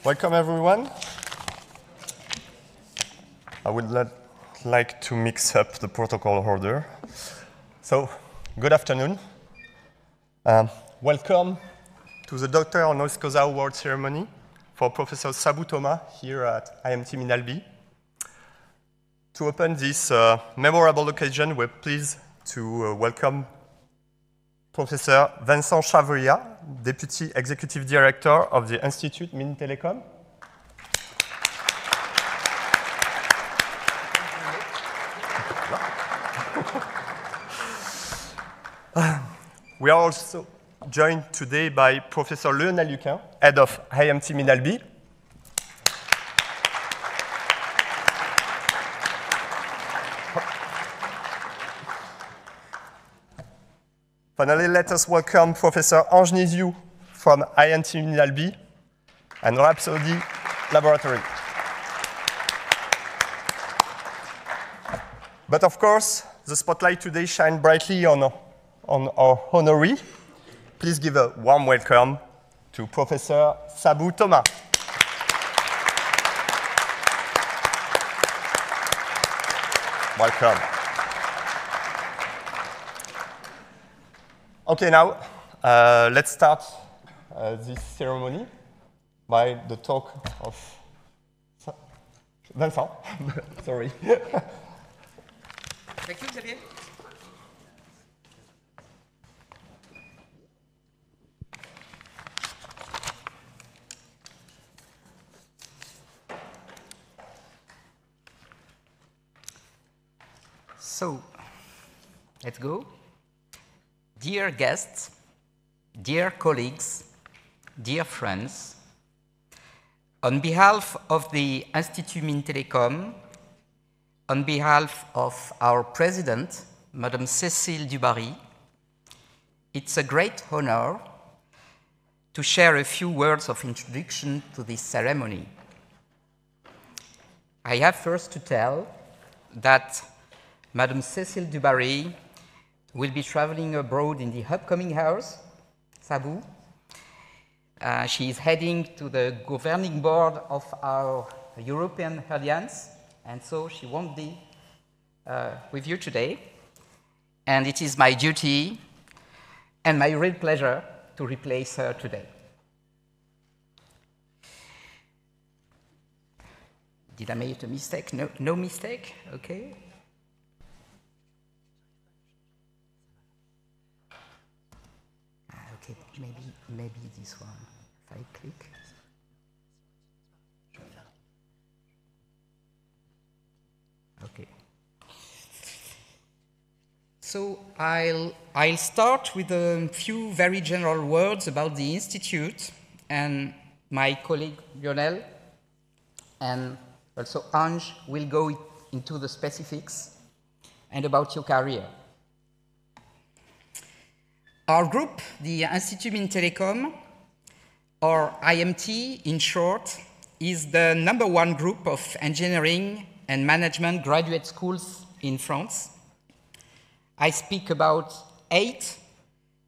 Welcome, everyone. I would like to mix up the protocol order. So, good afternoon. Welcome to the Doctorat Honoris Causa award ceremony for Professor Sabu Thomas here at IMT Minalbi. To open this memorable occasion, we're pleased to welcome Professor Vincent Chavria, Deputy Executive Director of the Institute Mines Telecom. We are also joined today by Professor Lionel Luquin, Head of IMT Minalbi. Finally, let us welcome Professor Ange Niziou from IMT Minalbi and Rhapsody Laboratory. But of course, the spotlight today shines brightly on our honoree. Please give a warm welcome to Professor Sabu Thomas. Welcome. Okay, now let's start this ceremony by the talk of Vincent. Sorry. Thank you, Xavier. So, let's go. Dear guests, dear colleagues, dear friends, on behalf of the Institut Mines Telecom, on behalf of our president, Madame Cécile Dubarry, it's a great honor to share a few words of introduction to this ceremony. I have first to tell that Madame Cécile Dubarry will be traveling abroad in the upcoming hours, Sabu. She is heading to the governing board of our European Alliance, and so she won't be with you today. And it is my duty and my real pleasure to replace her today. Did I make a mistake? No mistake? Okay. Maybe this one, if I click. Okay. So I'll start with a few very general words about the Institute, and my colleague Lionel and also Ange will go into the specifics and about your career. Our group, the Institut Mines Telecom, or IMT in short, is the #1 group of engineering and management graduate schools in France. I speak about 8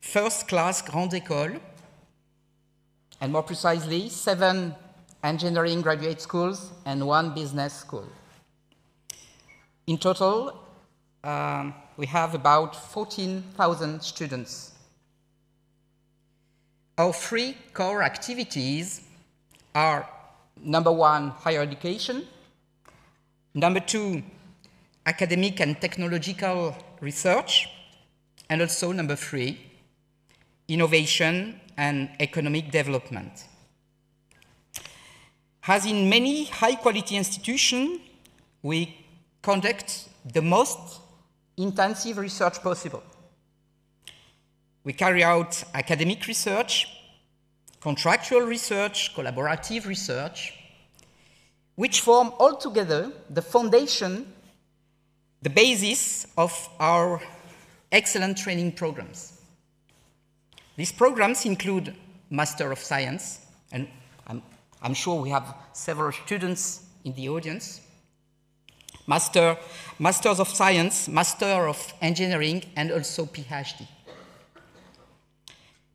first-class grandes écoles, and more precisely, 7 engineering graduate schools and 1 business school. In total, we have about 14,000 students. Our 3 core activities are #1, higher education, #2, academic and technological research, and also #3, innovation and economic development. As in many high-quality institutions, we conduct the most intensive research possible. We carry out academic research, contractual research, collaborative research, which form altogether the foundation, the basis of our excellent training programs. These programs include Master of Science, and I'm sure we have several students in the audience, Masters of Science, Master of Engineering, and also PhD.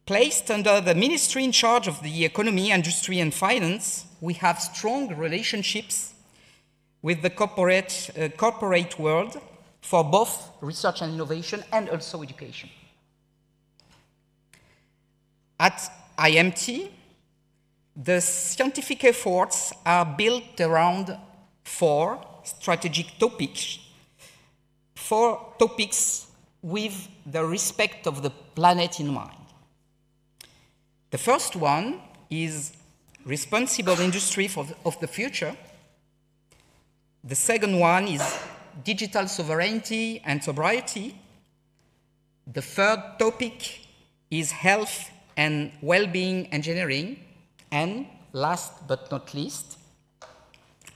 Placed under the ministry in charge of the economy, industry, and finance, we have strong relationships with the corporate world for both research and innovation and also education. At IMT, the scientific efforts are built around 4 strategic topics, 4 topics with the respect of the planet in mind. The first one is responsible industry of the future. The second one is digital sovereignty and sobriety. The third topic is health and well-being engineering. And last but not least,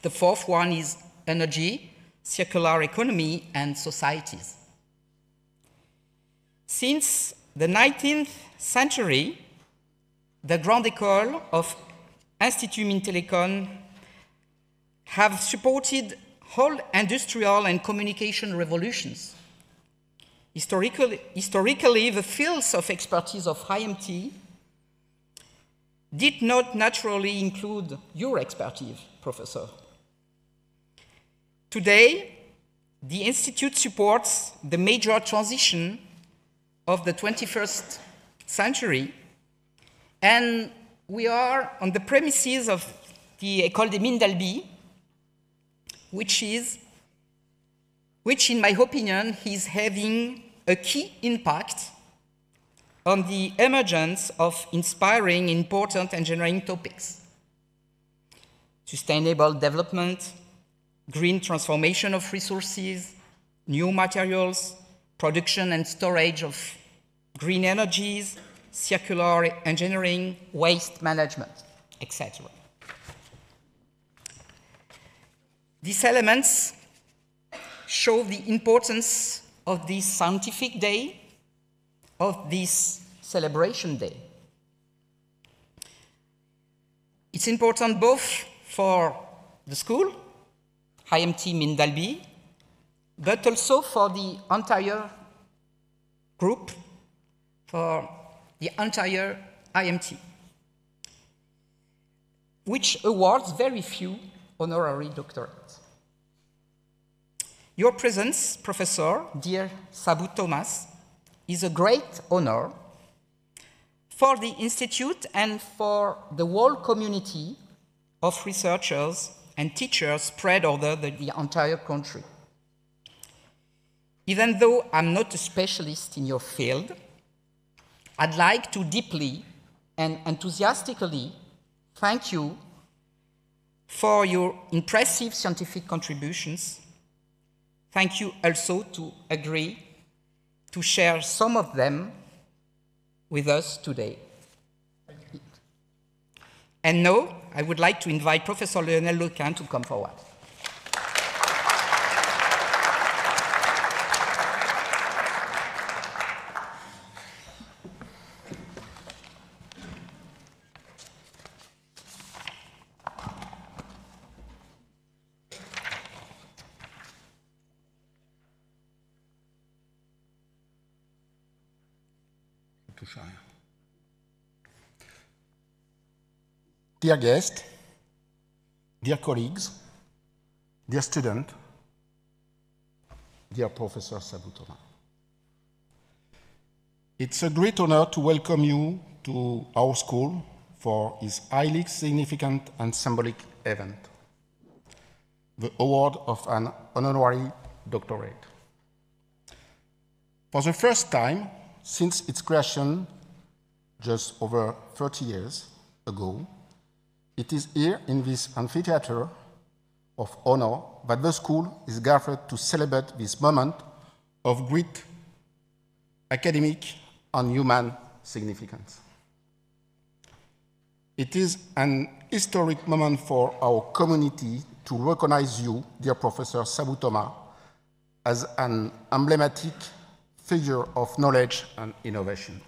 the fourth one is energy, circular economy, and societies. Since the 19th century, the Grande École of Institut Mintelecon have supported whole industrial and communication revolutions. Historically, the fields of expertise of IMT did not naturally include your expertise, Professor. Today, the Institute supports the major transition of the 21st century, and we are on the premises of the École des Mines d'Albi, which in my opinion is having a key impact on the emergence of inspiring, important engineering topics. Sustainable development, green transformation of resources, new materials, production and storage of green energies, circular engineering, waste management, etc. These elements show the importance of this scientific day, of this celebration day. It's important both for the school, IMT Mines d'Albi, but also for the entire group, for the entire IMT, which awards very few honorary doctorates. Your presence, Professor, dear Sabu Thomas, is a great honor for the Institute and for the whole community of researchers and teachers spread over the entire country. Even though I'm not a specialist in your field, I'd like to deeply and enthusiastically thank you for your impressive scientific contributions. Thank you also to agree to share some of them with us today. And now, I would like to invite Professor Lionel Lequin to come forward. Dear guests, dear colleagues, dear students, dear Professor Sabu Thomas. It's a great honor to welcome you to our school for this highly significant and symbolic event, the award of an honorary doctorate. For the first time since its creation just over 30 years ago, it is here in this amphitheater of honor that the school is gathered to celebrate this moment of great academic and human significance. It is an historic moment for our community to recognize you, dear Professor Sabu Thomas, as an emblematic figure of knowledge and innovation.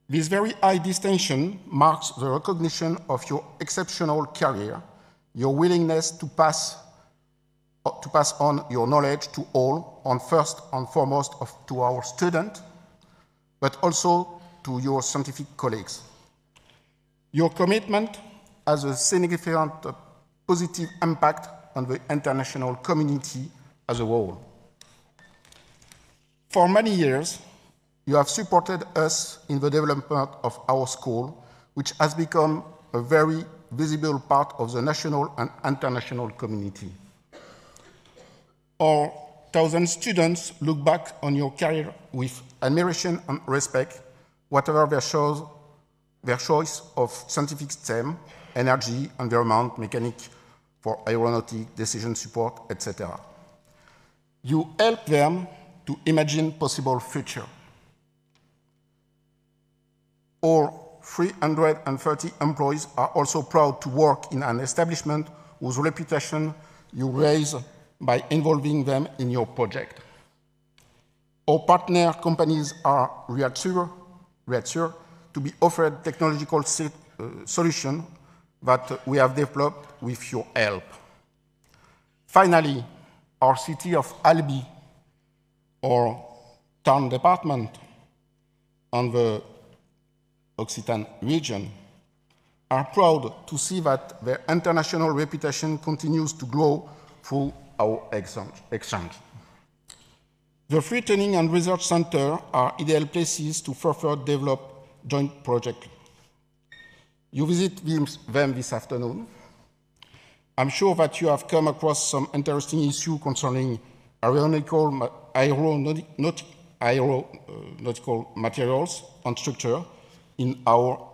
This very high distinction marks the recognition of your exceptional career, your willingness to pass on your knowledge to all, and first and foremost to our students, but also to your scientific colleagues. Your commitment has a significant positive impact on the international community as a whole. For many years, you have supported us in the development of our school, which has become a very visible part of the national and international community. Our 1,000 students look back on your career with admiration and respect, whatever their choice of scientific STEM, energy, environment, mechanics for aeronautic, decision support, etc. You help them to imagine possible future. Our 330 employees are also proud to work in an establishment whose reputation you raise by involving them in your project. Our partner companies are reassured to be offered technological solutions that we have developed with your help. Finally, our city of Albi, our town department and the Occitan region, are proud to see that their international reputation continues to grow through our exchange. The free training and research centers are ideal places to further develop joint projects. You visit them this afternoon. I'm sure that you have come across some interesting issues concerning aeronautical materials and structure in our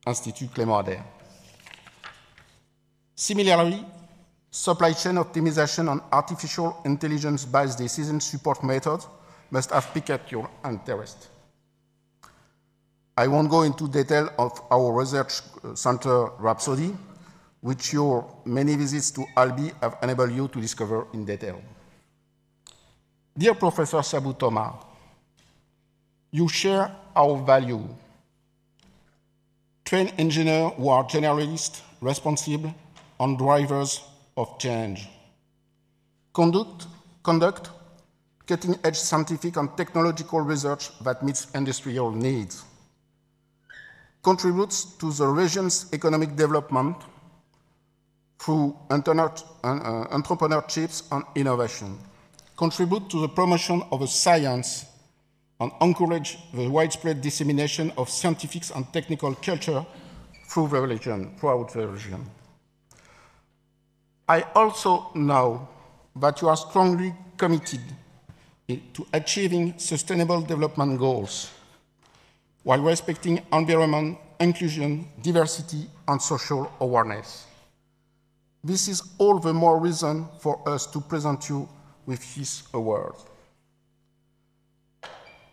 Institut Clément-Ader. Similarly, supply chain optimization and artificial intelligence-based decision support methods must have piqued your interest. I won't go into detail of our research center Rhapsody, which your many visits to Albi have enabled you to discover in detail. Dear Professor Sabu Thomas, you share our value. Trained engineers who are generalists, responsible, and drivers of change. Conduct cutting-edge scientific and technological research that meets industrial needs. Contributes to the region's economic development through entrepreneurships and innovation. Contribute to the promotion of the science and encourage the widespread dissemination of scientific and technical culture throughout the region. I also know that you are strongly committed to achieving sustainable development goals while respecting environment, inclusion, diversity, and social awareness. This is all the more reason for us to present you with this award.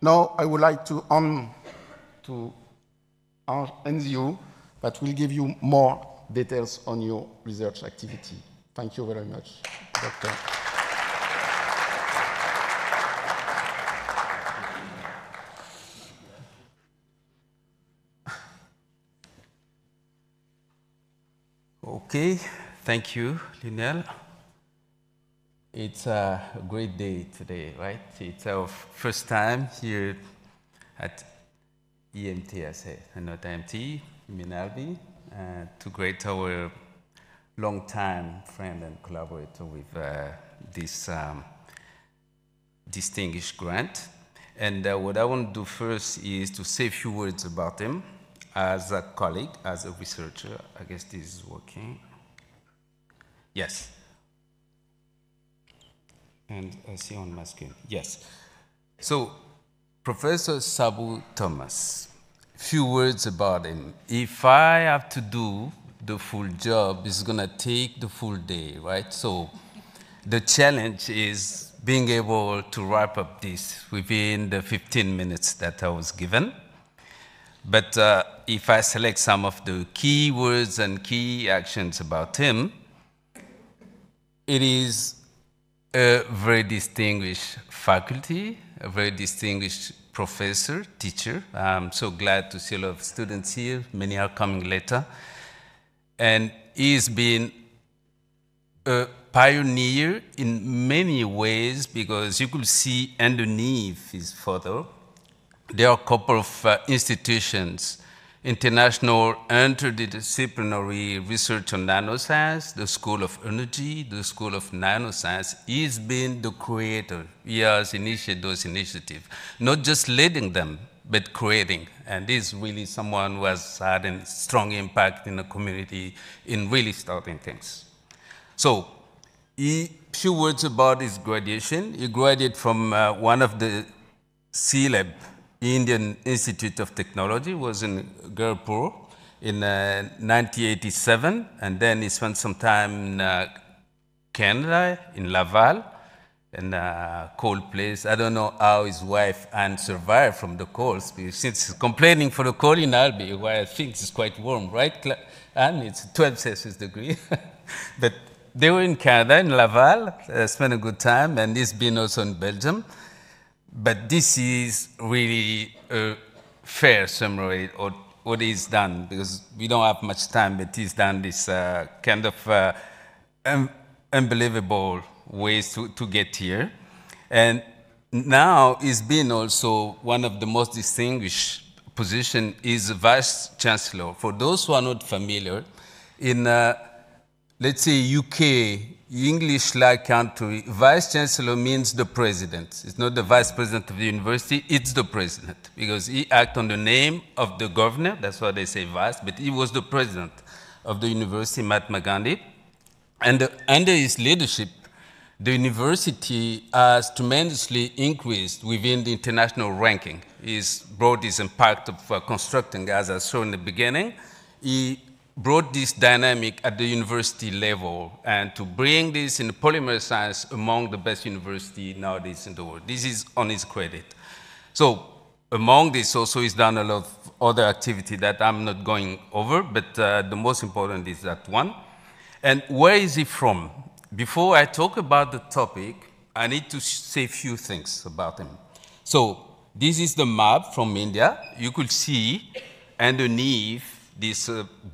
Now I would like to hand you that will give you more details on your research activity. Thank you very much, Doctor. Okay, thank you, Lionel. It's a great day today, right? It's our first time here at EMTSA, and not IMT, Minalbi, to greet our long-time friend and collaborator with this distinguished grant. And what I want to do first is to say a few words about him as a colleague, as a researcher. I guess this is working. Yes. And I see on my screen. Yes. So, Professor Sabu Thomas, few words about him. If I have to do the full job, it's going to take the full day, right? So the challenge is being able to wrap up this within the 15 minutes that I was given. But if I select some of the key words and key actions about him, it is a very distinguished faculty, a very distinguished professor, teacher. I'm so glad to see a lot of students here. Many are coming later. And he's been a pioneer in many ways, because you could see underneath his photo, there are a couple of institutions international interdisciplinary research on nanoscience, the School of Energy, the School of Nanoscience. He's been the creator. He has initiated those initiatives, not just leading them, but creating. And he's really someone who has had a strong impact in the community in really starting things. So, few words about his graduation. He graduated from one of the CLAB, Indian Institute of Technology, was in Gurpur in 1987, and then he spent some time in Canada, in Laval, in a cold place. I don't know how his wife Anne survived from the cold, because since he's complaining for the cold in Albi, where I think it's quite warm, right, Anne? It's 12 Celsius degree. But they were in Canada, in Laval, spent a good time, and he's been also in Belgium. But this is really a fair summary of what he's done, because we don't have much time, but he's done this kind of unbelievable ways to get here. And now he's been also one of the most distinguished positions is Vice Chancellor. For those who are not familiar, in let's say UK, English-like country, Vice Chancellor means the president. It's not the Vice President of the university, it's the president, because he acts on the name of the governor, that's why they say Vice, but he was the president of the university, Mahatma Gandhi. And under his leadership, the university has tremendously increased within the international ranking. He's brought this impact of constructing, as I showed in the beginning. He brought this dynamic at the university level, and to bring this in the polymer science among the best universities nowadays in the world. This is on his credit. So among this also he's done a lot of other activity that I'm not going over, but the most important is that one. And where is he from? Before I talk about the topic, I need to say a few things about him. So this is the map from India. You could see underneath this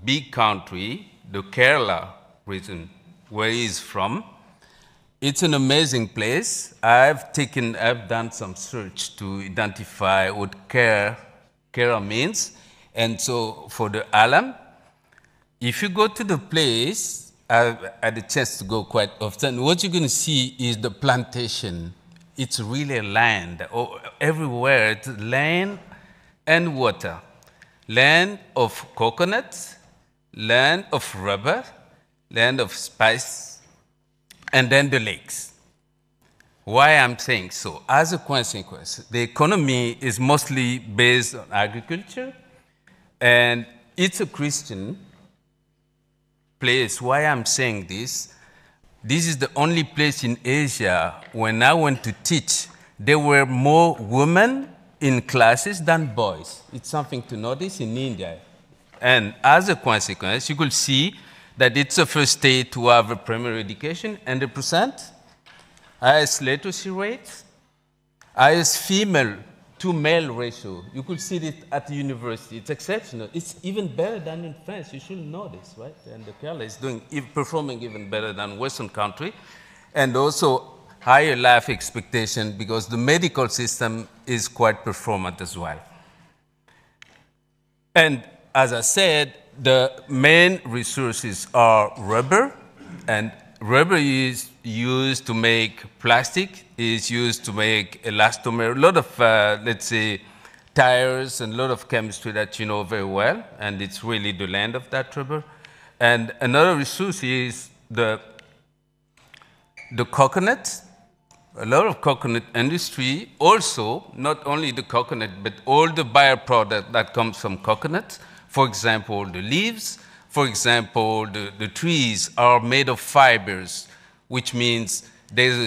big country, the Kerala region, where he is from. It's an amazing place. I've done some search to identify what Kerala means. And so for the alam, if you go to the place, I've had a chance to go quite often, what you're going to see is the plantation. It's really land. Everywhere, it's land and water. Land of coconuts, land of rubber, land of spice, and then the lakes. Why I'm saying so? As a consequence, the economy is mostly based on agriculture, and it's a Christian place. Why I'm saying this? This is the only place in Asia when I went to teach, there were more women in classes than boys. It's something to notice in India. And as a consequence, you could see that it's the first state to have a primary education, 100%, highest literacy rate, highest female to male ratio. You could see it at the university. It's exceptional. It's even better than in France. You should know this, right? And the Kerala is performing even better than Western country. And also higher life expectation because the medical system is quite performant as well. And as I said, the main resources are rubber, and rubber is used to make plastic, is used to make elastomer, a lot of, let's say, tires and a lot of chemistry that you know very well, and it's really the land of that rubber. And another resource is the coconut. A lot of coconut industry, also, not only the coconut, but all the byproduct that comes from coconut. For example, the leaves. For example, the trees are made of fibers, which means there's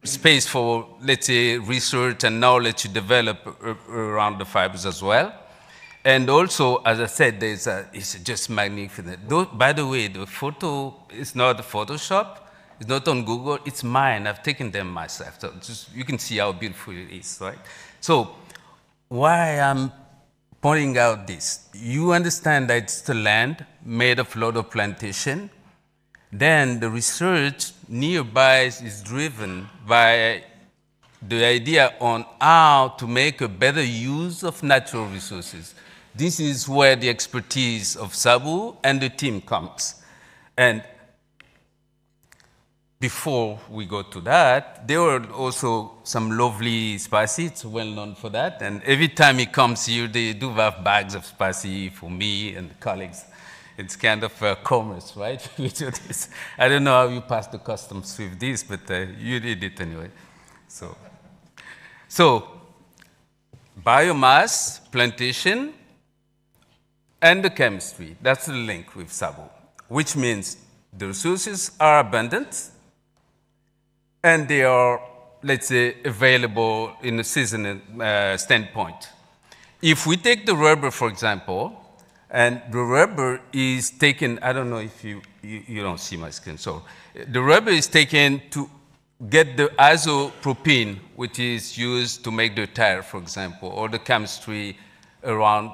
a space for, let's say, research and knowledge to develop around the fibers as well. And also, as I said, it's just magnificent. By the way, the photo is not Photoshop. It's not on Google, it's mine. I've taken them myself. So just, you can see how beautiful it is, right? So why I'm pointing out this, you understand that it's the land made of a lot of plantation. Then the research nearby is driven by the idea on how to make a better use of natural resources. This is where the expertise of Sabu and the team comes. And before we go to that, there were also some lovely spices, it's well known for that. And every time he comes here, they do have bags of spicy for me and colleagues. It's kind of commerce, right? I don't know how you pass the customs with this, but you did it anyway. So biomass, plantation, and the chemistry, that's the link with Sabu, which means the resources are abundant, and they are, let's say, available in a seasonal standpoint. If we take the rubber, for example, and the rubber is taken, I don't know if you don't see my screen, so the rubber is taken to get the isopropene, which is used to make the tire, for example, or the chemistry around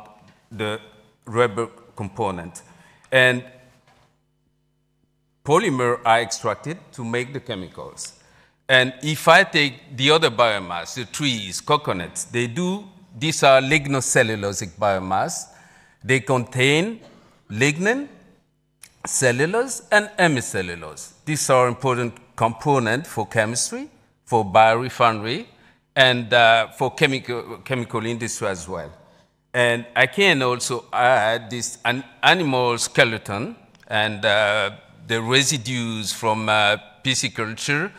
the rubber component. And polymers are extracted to make the chemicals. And if I take the other biomass, the trees, coconuts, these are lignocellulosic biomass. They contain lignin, cellulose, and hemicellulose. These are important components for chemistry, for biorefinery, and for chemical industry as well. And I can also add this animal skeleton and the residues from pisciculture,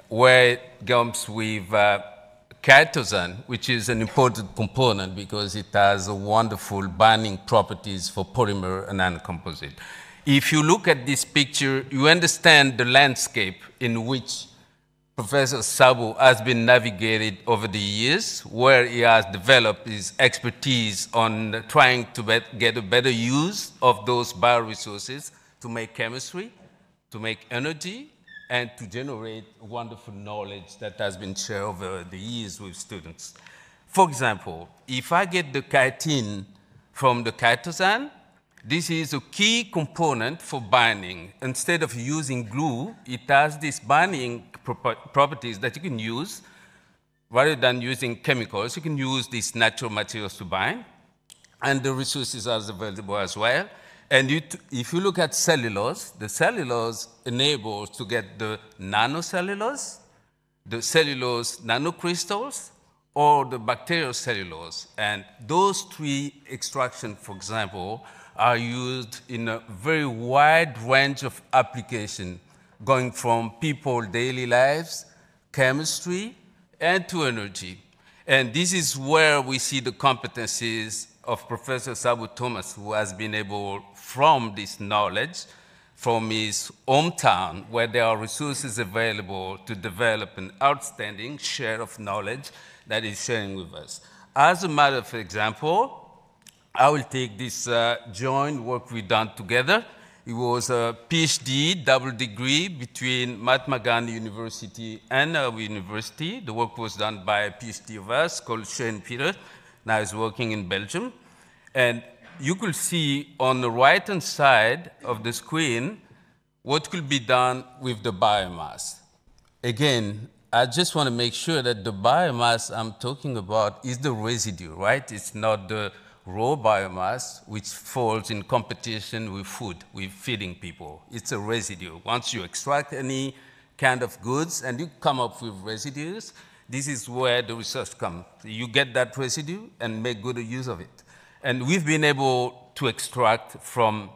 where it comes with chitosan, which is an important component because it has wonderful binding properties for polymer and nanocomposite. If you look at this picture, you understand the landscape in which Professor Sabu has been navigated over the years, where he has developed his expertise on trying to get a better use of those bioresources to make chemistry, to make energy, and to generate wonderful knowledge that has been shared over the years with students. For example, if I get the chitin from the chitosan, this is a key component for binding. Instead of using glue, it has these binding properties that you can use. Rather than using chemicals, you can use these natural materials to bind, and the resources are available as well. And if you look at cellulose, the cellulose enables to get the nanocellulose, the cellulose nanocrystals, or the bacterial cellulose. And those three extractions, for example, are used in a very wide range of applications, going from people's daily lives, chemistry, and to energy. And this is where we see the competencies of Professor Sabu Thomas, who has been able, from this knowledge, from his hometown, where there are resources available, to develop an outstanding share of knowledge that he's sharing with us. As a matter of example, I will take this joint work we've done together. It was a PhD, double degree, between Mahatma Gandhi University and our university. The work was done by a PhD of us called Shane Peter. Now he's working in Belgium. And you could see on the right-hand side of the screen what could be done with the biomass. Again, I just want to make sure that the biomass I'm talking about is the residue, right? It's not the raw biomass, which falls in competition with food, with feeding people. It's a residue. Once you extract any kind of goods and you come up with residues, this is where the research comes. You get that residue and make good use of it. And we've been able to extract from,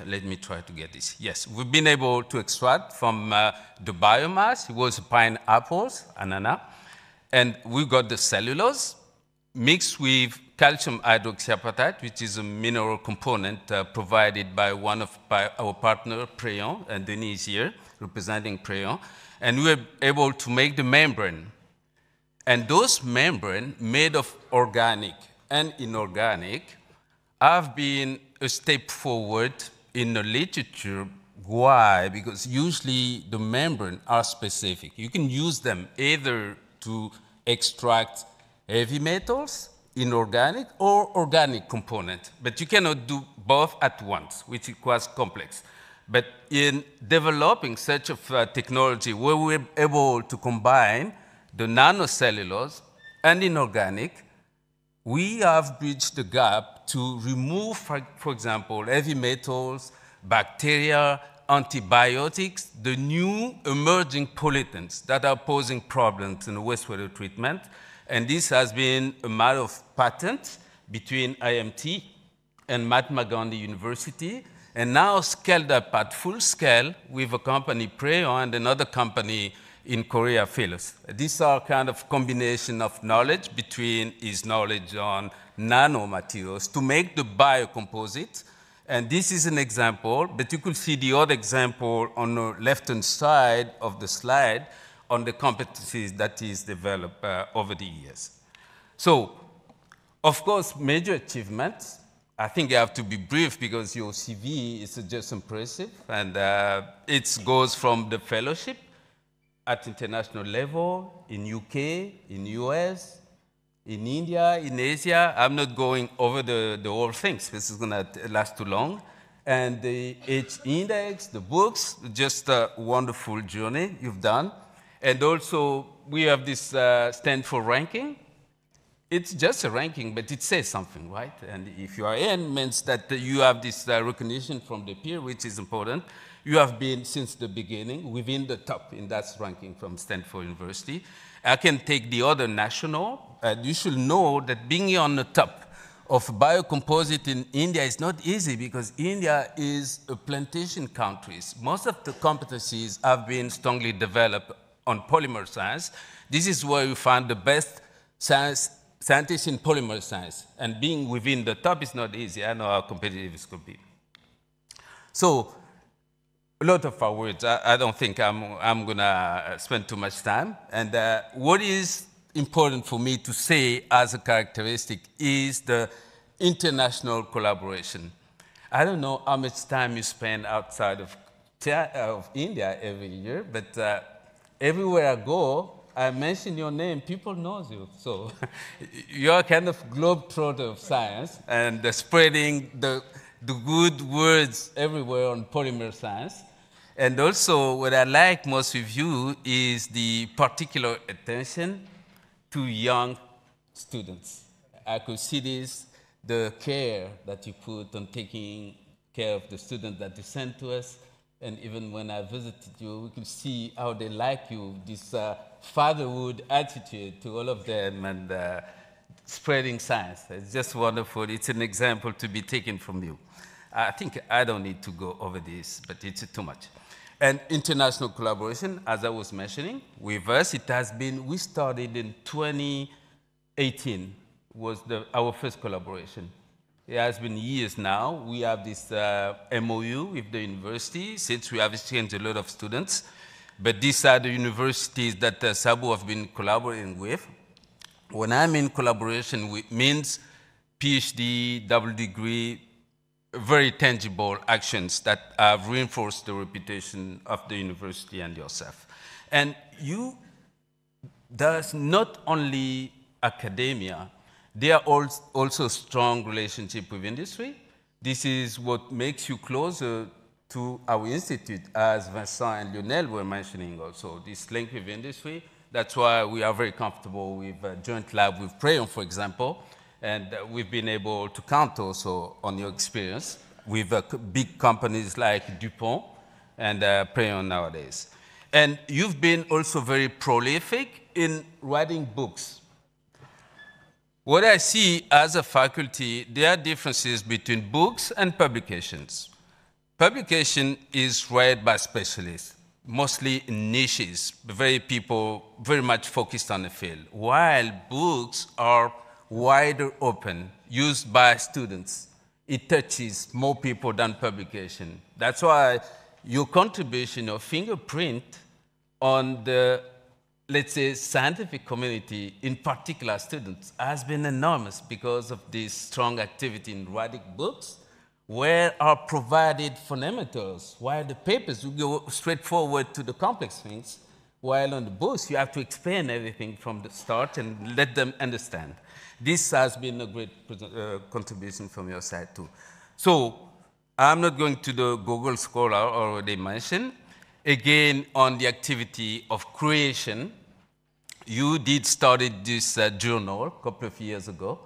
let me try to get this. Yes, we've been able to extract from the biomass. It was pineapples, ananas, and we got the cellulose mixed with calcium hydroxyapatite, which is a mineral component provided by our partner, Preon, and Denis here, representing Preon. And we were able to make the membrane. And those membranes, made of organic and inorganic, have been a step forward in the literature. Why? Because usually the membranes are specific. You can use them either to extract heavy metals, inorganic, or organic component. But you cannot do both at once, which is quite complex. But in developing such a technology where we're able to combine the nanocellulose and inorganic, we have bridged the gap to remove, for example, heavy metals, bacteria, antibiotics, the new emerging pollutants that are posing problems in wastewater treatment. And this has been a matter of patent between IMT and Mahatma Gandhi University, and now scaled up at full scale with a company, Preon, and another company in Korea, Philus. These are kind of combination of knowledge between his knowledge on nanomaterials to make the biocomposite. And this is an example, but you could see the other example on the left-hand side of the slide on the competencies that is developed over the years. So, of course, major achievements. I think I have to be brief because your CV is just impressive, and it goes from the fellowship at international level, in UK, in US, in India, in Asia. I'm not going over the whole things. This is going to last too long. And the H index, the books, just a wonderful journey you've done. And also, we have this Stanford ranking. It's just a ranking, but it says something, right? And if you are in, means that you have this recognition from the peer, which is important. You have been, since the beginning, within the top in that ranking from Stanford University. I can take the other national. You should know that being on the top of biocomposite in India is not easy because India is a plantation country. Most of the competencies have been strongly developed on polymer science. This is where you find the best scientists in polymer science. And being within the top is not easy. I know how competitive this could be. So, a lot of our words. I don't think I'm going to spend too much time. And what is important for me to say as a characteristic is the international collaboration. I don't know how much time you spend outside of India every year, but everywhere I go, I mention your name, people know you. So you're kind of globetrotter of science and spreading the good words everywhere on polymer science. And also, what I like most of you is the particular attention to young students. I could see this, the care that you put on taking care of the students that you send to us. And even when I visited you, we could see how they like you, this fatherhood attitude to all of them and spreading science. It's just wonderful. It's an example to be taken from you. I think I don't need to go over this, but it's too much. And international collaboration, as I was mentioning, with us, it has been, we started in 2018, was our first collaboration. It has been years now. We have this MOU with the university, since we have exchanged a lot of students. But these are the universities that Sabu have been collaborating with. When I mean collaboration, it means PhD, double degree, very tangible actions that have reinforced the reputation of the university and yourself. And you, there's not only academia, there are also strong relationship with industry. This is what makes you closer to our institute, as Vincent and Lionel were mentioning also, this link with industry. That's why we are very comfortable with a joint lab with Preon, for example. And we've been able to count also on your experience with big companies like DuPont and Preon nowadays. And you've been also very prolific in writing books. What I see as a faculty, there are differences between books and publications. Publication is read by specialists, mostly in niches, people very much focused on the field, while books are wider open, used by students. It touches more people than publication. That's why your contribution, your fingerprint on the, let's say, scientific community, in particular students, has been enormous because of this strong activity in writing books, where are provided fundamentals, while the papers will go straight forward to the complex things, while on the books you have to explain everything from the start and let them understand. This has been a great contribution from your side too. So I'm not going to the Google Scholar already mentioned. Again, on the activity of creation, you did started this journal a couple of years ago.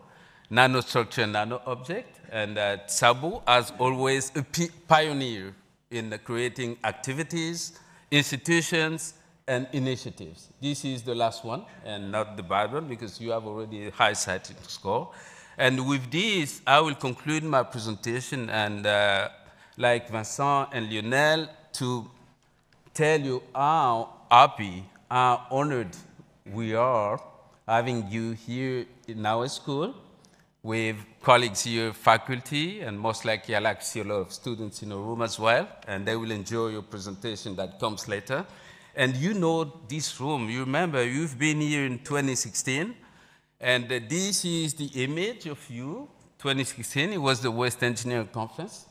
nanostructure, nano-object. And Sabu, as always, a pioneer in creating activities, institutions, and initiatives. This is the last one, and not the bad one, because you have already a high scientific score. And with this, I will conclude my presentation, and like Vincent and Lionel, to tell you how happy, how honored we are having you here in our school, with colleagues here, faculty, and most likely I like to see a lot of students in the room as well, and they will enjoy your presentation that comes later. And you know this room, you remember you've been here in 2016, and this is the image of you, 2016, it was the West Engineering Conference.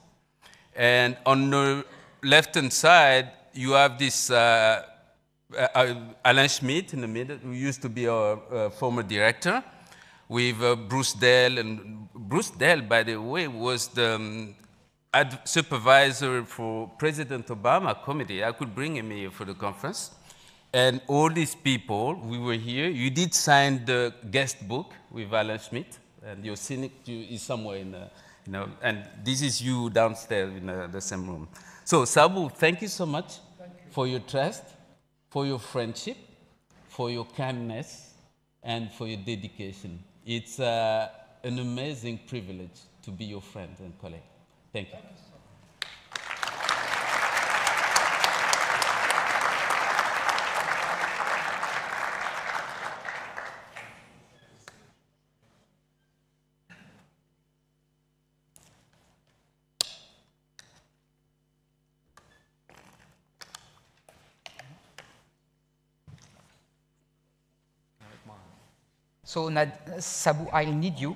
And on the left-hand side, you have this Alain Schmidt in the middle, who used to be our former director, with Bruce Dell. And Bruce Dell, by the way, was the supervisor for President Obama committee. I could bring him here for the conference. And all these people, we were here. You did sign the guest book with Alain Schmidt, and your cynic is somewhere in the, and this is you downstairs in the same room. So Sabu, thank you so much for your trust, for your friendship, for your kindness, and for your dedication. It's an amazing privilege to be your friend and colleague. Thank you. So, Sabu, I'll need you.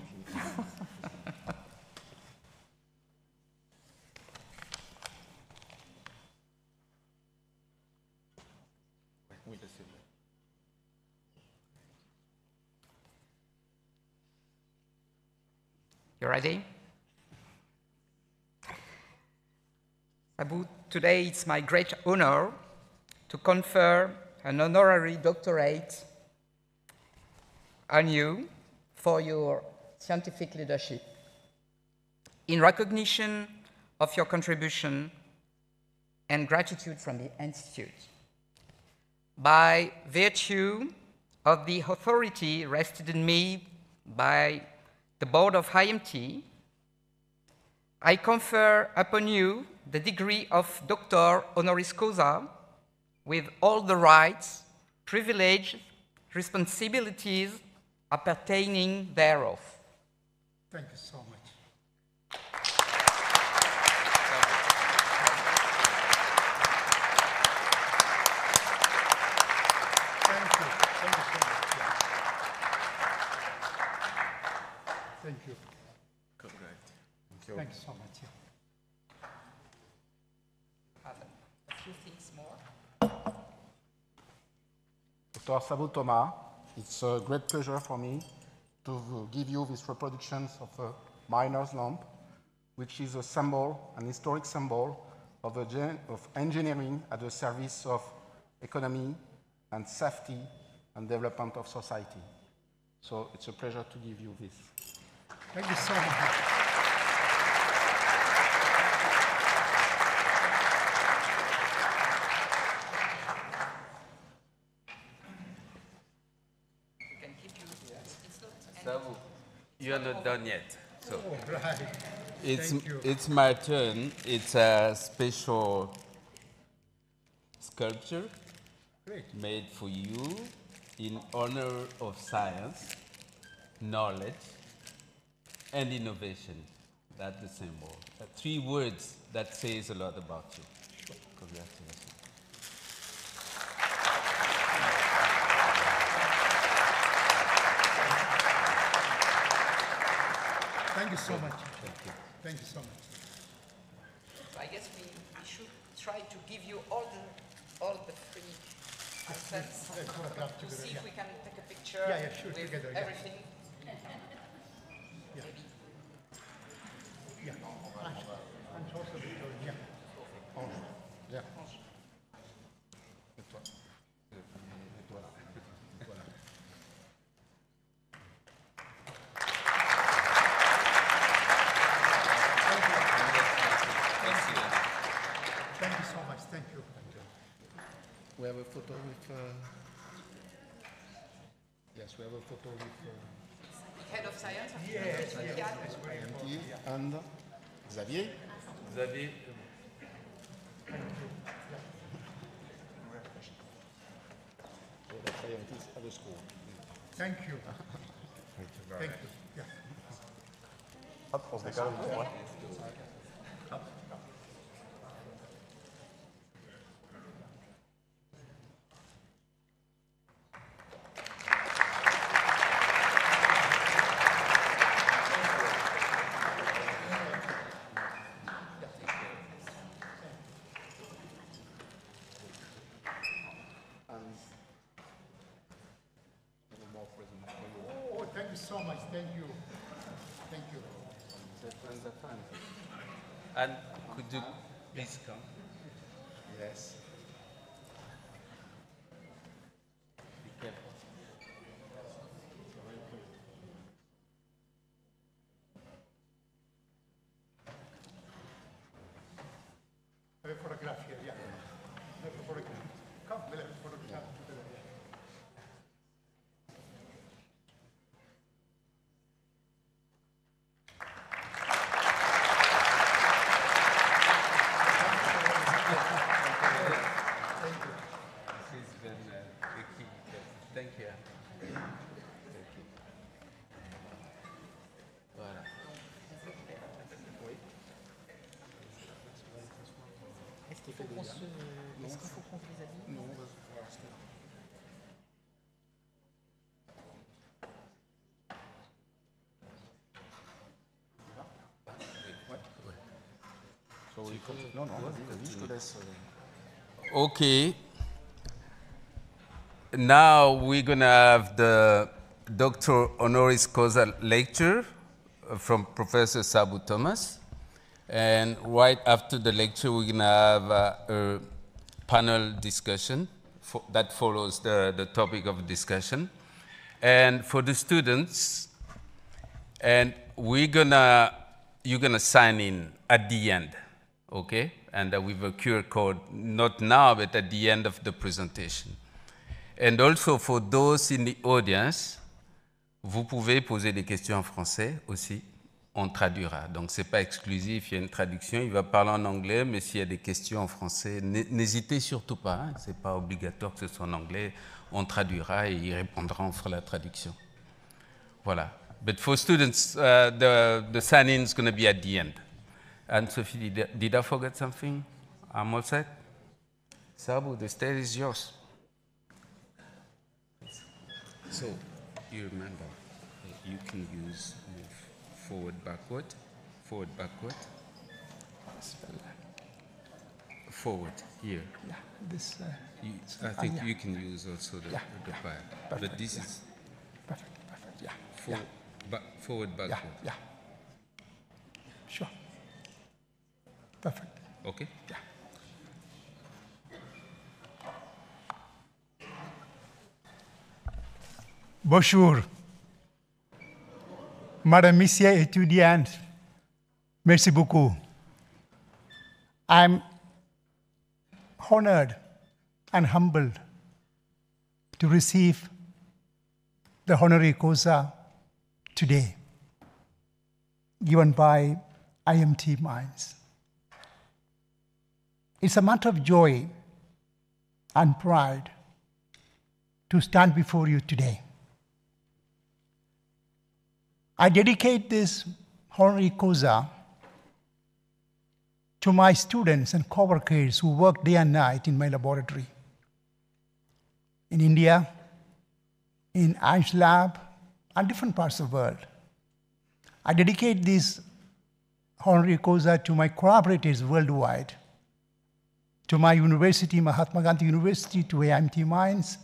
You ready? Sabu, today it's my great honor to confer an honorary doctorate on you for your scientific leadership. In recognition of your contribution and gratitude from the Institute, by virtue of the authority vested in me by the Board of IMT, I confer upon you the degree of Doctor Honoris Causa with all the rights, privileges, responsibilities appertaining thereof. Thank you so much. Thank you. Thank you so much. Thank you. Great. Thank you. Thank you so much. Have a few things more. Dr. Sabu Thomas, it's a great pleasure for me to give you this reproduction of a miner's lamp, which is a symbol, an historic symbol of engineering at the service of economy and safety and development of society. So it's a pleasure to give you this. Thank you so much. Sabu, you're not done yet. So Right. it's my turn. It's a special sculpture made for you in honor of science, knowledge, and innovation. That's the symbol. 3 words that says a lot about you. Congratulations. Thank you so much. Thank you. Thank you so much. So I guess we should try to give you all the 3 assets to see if we can take a picture sure, with together, everything. Yeah. Maybe. Yeah. Yeah. Et toi. Et toi là. Et toi là. Yes, we have a photo with Head of science? Yes, IMT and Xavier. Xavier. The scientists at the school. thank you. Thank you. Yeah. Hop, on se décolle un petit peu. Oh, thank you so much. Thank you. Thank you. And could you please come? Yes. Be careful. I have a photograph here, yeah. I have a photograph. Come, we'll have a photograph together. Yeah. This has been the key. Thank you. Thank you. Voilà. Est-ce qu'il faut qu'on se... Est-ce qu'il faut qu'on se les habille? Non, so we no, vas-y, je te laisse. Okay. Now we're going to have the Doctorat Honoris Causa lecture from Professor Sabu Thomas. And right after the lecture, we're going to have a panel discussion that follows the topic of discussion. And for the students, and you're gonna sign in at the end, okay? And with a QR code, not now, but at the end of the presentation. And also for those in the audience, vous pouvez poser des questions en français aussi. On traduira. Donc, ce n'est pas exclusif, il y a une traduction. Il va parler en anglais, mais s'il y a des questions en français, n'hésitez surtout pas. Hein, ce n'est pas obligatoire que ce soit en anglais. On traduira et il répondra, on fera la traduction. Voilà. But for students, the sign-in is going to be at the end. And Sophie, did I forget something? I'm all set? Sabu, the stage is yours. So, you remember, you can use forward, backward, forward, here. Yeah, this. I think you can use also the pad, Perfect, but this is Perfect, yeah. forward, backward. Yeah. Sure. Perfect. Okay? Yeah. Bonjour. Madame, Messieurs, étudiants, merci beaucoup. I'm honored and humbled to receive the honoris causa today, given by IMT Minds. It's a matter of joy and pride to stand before you today. I dedicate this honoris causa to my students and co-workers who work day and night in my laboratory. In India, in Ansh Lab, and different parts of the world. I dedicate this honoris causa to my collaborators worldwide, to my university, Mahatma Gandhi University, to IMT Minds,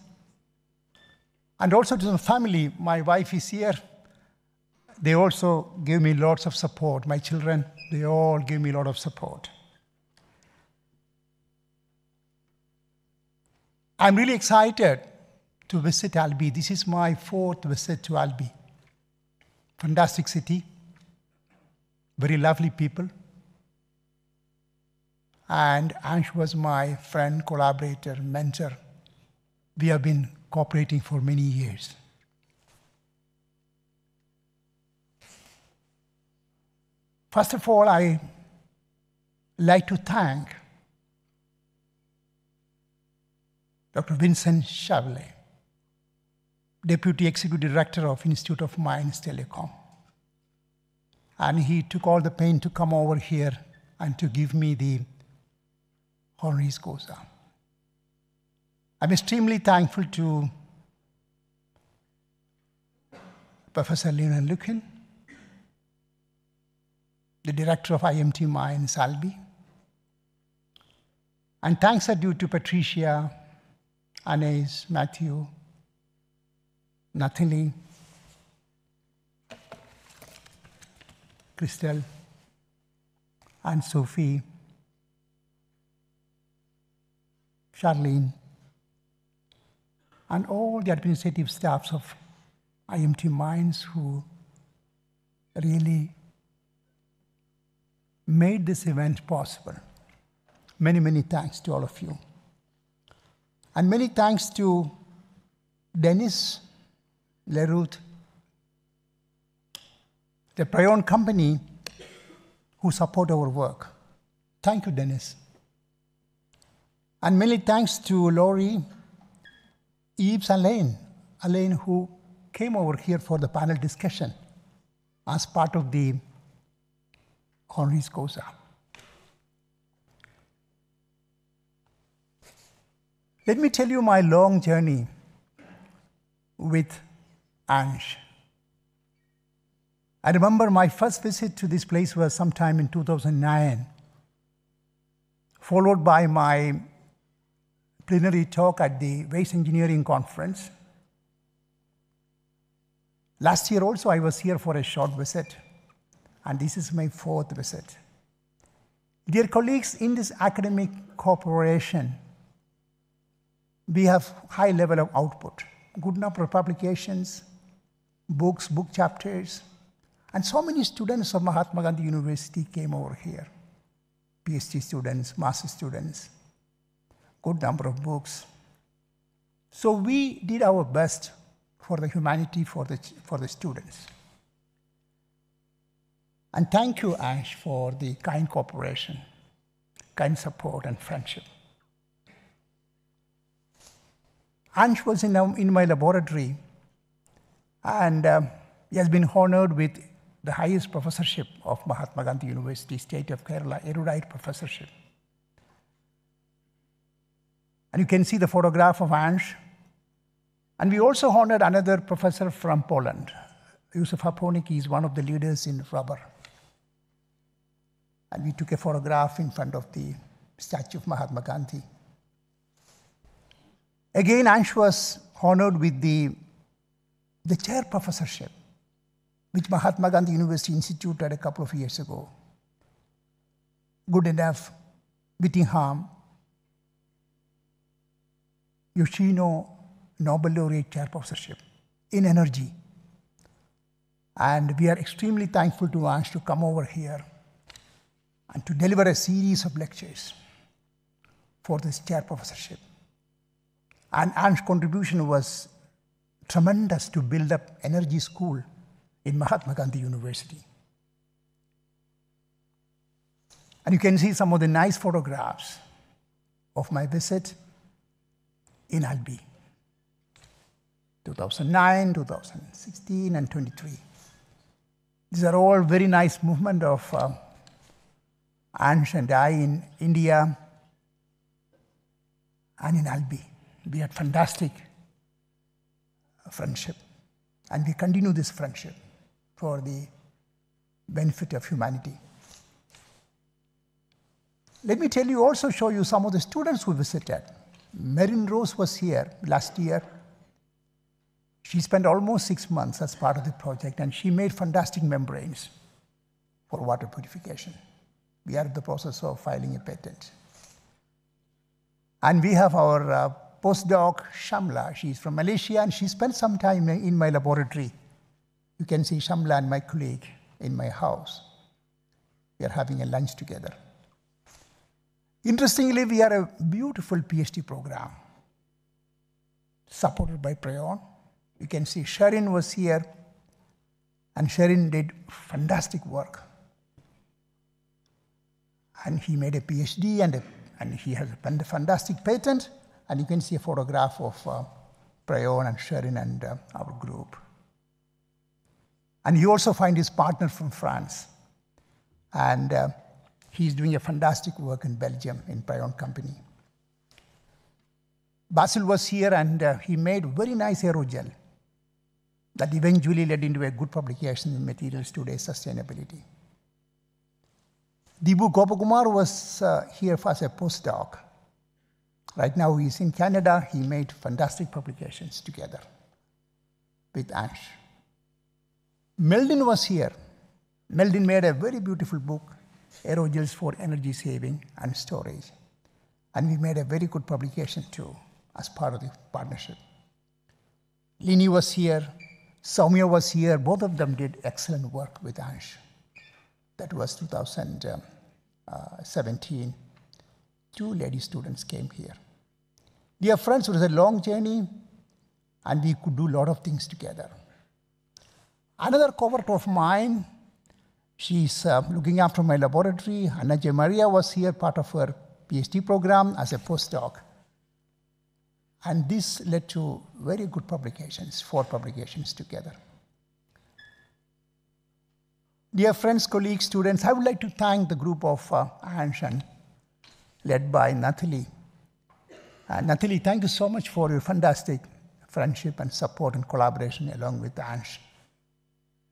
and also to the family. My wife is here. They also give me lots of support. My children, they all give me a lot of support. I'm really excited to visit Albi. This is my 4th visit to Albi. Fantastic city, very lovely people. And Ansh was my friend, collaborator, mentor. We have been cooperating for many years. First of all, I like to thank Dr. Vincent Chavlet, Deputy Executive Director of Institute of Mines Telecom. And he took all the pain to come over here and to give me the Honoris Causa. I'm extremely thankful to Professor Leonard Lukin, the director of IMT Mines, Albi. And thanks are due to Patricia, Anais, Matthew, Nathalie, Crystal, and Sophie, Charlene, and all the administrative staffs of IMT Mines who really made this event possible. Many, many thanks to all of you. And many thanks to Dennis, Leroux, the Prion company who support our work. Thank you, Dennis. And many thanks to Laurie, Yves, and Elaine, who came over here for the panel discussion as part of the Honoris Causa. Let me tell you my long journey with Ange. I remember my first visit to this place was sometime in 2009, followed by my plenary talk at the Waste Engineering Conference. Last year also I was here for a short visit, and this is my fourth visit. Dear colleagues, in this academic cooperation, we have high level of output, good number of publications, books, book chapters, and so many students of Mahatma Gandhi University came over here. PhD students, master students, good number of books. So we did our best for the humanity, for the students. And thank you, Ash, for the kind cooperation, kind support, and friendship. Ansh was in my laboratory, and he has been honored with the highest professorship of Mahatma Gandhi University, State of Kerala, erudite professorship. And you can see the photograph of Ansh. And we also honored another professor from Poland, Józef Haponik. He is one of the leaders in rubber. And we took a photograph in front of the statue of Mahatma Gandhi. Again, Ansh was honored with the chair professorship, which Mahatma Gandhi University instituted a couple of years ago. Good enough, Whittingham, Yoshino Nobel Laureate Chair Professorship in energy. And we are extremely thankful to Ansh to come over here and to deliver a series of lectures for this chair professorship. And Ansh's contribution was tremendous to build up energy school in Mahatma Gandhi University. And you can see some of the nice photographs of my visit in Albi, 2009, 2016, and 23. These are all very nice movement of Ansh and I in India and in Albi. We had fantastic friendship, and we continue this friendship for the benefit of humanity. Let me also show you some of the students who visited. Marin Rose was here last year. She spent almost 6 months as part of the project, and she made fantastic membranes for water purification. We are in the process of filing a patent. And we have our postdoc, Shamla. She's from Malaysia, and she spent some time in my laboratory. You can see Shamla and my colleague in my house. We are having a lunch together. Interestingly, we are a beautiful PhD program supported by Prion. You can see Sharin was here, and Sharin did fantastic work. And he made a PhD, and he has a fantastic patent. And you can see a photograph of Prayon and Sherin and our group. And you also find his partner from France. And he's doing a fantastic work in Belgium in Prayon company. Basil was here, and he made very nice aerogel that eventually led into a good publication in Materials Today's Sustainability. Dibu Gopakumar was here as a postdoc. Right now he's in Canada. He made fantastic publications together with Ansh. Meldin was here. Meldin made a very beautiful book, Aerogels for Energy Saving and Storage. And we made a very good publication too, as part of the partnership. Lini was here. Soumya was here. Both of them did excellent work with Ansh. That was 2017. 2 lady students came here. Dear friends, it was a long journey, and we could do a lot of things together. Another cohort of mine, she's looking after my laboratory. Anna J. Maria was here, part of her PhD program as a postdoc. And this led to very good publications, 4 publications together. Dear friends, colleagues, students, I would like to thank the group of Ansh, led by Nathalie. Nathalie, thank you so much for your fantastic friendship and support and collaboration along with Ansh.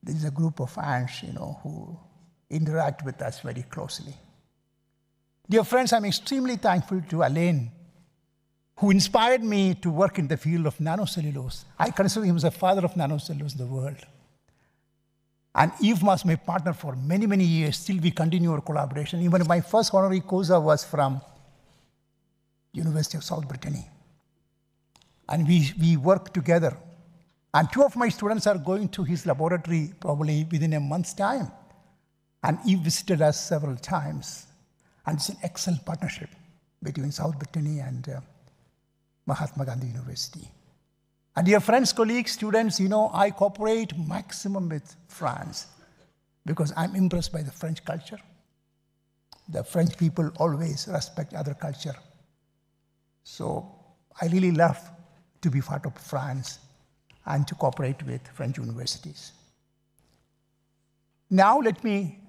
This is a group of Ansh, who interact with us very closely. Dear friends, I'm extremely thankful to Alain, who inspired me to work in the field of nanocellulose. I consider him as the father of nanocellulose in the world. And Yves was my partner for many, many years. Still, we continue our collaboration. Even my first honoris causa was from University of South Brittany. And we work together. And 2 of my students are going to his laboratory probably within a month's time. And Yves visited us several times. And it's an excellent partnership between South Brittany and Mahatma Gandhi University. And dear friends, colleagues, students, I cooperate maximum with France because I'm impressed by the French culture. The French people always respect other culture. So I really love to be part of France and to cooperate with French universities. Now let me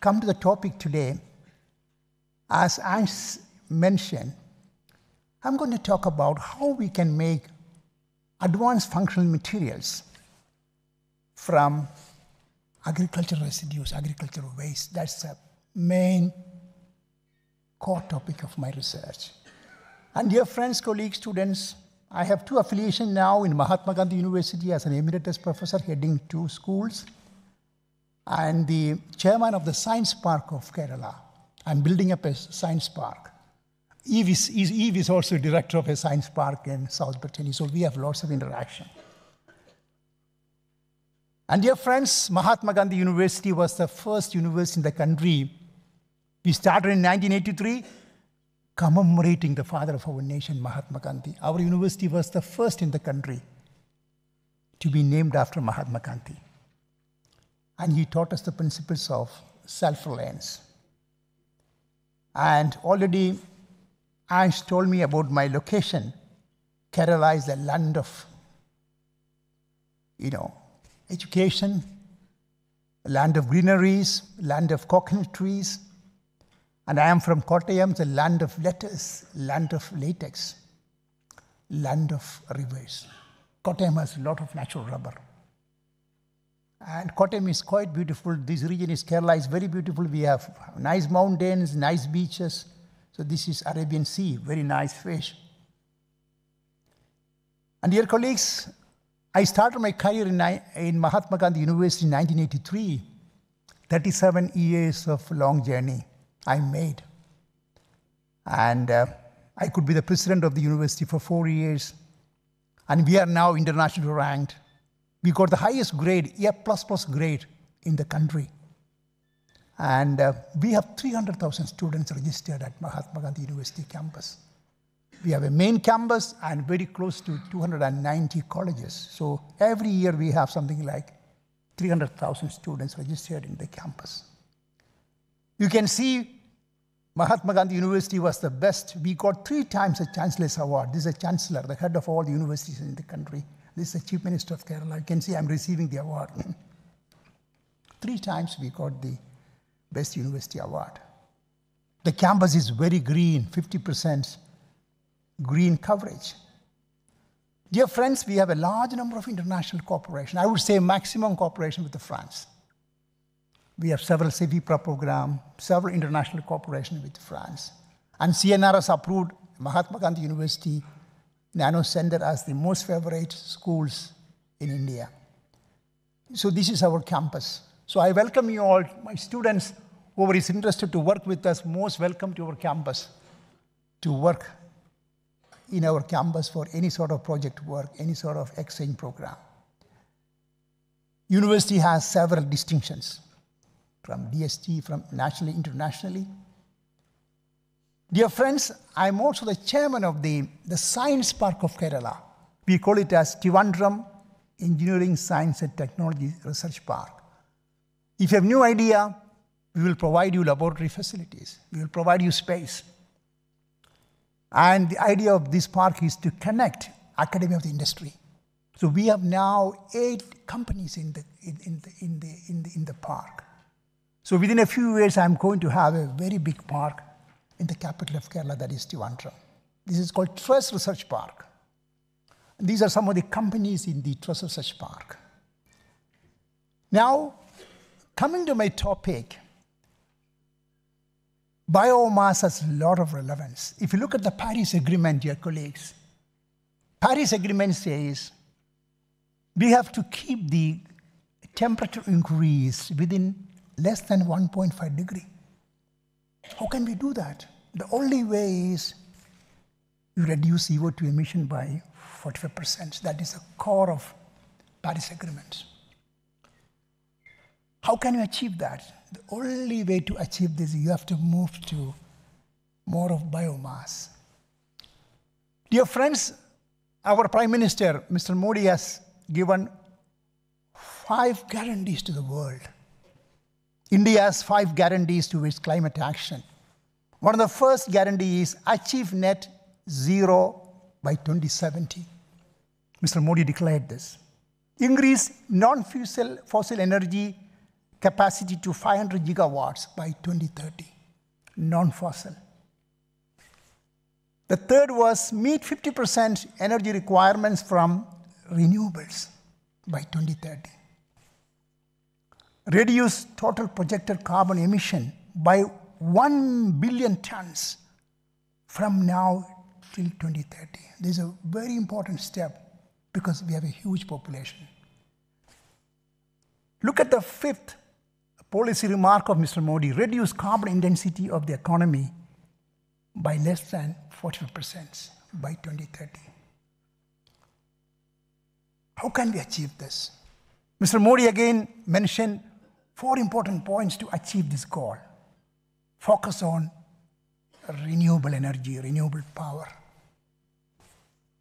come to the topic today. As Ansh mentioned, I'm going to talk about how we can make advanced functional materials from agricultural residues, agricultural waste. That's the main core topic of my research. And dear friends, colleagues, students, I have 2 affiliations now in Mahatma Gandhi University as an emeritus professor heading 2 schools, and the chairman of the Science Park of Kerala. I'm building up a science park. Yves is also director of a science park in South Brittany, so we have lots of interaction. And dear friends, Mahatma Gandhi University was the first university in the country. We started in 1983, commemorating the father of our nation, Mahatma Gandhi. Our university was the first in the country to be named after Mahatma Gandhi. And he taught us the principles of self-reliance. And already Ansh told me about my location. Kerala is the land of, education, land of greeneries, land of coconut trees. And I am from Kottayam, the land of letters, land of latex, land of rivers. Kottayam has a lot of natural rubber. And Kottayam is quite beautiful. This region is Kerala is very beautiful. We have nice mountains, nice beaches. So this is Arabian Sea, very nice fish. And dear colleagues, I started my career in Mahatma Gandhi University in 1983. 37 years of long journey I made. And I could be the president of the university for 4 years. And we are now internationally ranked. We got the highest grade, A++ grade in the country. And we have 300,000 students registered at Mahatma Gandhi University campus. We have a main campus and very close to 290 colleges. So every year we have something like 300,000 students registered in the campus. You can see Mahatma Gandhi University was the best. We got 3 times a Chancellor's Award. This is a Chancellor, the head of all the universities in the country. This is the Chief Minister of Kerala. You can see I'm receiving the award. 3 times we got the Best University Award. The campus is very green, 50% green coverage. Dear friends, we have a large number of international cooperation. I would say maximum cooperation with France. We have several CEVIPRA programs, several international cooperation with France. And CNR has approved Mahatma Gandhi University Nano Center as the most favorite schools in India. So this is our campus. So I welcome you all, my students, whoever is interested to work with us, most welcome to our campus, to work in our campus for any sort of project work, any sort of exchange program. University has several distinctions, from DST, from nationally, internationally. Dear friends, I'm also the chairman of the Science Park of Kerala. We call it as Trivandrum Engineering, Science and Technology Research Park. If you have no idea, we will provide you laboratory facilities. We will provide you space. And the idea of this park is to connect academia with the industry. So we have now 8 companies in the park. So within a few years, I'm going to have a very big park in the capital of Kerala, that is Trivandrum. This is called Trust Research Park. And these are some of the companies in the Trust Research Park. Now, coming to my topic, biomass has a lot of relevance. If you look at the Paris Agreement, dear colleagues, Paris Agreement says we have to keep the temperature increase within less than 1.5 degree. How can we do that? The only way is you reduce CO2 emission by 45%. That is the core of Paris Agreement. How can you achieve that? The only way to achieve this, you have to move to more of biomass. Dear friends, our Prime Minister, Mr. Modi, has given 5 guarantees to the world. India has 5 guarantees to its climate action. One of the first guarantees is achieve net zero by 2070. Mr. Modi declared this. Increase non-fossil energy capacity to 500 gigawatts by 2030, non-fossil. The third was meet 50% energy requirements from renewables by 2030. Reduce total projected carbon emission by 1 billion tons from now till 2030. This is a very important step because we have a huge population. Look at the 5th policy remark of Mr. Modi, reduce carbon intensity of the economy by less than 45% by 2030. How can we achieve this? Mr. Modi again mentioned 4 important points to achieve this goal. Focus on renewable energy, renewable power.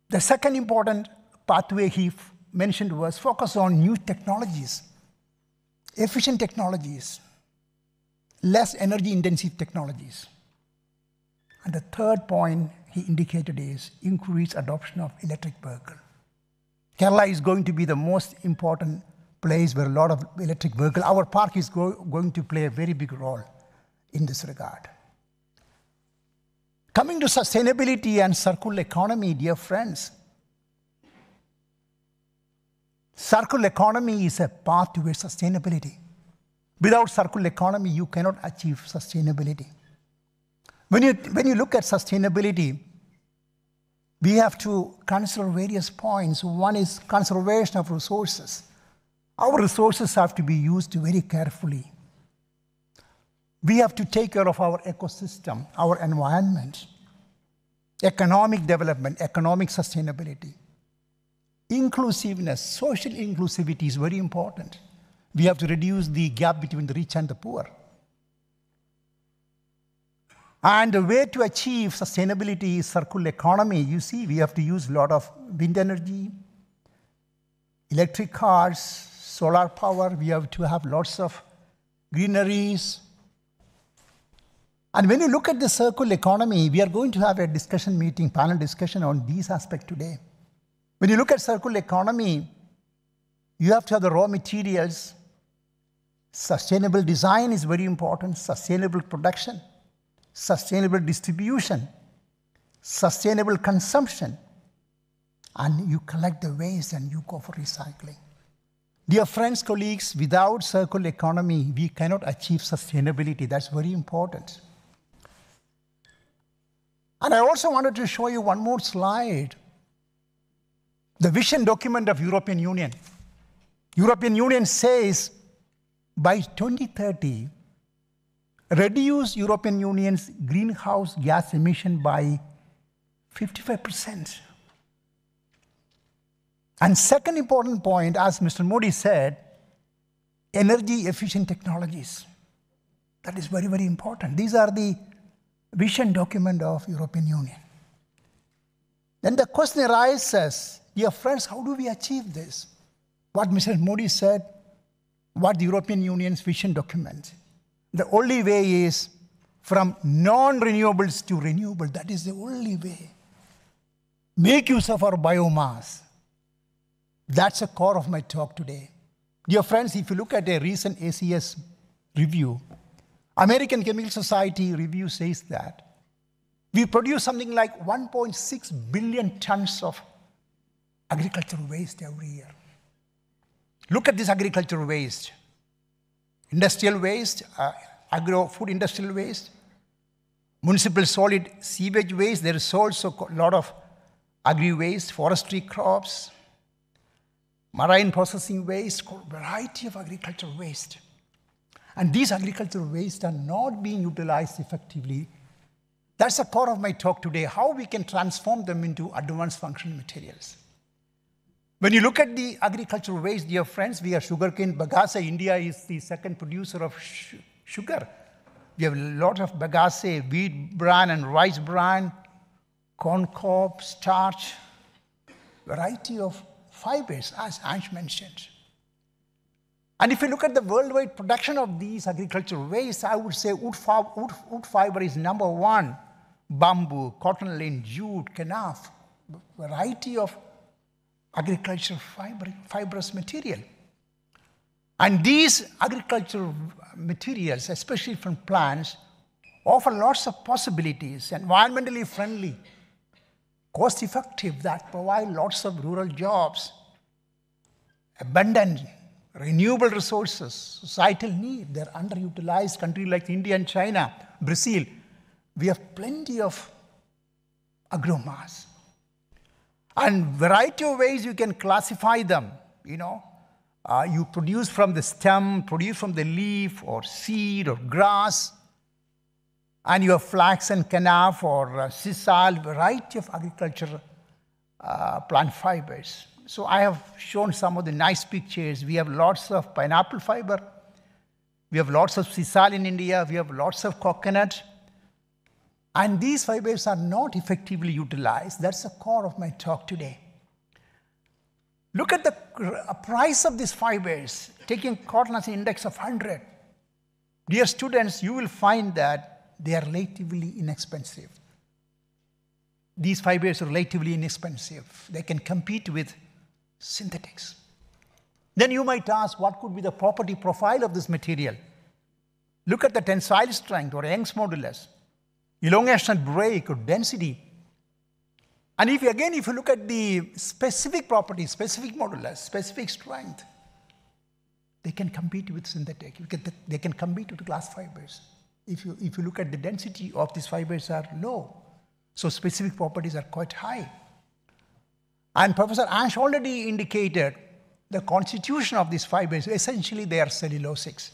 The second important pathway he mentioned was focus on new technologies, efficient technologies, less energy-intensive technologies. And the third point he indicated is increase adoption of electric vehicle. Kerala is going to be the most important place where a lot of electric vehicles, our park is going to play a very big role in this regard. Coming to sustainability and circular economy, dear friends, circular economy is a path towards sustainability. Without circular economy, you cannot achieve sustainability. When you look at sustainability, we have to consider various points. One is conservation of resources. Our resources have to be used very carefully. We have to take care of our ecosystem, our environment, economic development, economic sustainability. Inclusiveness, social inclusivity is very important. We have to reduce the gap between the rich and the poor. And the way to achieve sustainability is circular economy. You see, we have to use a lot of wind energy, electric cars, solar power. We have to have lots of greeneries. And when you look at the circular economy, we are going to have a discussion meeting, panel discussion on these aspects today. When you look at circular economy, you have to have the raw materials. Sustainable design is very important, sustainable production, sustainable distribution, sustainable consumption, and you collect the waste and you go for recycling. Dear friends, colleagues, without circular economy, we cannot achieve sustainability. That's very important. And I also wanted to show you one more slide. The vision document of European Union. European Union says by 2030, reduce European Union's greenhouse gas emission by 55%. And second important point, as Mr. Modi said, energy efficient technologies. That is very, very important. These are the vision document of European Union. Then the question arises, dear friends, how do we achieve this? What Mr. Modi said, what the European Union's vision document. The only way is from non-renewables to renewable. That is the only way. Make use of our biomass. That's the core of my talk today. Dear friends, if you look at a recent ACS review, American Chemical Society review says that we produce something like 1.6 billion tons of agricultural waste every year. Look at this agricultural waste. Industrial waste, agro-food industrial waste, municipal solid sewage waste. There is also a lot of agri-waste, forestry crops, marine processing waste, variety of agricultural waste. And these agricultural waste are not being utilized effectively. That's the core of my talk today, how we can transform them into advanced functional materials. When you look at the agricultural waste, dear friends, we have sugarcane bagasse. India is the second producer of sugar. We have a lot of bagasse, wheat bran and rice bran, corn cob, starch, variety of fibers, as Ansh mentioned. And if you look at the worldwide production of these agricultural waste, I would say wood fiber is number one. Bamboo, cotton lint, jute, kenaf, variety of agricultural fibrous material. And these agricultural materials, especially from plants, offer lots of possibilities, environmentally friendly, cost-effective, that provide lots of rural jobs, abundant, renewable resources, societal need. They're underutilized. Countries like India and China, Brazil, we have plenty of agromass. And variety of ways you can classify them, you produce from the stem, produce from the leaf or seed or grass, and you have flax and kenaf or sisal, variety of agricultural plant fibers. So I have shown some of the nice pictures. We have lots of pineapple fiber. We have lots of sisal in India. We have lots of coconut. And these fibers are not effectively utilized. That's the core of my talk today. Look at the price of these fibers, taking cotton as an index of 100. Dear students, you will find that they are relatively inexpensive. These fibers are relatively inexpensive. They can compete with synthetics. Then you might ask, what could be the property profile of this material? Look at the tensile strength or Young's modulus, elongation at break or density. And if you look at the specific properties, specific modulus, specific strength, they can compete with synthetic. They can compete with glass fibers. If you look at the density of these fibers are low, so specific properties are quite high. And Professor Ansh already indicated the constitution of these fibers. Essentially, they are cellulosics.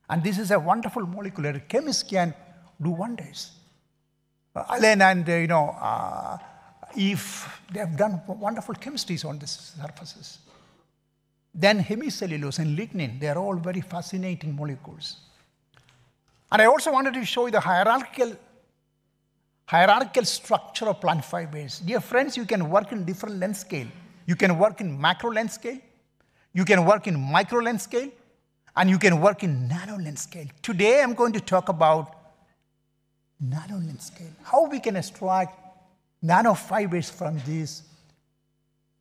And this is a wonderful molecular. Chemists can do wonders. Alain and Eve, they have done wonderful chemistries on these surfaces. Then hemicellulose and lignin, they are all very fascinating molecules. And I also wanted to show you the hierarchical structure of plant fibers. Dear friends, you can work in different length scale. You can work in macro length scale, you can work in micro length scale, and you can work in nano length scale. Today I'm going to talk about nanolength scale. How we can extract nanofibers from this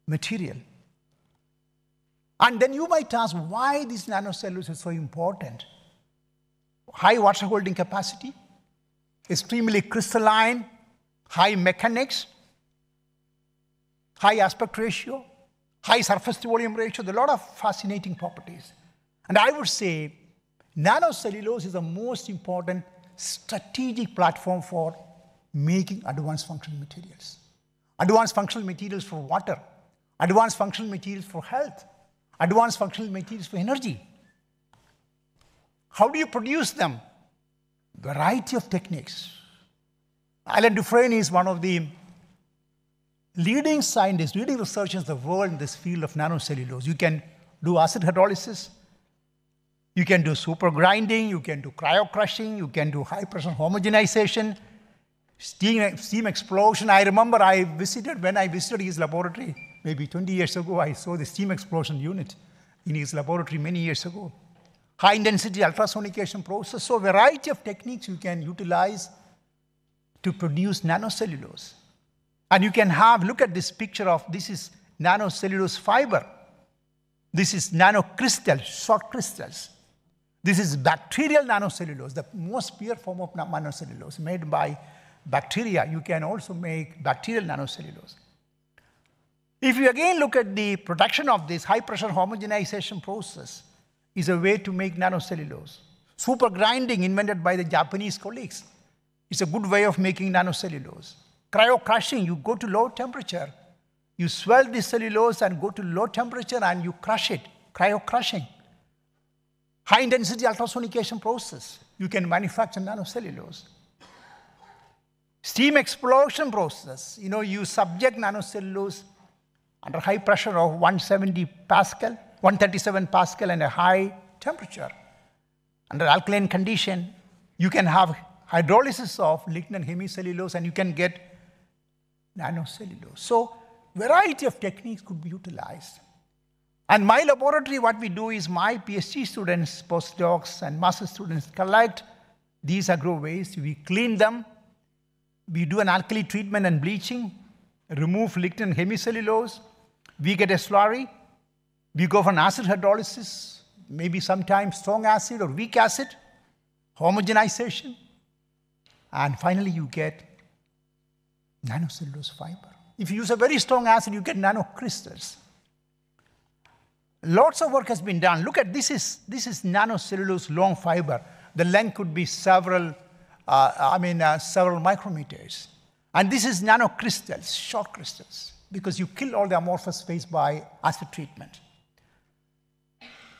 material. And then you might ask why this nanocellulose is so important. High water holding capacity, extremely crystalline, high mechanics, high aspect ratio, high surface to volume ratio. There are a lot of fascinating properties. And I would say nanocellulose is the most important strategic platform for making advanced functional materials. Advanced functional materials for water, advanced functional materials for health, advanced functional materials for energy. How do you produce them? Variety of techniques. Alan Dufresne is one of the leading scientists, leading researchers in the world in this field of nanocellulose. You can do acid hydrolysis, you can do super grinding, you can do cryo crushing, you can do high pressure homogenization, steam explosion. I remember when I visited his laboratory, maybe 20 years ago, I saw the steam explosion unit in his laboratory many years ago. High intensity ultrasonication process. So a variety of techniques you can utilize to produce nanocellulose. And you can look at this picture of, this is nanocellulose fiber. This is nanocrystal, short crystals. This is bacterial nanocellulose, the most pure form of nanocellulose made by bacteria. You can also make bacterial nanocellulose. If you again look at the production of this high pressure homogenization process, is a way to make nanocellulose. Super grinding invented by the Japanese colleagues. It's a good way of making nanocellulose. Cryo crushing, you go to low temperature, you swell the cellulose and go to low temperature and you crush it, cryo crushing. High intensity ultrasonication process, you can manufacture nanocellulose. Steam explosion process, you subject nanocellulose under high pressure of 170 Pascal, 137 Pascal and a high temperature. Under alkaline condition, you can have hydrolysis of lignin hemicellulose and you can get nanocellulose. So variety of techniques could be utilized. And my laboratory, what we do is my PhD students, postdocs and master students collect these agro waste, we clean them, we do an alkali treatment and bleaching, remove lignin hemicellulose, we get a slurry, we go for an acid hydrolysis, maybe sometimes strong acid or weak acid, homogenization, and finally you get nanocellulose fiber. If you use a very strong acid, you get nanocrystals. Lots of work has been done. Look at this is nanocellulose long fiber. The length could be several micrometers. And this is nanocrystals, short crystals, because you kill all the amorphous phase by acid treatment.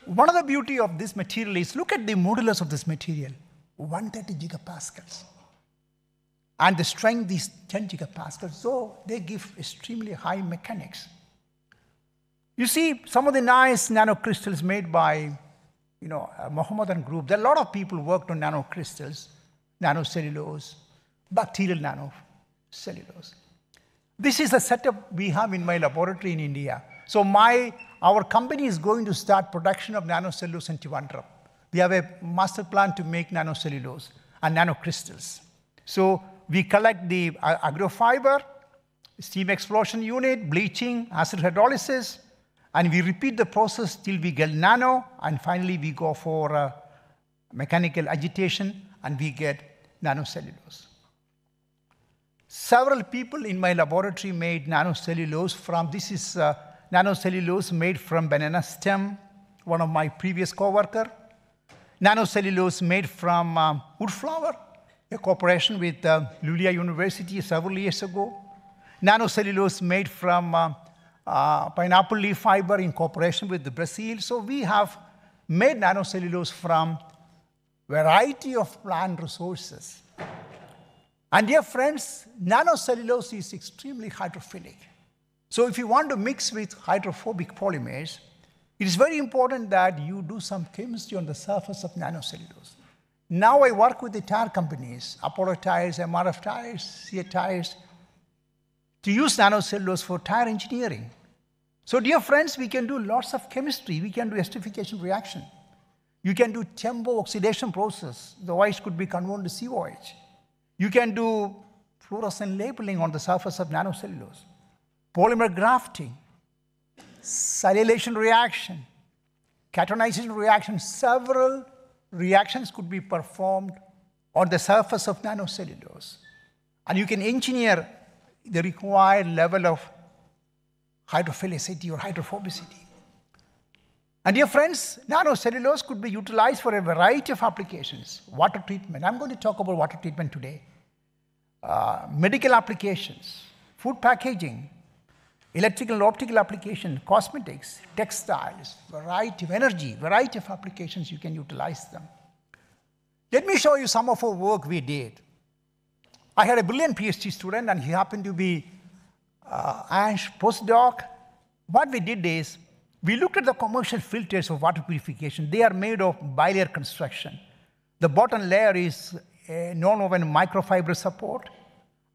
One of the beauty of this material is, look at the modulus of this material, 130 gigapascals. And the strength is 10 gigapascals, so they give extremely high mechanics. You see some of the nice nanocrystals made by a Mohammedan group. There are a lot of people worked on nanocrystals, nanocellulose, bacterial nanocellulose. This is a setup we have in my laboratory in India. So our company is going to start production of nanocellulose in Trivandrum. We have a master plan to make nanocellulose and nanocrystals. So we collect the agrofiber, steam explosion unit, bleaching, acid hydrolysis, and we repeat the process till we get nano, and finally we go for mechanical agitation, and we get nanocellulose. Several people in my laboratory made nanocellulose from, this is nanocellulose made from banana stem, one of my previous co-worker. Nanocellulose made from wood flower, a cooperation with Luleå University several years ago. Nanocellulose made from pineapple leaf fiber in cooperation with Brazil. So we have made nanocellulose from variety of plant resources. And dear friends, nanocellulose is extremely hydrophilic. So if you want to mix with hydrophobic polymers, it is very important that you do some chemistry on the surface of nanocellulose. Now I work with the tire companies, Apollo tires, MRF tires, Seat tires, to use nanocellulose for tire engineering. So dear friends, we can do lots of chemistry. We can do esterification reaction. You can do tempo oxidation process. The OH could be converted to COH. You can do fluorescent labeling on the surface of nanocellulose, polymer grafting, cellulation reaction, cationization reaction. Several reactions could be performed on the surface of nanocellulose. And you can engineer the required level of hydrophilicity or hydrophobicity. And dear friends, nanocellulose could be utilized for a variety of applications. Water treatment. I'm going to talk about water treatment today. Medical applications, food packaging, electrical and optical application, cosmetics, textiles, variety of energy, variety of applications you can utilize them. Let me show you some of our work we did. I had a brilliant PhD student, and he happened to be Ansh postdoc. What we did is, we looked at the commercial filters of water purification. They are made of bilayer construction. The bottom layer is a non-woven microfiber support,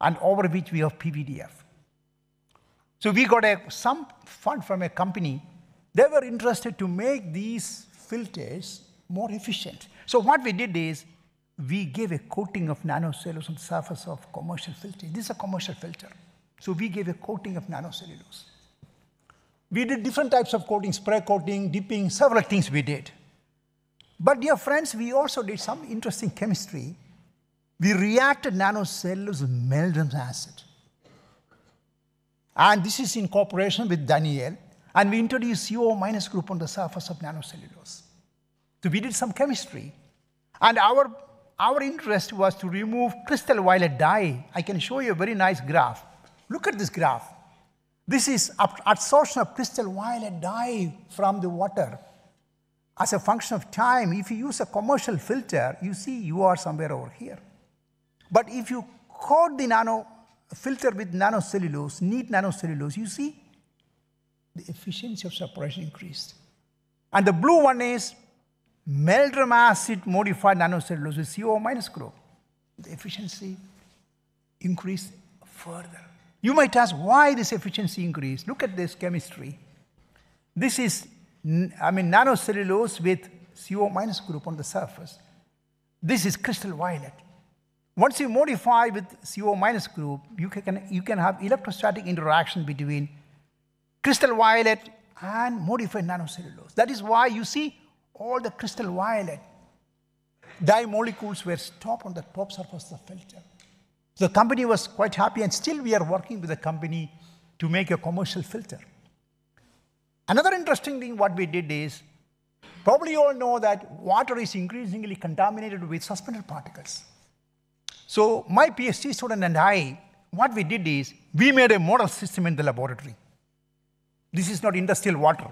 and over which we have PVDF. So we got some fund from a company. They were interested to make these filters more efficient. So what we did is, we gave a coating of nanocellulose on the surface of commercial filter. This is a commercial filter. So we gave a coating of nanocellulose. We did different types of coating, spray coating, dipping, several things we did. But dear friends, we also did some interesting chemistry. We reacted nanocellulose with Meldrum's acid. And this is in cooperation with Daniel. And we introduced CO- group on the surface of nanocellulose. So we did some chemistry. And our interest was to remove crystal violet dye. I can show you a very nice graph. Look at this graph. This is absorption of crystal violet dye from the water. As a function of time, if you use a commercial filter, you see you are somewhere over here. But if you coat the nano filter with nanocellulose, neat nanocellulose, you see the efficiency of separation increased. And the blue one is Meldrum acid modified nanocellulose with CO- group. The efficiency increased further. You might ask why this efficiency increased. Look at this chemistry. This is, nanocellulose with CO- group on the surface. This is crystal violet. Once you modify with CO- group, you can have electrostatic interaction between crystal violet and modified nanocellulose. That is why you see all the crystal violet dye molecules were stopped on the top surface of the filter. So the company was quite happy, and still we are working with the company to make a commercial filter. Another interesting thing what we did is, probably you all know that water is increasingly contaminated with suspended particles. So my PhD student and I, what we did is, we made a model system in the laboratory. This is not industrial water.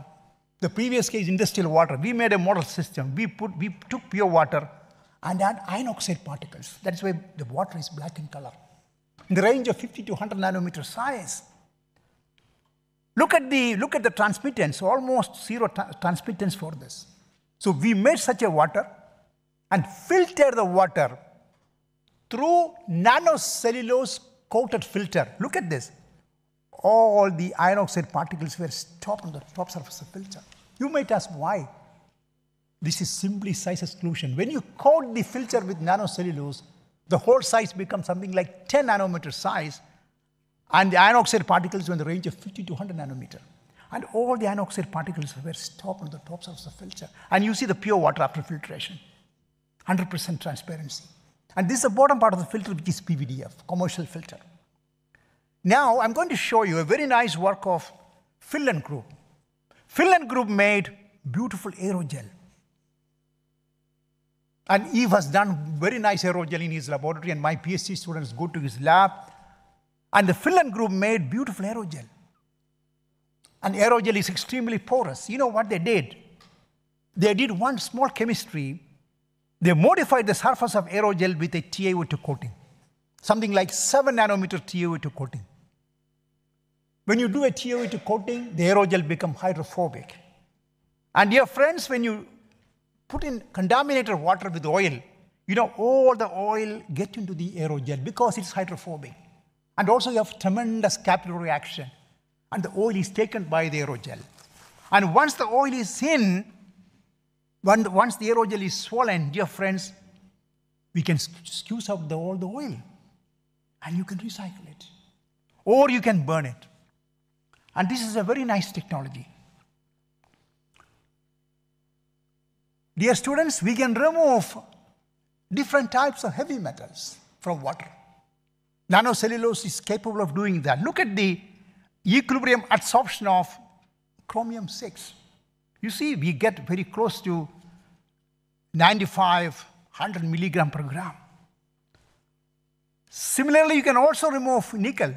The previous case, industrial water. We made a model system. We took pure water and had iron oxide particles. That's why the water is black in color, in the range of 50 to 100 nanometer size. Look at the transmittance, almost zero transmittance for this. So we made such a water and filtered the water through nanocellulose coated filter. Look at this. All the iron oxide particles were stopped on the top surface of the filter. You might ask why. This is simply size exclusion. When you coat the filter with nanocellulose, the whole size becomes something like 10 nanometer size, and the iron oxide particles were in the range of 50 to 100 nanometer. And all the iron oxide particles were stopped on the top surface of the filter. And you see the pure water after filtration, 100% transparency. And this is the bottom part of the filter, which is PVDF, commercial filter. Now, I'm going to show you a very nice work of Finland group. Finland group made beautiful aerogel. And Eve has done very nice aerogel in his laboratory, and my PhD students go to his lab. And the Finland group made beautiful aerogel. And aerogel is extremely porous. You know what they did? They did one small chemistry. They modified the surface of aerogel with a TiO2 coating, something like 7 nanometer TiO2 coating. When you do a TiO2 coating, the aerogel becomes hydrophobic. And dear friends, when you put in contaminated water with oil, all the oil gets into the aerogel because it's hydrophobic. And also you have tremendous capillary reaction. And the oil is taken by the aerogel. And once the oil is in, once the aerogel is swollen, dear friends, we can squeeze out all the oil. and you can recycle it. Or you can burn it. And this is a very nice technology. Dear students, we can remove different types of heavy metals from water. Nanocellulose is capable of doing that. Look at the equilibrium adsorption of chromium-6. You see, we get very close to 95, 100 milligram per gram. Similarly, you can also remove nickel.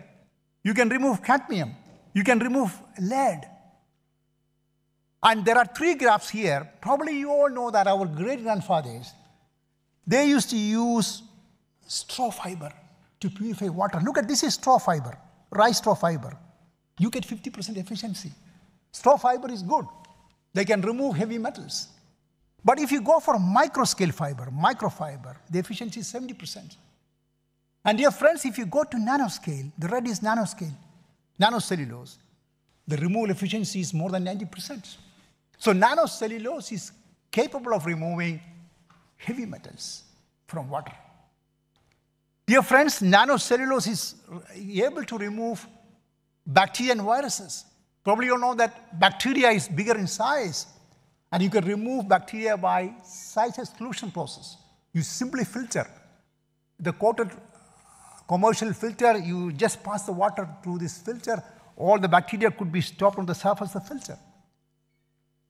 You can remove cadmium. You can remove lead. And there are 3 graphs here. Probably you all know that our great-grandfathers, they used to use straw fiber to purify water. Look at this is straw fiber, rice straw fiber. You get 50% efficiency. Straw fiber is good. They can remove heavy metals. But if you go for microscale fiber, microfiber, the efficiency is 70%. And dear friends, if you go to nanoscale, the red is nanoscale, nanocellulose, the removal efficiency is more than 90%. So nanocellulose is capable of removing heavy metals from water. Dear friends, nanocellulose is able to remove bacteria and viruses. Probably you know that bacteria is bigger in size, and you can remove bacteria by size exclusion process. You simply filter. The coated commercial filter, you just pass the water through this filter, all the bacteria could be stopped on the surface of the filter.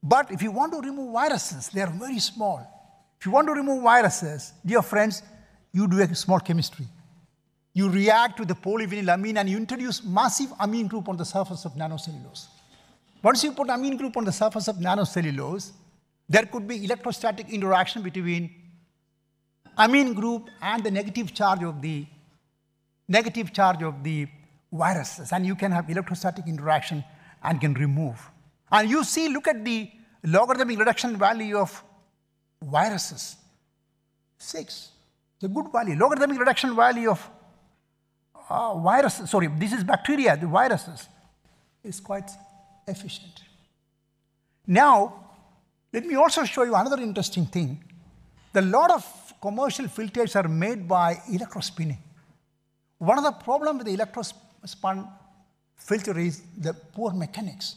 But if you want to remove viruses, they are very small. If you want to remove viruses, dear friends, you do a small chemistry. You react with the polyvinylamine and you introduce massive amine group on the surface of nanocellulose. Once you put amine group on the surface of nanocellulose, there could be electrostatic interaction between amine group and the negative charge of the viruses, and you can have electrostatic interaction and can remove. And you see, look at the logarithmic reduction value of viruses. 6. It's a good value. Logarithmic reduction value of viruses, sorry, this is bacteria, the viruses, is quite efficient. Now, let me also show you another interesting thing. A lot of commercial filters are made by electrospinning. One of the problems with the electrospun filter is the poor mechanics.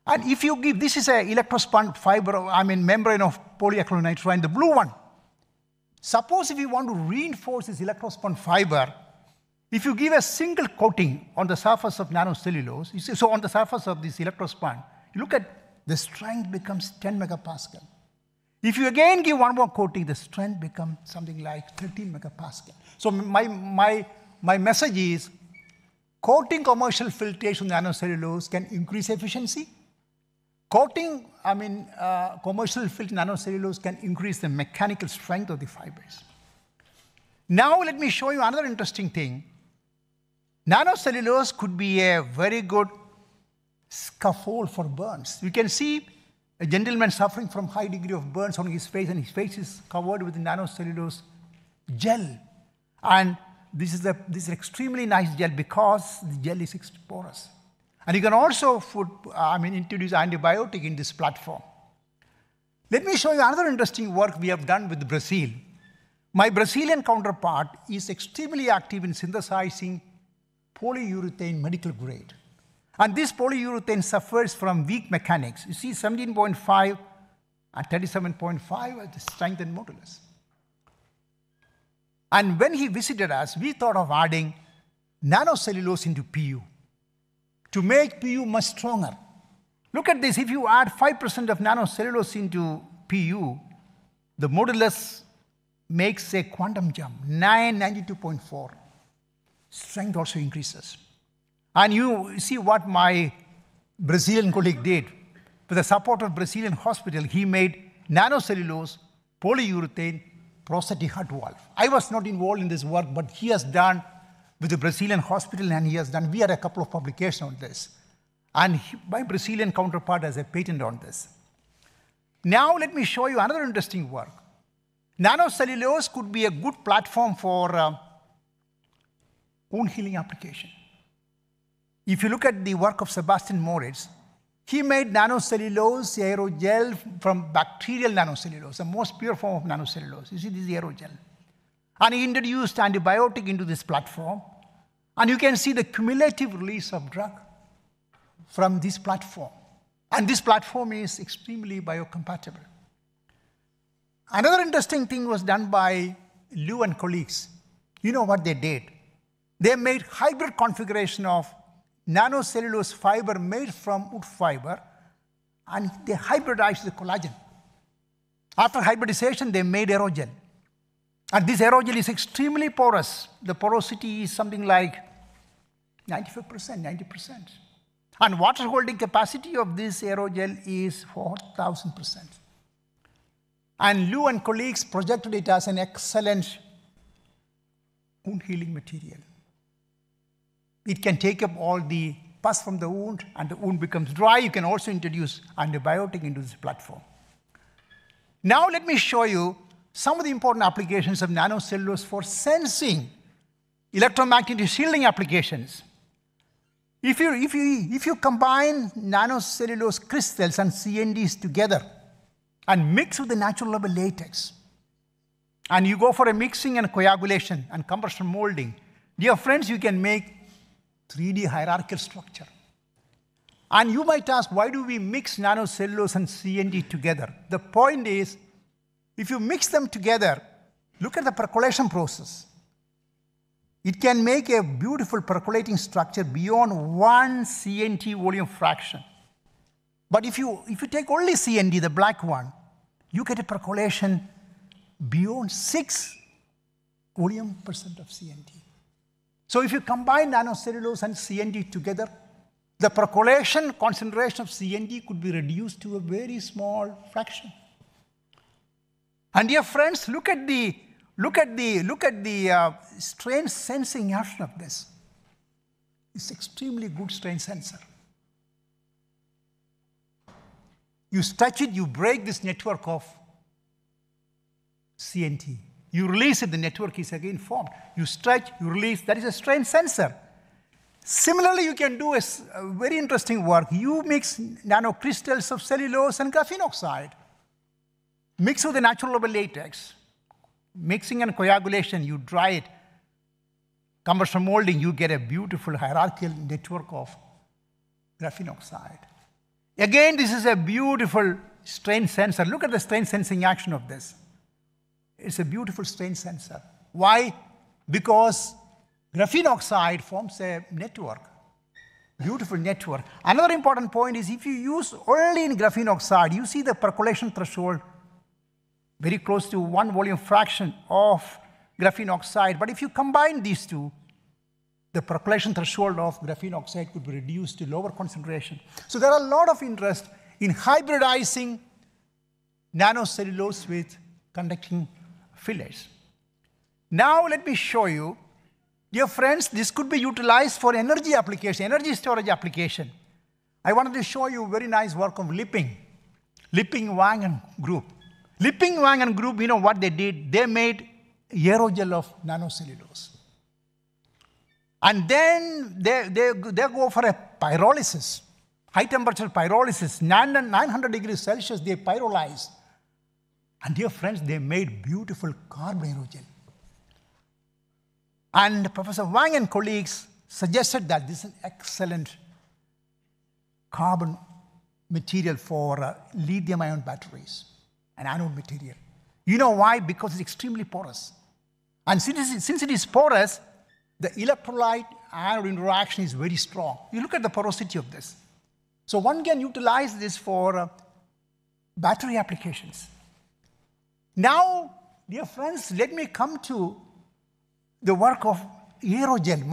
And if you give, this is an electrospun fiber, membrane of polyacrylonitrile, the blue one. Suppose if you want to reinforce this electrospun fiber, if you give a single coating on the surface of nanocellulose, you see, so on the surface of this electrospun, you look at the strength becomes 10 megapascal. If you again give one more coating, the strength becomes something like 13 megapascal. So my message is, coating commercial filtration nanocellulose can increase efficiency. Coating, commercial filter nanocellulose can increase the mechanical strength of the fibers. Now let me show you another interesting thing. Nanocellulose could be a very good scaffold for burns. You can see a gentleman suffering from high degree of burns on his face, and his face is covered with nanocellulose gel. And this is extremely nice gel because the gel is porous. And you can also introduce antibiotic in this platform. Let me show you another interesting work we have done with Brazil. My Brazilian counterpart is extremely active in synthesizing polyurethane medical grade. And this polyurethane suffers from weak mechanics. You see 17.5 and 37.5 are the strength and modulus. And when he visited us, we thought of adding nanocellulose into PU to make PU much stronger. Look at this. If you add 5% of nanocellulose into PU, the modulus makes a quantum jump, 992.4. Strength also increases. And you see what my Brazilian colleague did. With the support of Brazilian hospital, he made nanocellulose, polyurethane, prosthetic heart valve. I was not involved in this work, but he has done with the Brazilian hospital, and we had a couple of publications on this. And my Brazilian counterpart has a patent on this. Now let me show you another interesting work. Nanocellulose could be a good platform for wound healing application. If you look at the work of Sebastian Moritz, he made nanocellulose aerogel from bacterial nanocellulose, the most pure form of nanocellulose. You see, this is aerogel. And he introduced antibiotic into this platform. And you can see the cumulative release of drug from this platform. And this platform is extremely biocompatible. Another interesting thing was done by Liu and colleagues. You know what they did? They made hybrid configuration of nanocellulose fiber made from wood fiber, and they hybridized the collagen. After hybridization, they made aerogel. And this aerogel is extremely porous. The porosity is something like 95%, 90%. And water holding capacity of this aerogel is 4,000%. And Liu and colleagues projected it as an excellent wound healing material. It can take up all the pus from the wound, and the wound becomes dry. You can also introduce antibiotic into this platform. Now let me show you some of the important applications of nanocellulose for sensing electromagnetic shielding applications. If you combine nanocellulose crystals and CNDs together and mix with the natural rubber latex, and you go for a mixing and coagulation and compression molding, dear friends, you can make 3D hierarchical structure. And you might ask, why do we mix nanocellulose and CND together? The point is, if you mix them together, look at the percolation process. It can make a beautiful percolating structure beyond 1 CNT volume fraction. But if you take only CND, the black one, you get a percolation beyond 6 volume percent of CNT. So if you combine nanocellulose and CND together, the percolation concentration of CND could be reduced to a very small fraction. And dear friends, look at the strain sensing action of this. It's extremely good strain sensor. You stretch it, you break this network of CNT. You release it, the network is again formed. You stretch, you release, that is a strain sensor. Similarly, you can do a very interesting work. You mix nanocrystals of cellulose and graphene oxide. Mix with the natural rubber latex. Mixing and coagulation, you dry it. Compression molding, you get a beautiful hierarchical network of graphene oxide. Again, this is a beautiful strain sensor. Look at the strain sensing action of this. It's a beautiful strain sensor. Why? Because graphene oxide forms a network, beautiful network. Another important point is if you use only in graphene oxide, you see the percolation threshold very close to 1 volume fraction of graphene oxide. But if you combine these two, the percolation threshold of graphene oxide could be reduced to lower concentration. So there are a lot of interest in hybridizing nanocellulose with conducting fillets. Now let me show you, dear friends, this could be utilized for energy application, energy storage application. I wanted to show you very nice work of Lipping, Wang and group. Lipping, Wang and group, you know what they did? They made aerogel of nanocellulose. And then they go for a pyrolysis, high temperature pyrolysis, 900 degrees Celsius, they pyrolyze. And dear friends, they made beautiful carbon aerogel. And Professor Wang and colleagues suggested that this is an excellent carbon material for lithium-ion batteries, an anode material. You know why? Because it's extremely porous. And since it is porous, the electrolyte-anode interaction is very strong. You look at the porosity of this. So one can utilize this for battery applications. Now, dear friends, let me come to the work of aerogel,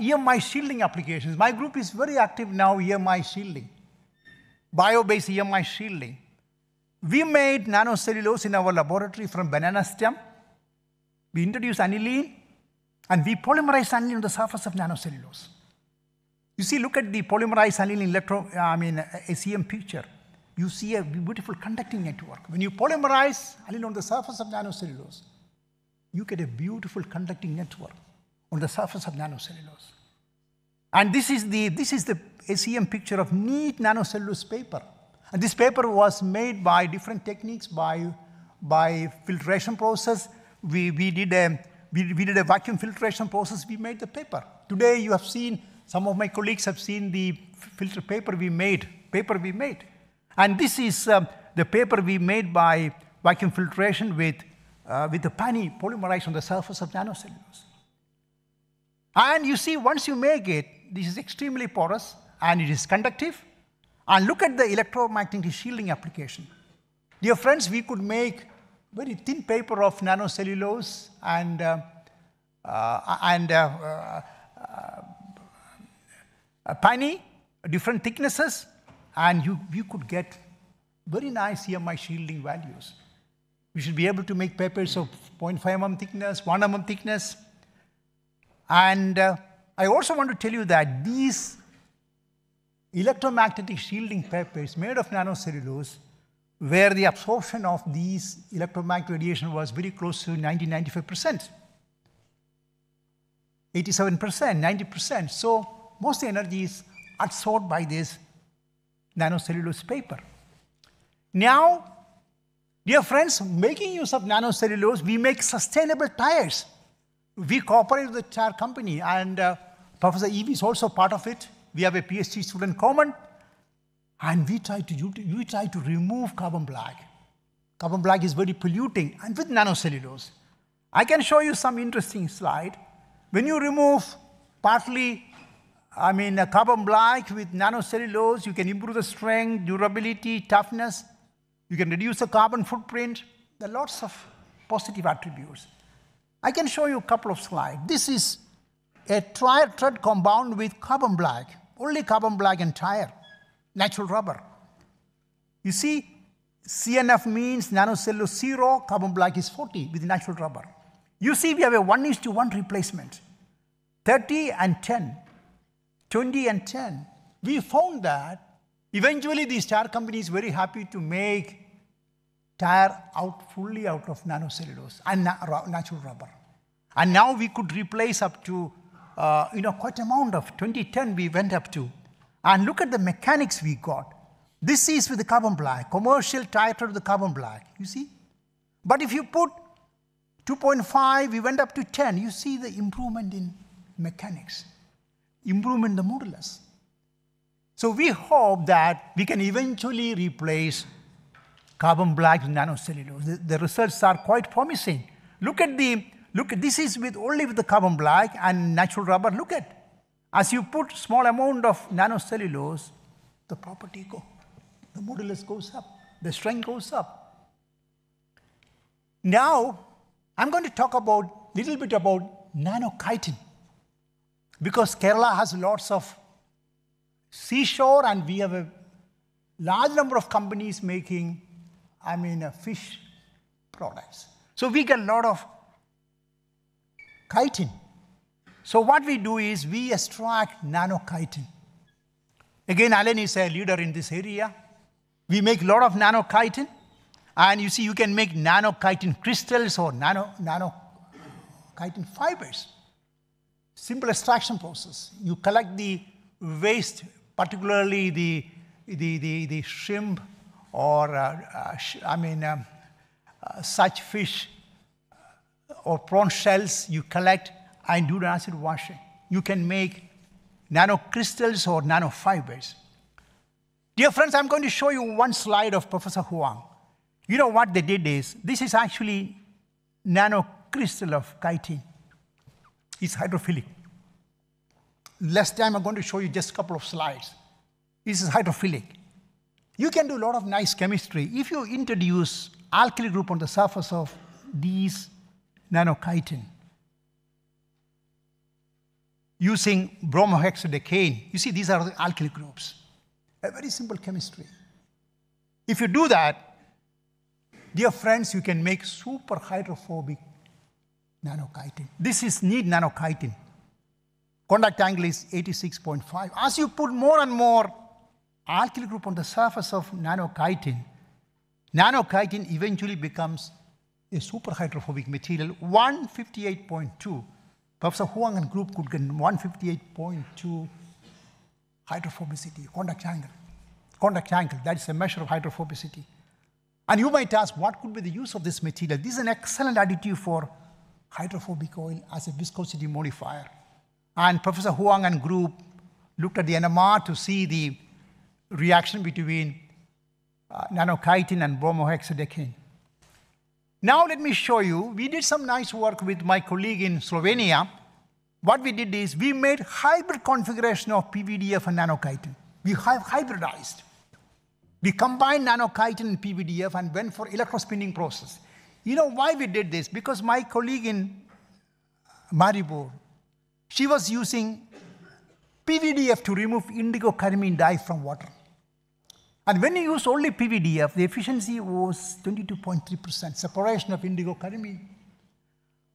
EMI shielding applications. My group is very active now, EMI shielding, bio-based EMI shielding. We made nanocellulose in our laboratory from banana stem. We introduced aniline, and we polymerized aniline on the surface of nanocellulose. You see, look at the polymerized aniline SEM picture. You see a beautiful conducting network. When you polymerize aniline on the surface of nanocellulose, you get a beautiful conducting network on the surface of nanocellulose. And this is the SEM picture of neat nanocellulose paper. And this paper was made by different techniques by by filtration process. We did a vacuum filtration process. We made the paper. Today, you have seen, some of my colleagues have seen the filter paper we made. And this is the paper we made by vacuum filtration with the penny polymerized on the surface of nanocellulose. And you see, once you make it, this is extremely porous and it is conductive. And look at the electromagnetic shielding application. Dear friends, we could make very thin paper of nanocellulose and a penny, different thicknesses, and you could get very nice EMI shielding values. We should be able to make papers of 0.5 mm thickness, 1 mm thickness. And I also want to tell you that these electromagnetic shielding papers made of nanocellulose, where the absorption of these electromagnetic radiation was very close to 90-95%, 87%, 90%. So most of the energy is absorbed by this nanocellulose paper. Now, dear friends, making use of nanocellulose, we make sustainable tires. We cooperate with the tire company, and Professor Evie is also part of it. We have a PhD student common, and we try to remove carbon black. Carbon black is very polluting, and with nanocellulose. I can show you some interesting slide. When you remove partly, carbon black with nanocellulose, you can improve the strength, durability, toughness. You can reduce the carbon footprint. There are lots of positive attributes. I can show you a couple of slides. This is a tire thread compound with carbon black, only carbon black and tire, natural rubber. You see, CNF means nanocellulose 0, carbon black is 40 with natural rubber. You see, we have a 1:1 replacement, 30 and 10, 20 and 10. We found that eventually these tire companies are very happy to make tire fully out of nanocellulose and natural rubber. And now we could replace up to, quite amount of 2010 we went up to. And look at the mechanics we got. This is with the carbon black, commercial tire with the carbon black, you see? But if you put 2.5, we went up to 10, you see the improvement in mechanics, improvement in the modulus. So we hope that we can eventually replace carbon black with nanocellulose. The results are quite promising. Look at this is only with the carbon black and natural rubber. Look at, as you put small amount of nanocellulose, the property the modulus goes up, the strength goes up. Now, I'm going to talk a little bit about nanochitin, because Kerala has lots of seashore, and we have a large number of companies making, fish products. So we get a lot of chitin. So what we do is we extract nanochitin. Again, Alan is a leader in this area. We make a lot of nanochitin, and you see you can make nanochitin crystals or nanochitin fibers. Simple extraction process. You collect the waste, particularly the shrimp or such fish or prawn shells you collect and do the acid washing. You can make nanocrystals or nanofibers. Dear friends, I'm going to show you one slide of Professor Huang. You know what they did is, this is actually nanocrystal of chitin. It's hydrophilic. Last time I'm going to show you just a couple of slides. This is hydrophilic. You can do a lot of nice chemistry. If you introduce alkyl group on the surface of these nanochitin using bromohexadecane, you see these are the alkyl groups. A very simple chemistry. If you do that, dear friends, you can make super hydrophobic nanochitin. This is neat nanochitin. Contact angle is 86.5. As you put more and more alkyl group on the surface of nanochitin eventually becomes a super hydrophobic material, 158.2. Professor Huang and group could get 158.2 hydrophobicity, contact angle. Contact angle, that is a measure of hydrophobicity. And you might ask, what could be the use of this material? This is an excellent additive for hydrophobic oil as a viscosity modifier. And Professor Huang and group looked at the NMR to see the reaction between nanochitin and bromohexadecane. Now let me show you, we did some nice work with my colleague in Slovenia. What we did is we made hybrid configuration of PVDF and nanochitin. We have hybridized. We combined nanochitin and PVDF and went for electrospinning process. You know why we did this? Because my colleague in Maribor, she was using PVDF to remove indigo carmine dye from water. And when you use only PVDF, the efficiency was 22.3%, separation of indigo carmine.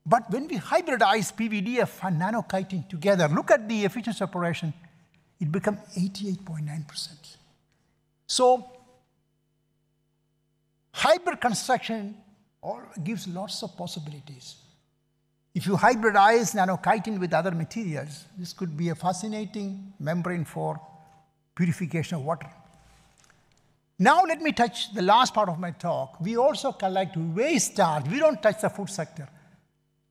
But when we hybridize PVDF and nanochitin together, look at the efficient separation, it becomes 88.9%. So hybrid construction gives lots of possibilities. If you hybridize nanochitin with other materials, this could be a fascinating membrane for purification of water. Now let me touch the last part of my talk. We also collect waste starch. We don't touch the food sector.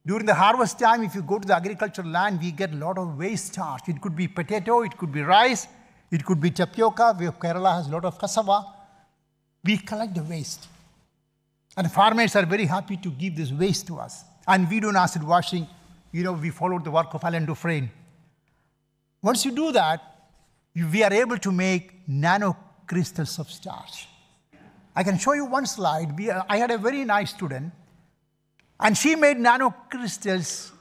During the harvest time, if you go to the agricultural land, we get a lot of waste starch. It could be potato, it could be rice, it could be tapioca, where Kerala has a lot of cassava. We collect the waste. And farmers are very happy to give this waste to us. And we do acid washing. You know, we followed the work of Alan Dufresne. Once you do that, we are able to make nanocrystals of starch. I can show you one slide. I had a very nice student, and she made nanocrystals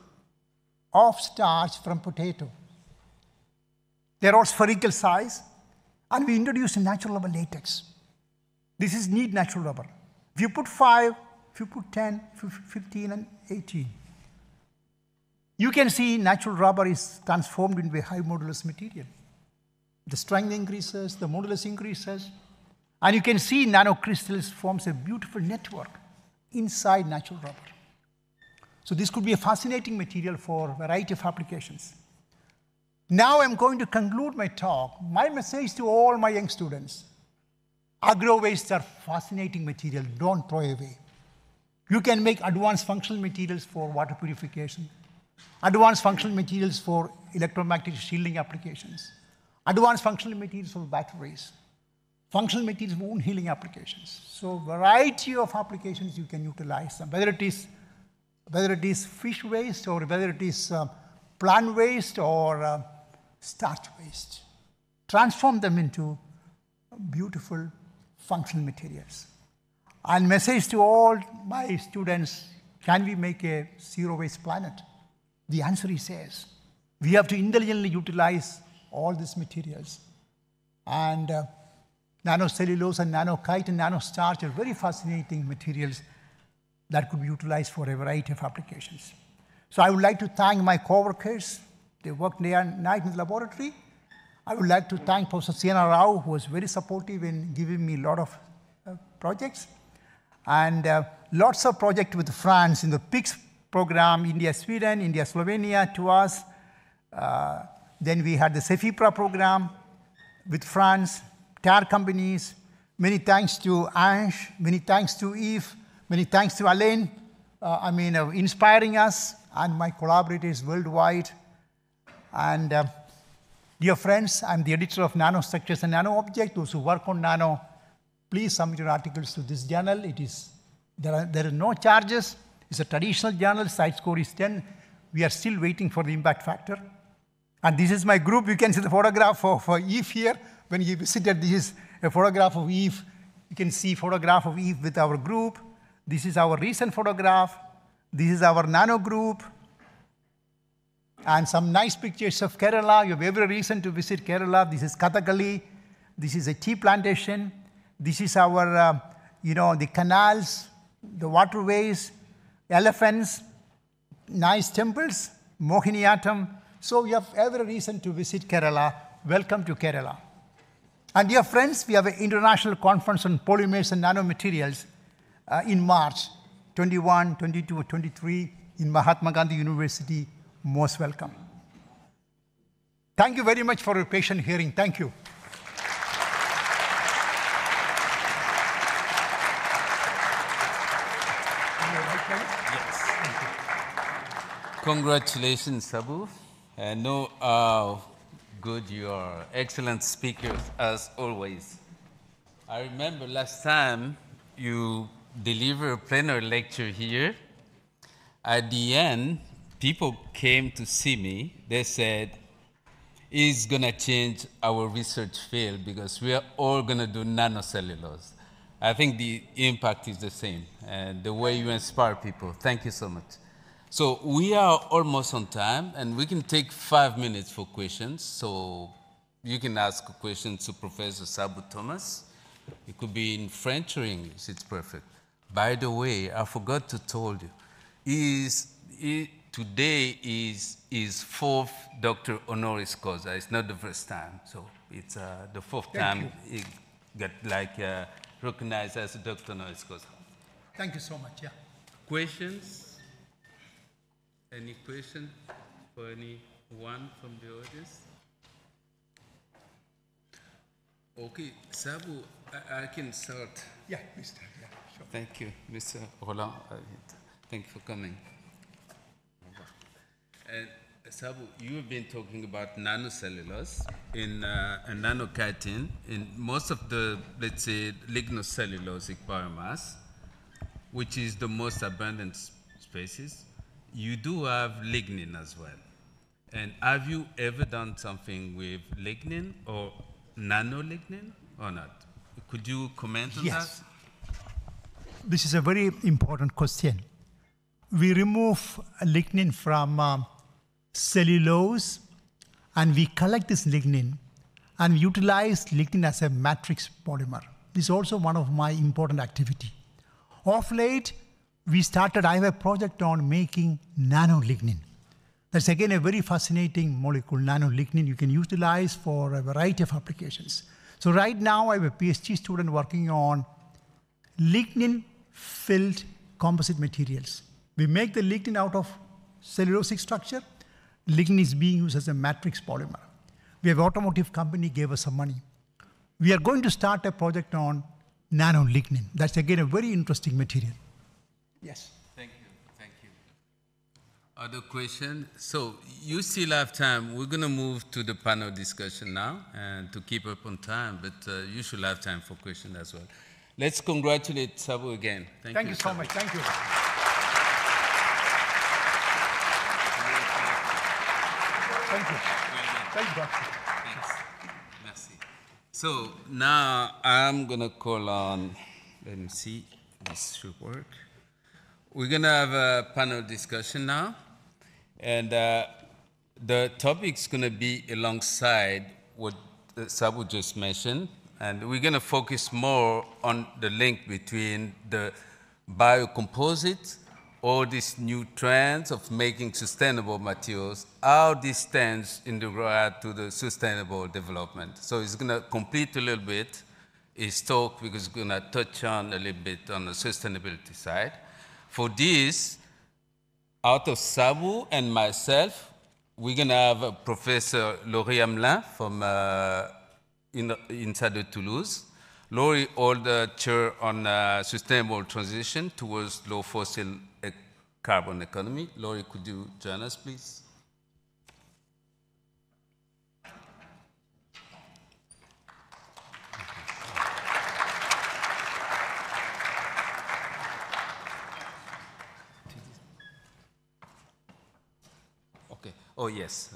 of starch from potato. They're all spherical size, and we introduced natural rubber latex. This is neat natural rubber. If you put 5, if you put 10, 15, and 18, you can see natural rubber is transformed into a high modulus material. The strength increases, the modulus increases, and you can see nanocrystals forms a beautiful network inside natural rubber. So this could be a fascinating material for a variety of applications. Now I'm going to conclude my talk. My message to all my young students: agro wastes are fascinating material, don't throw away. You can make advanced functional materials for water purification, advanced functional materials for electromagnetic shielding applications, advanced functional materials for batteries, functional materials for wound healing applications. So variety of applications you can utilize them, whether it is fish waste or whether it is plant waste or starch waste. Transform them into beautiful functional materials. And message to all my students: can we make a zero waste planet? The answer is yes. We have to intelligently utilize all these materials. And nanocellulose and nanochitin, nanostarch are very fascinating materials that could be utilized for a variety of applications. So I would like to thank my co-workers. They work day and night in the laboratory. I would like to thank Professor Sienna Rao, who was very supportive in giving me a lot of projects. And lots of projects with France in the PICS program, India, Sweden, India, Slovenia, to us. Then we had the CEFIPRA program with France, TAR companies. Many thanks to Ange, many thanks to Yves, many thanks to Alain, inspiring us, and my collaborators worldwide. And dear friends, I'm the editor of Nanostructures and Nano Objects. Those who work on nano, please submit your articles to this journal. There are no charges. It's a traditional journal. Site score is 10. We are still waiting for the impact factor. And this is my group. You can see the photograph of Yves here. When he visited, this is a photograph of Yves. You can see photograph of Yves with our group. This is our recent photograph. This is our nano group. And some nice pictures of Kerala. You have every reason to visit Kerala. This is Kathakali. This is a tea plantation. This is our, the canals, the waterways, elephants, nice temples, Mohiniyattam. So you have every reason to visit Kerala. Welcome to Kerala. And dear friends, we have an international conference on polymers and nanomaterials in March 21, 22, 23 in Mahatma Gandhi University. Most welcome. Thank you very much for your patient hearing. Thank you. Congratulations, Sabu. I know how good you are. Excellent speakers, as always. I remember last time you delivered a plenary lecture here. At the end, people came to see me. They said, it's going to change our research field because we are all going to do nanocellulose. I think the impact is the same, and the way you inspire people. Thank you so much. So we are almost on time, and we can take 5 minutes for questions. So you can ask a question to Professor Sabu Thomas. It could be in French or English. It's perfect. By the way, I forgot to tell you, today is his 4th Doctor Honoris Causa. It's not the first time. So it's the 4th time he got recognized as a Doctor Honoris Causa. Thank you so much. Yeah. Questions? Any question for anyone from the audience? Okay, Sabu, I can start. Yeah, please start. Yeah, sure. Thank you, Mr. Roland. Thank you for coming. And Sabu, you have been talking about nanocellulose and nanochitin in most of the, let's say, lignocellulosic biomass, which is the most abundant species. You do have lignin as well. And have you ever done something with lignin or nanolignin or not? Could you comment on Yes. that? This is a very important question. We remove lignin from cellulose, and we collect this lignin, and we utilize lignin as a matrix polymer. This is also one of my important activity. Of late, I have a project on making nanolignin. That's again a very fascinating molecule, nanolignin. You can utilize for a variety of applications. So right now, I have a PhD student working on lignin-filled composite materials. We make the lignin out of cellulosic structure. Lignin is being used as a matrix polymer. We have an automotive company gave us some money. We are going to start a project on nanolignin. That's again a very interesting material. Yes. Thank you. Thank you. Other question? So you still have time. We're going to move to the panel discussion now and to keep up on time, but you should have time for questions as well. Let's congratulate Sabu again. Thank you so much. Thank you. Thank you. Thank you, Doctor. Thanks. Merci. So now I'm going to call on, let me see, this should work. We're going to have a panel discussion now, and the topic's going to be alongside what Sabu just mentioned, and we're going to focus more on the link between the biocomposites, all these new trends of making sustainable materials, how this stands in regard to the sustainable development. So it's going to complete a little bit his talk because it's going to touch on a little bit on the sustainability side. For this, out of Sabu and myself, we're going to have Professor Laurie Hamelin from inside of Toulouse. Laurie holds the chair on sustainable transition towards low fossil carbon economy. Laurie, could you join us, please? Oh, yes.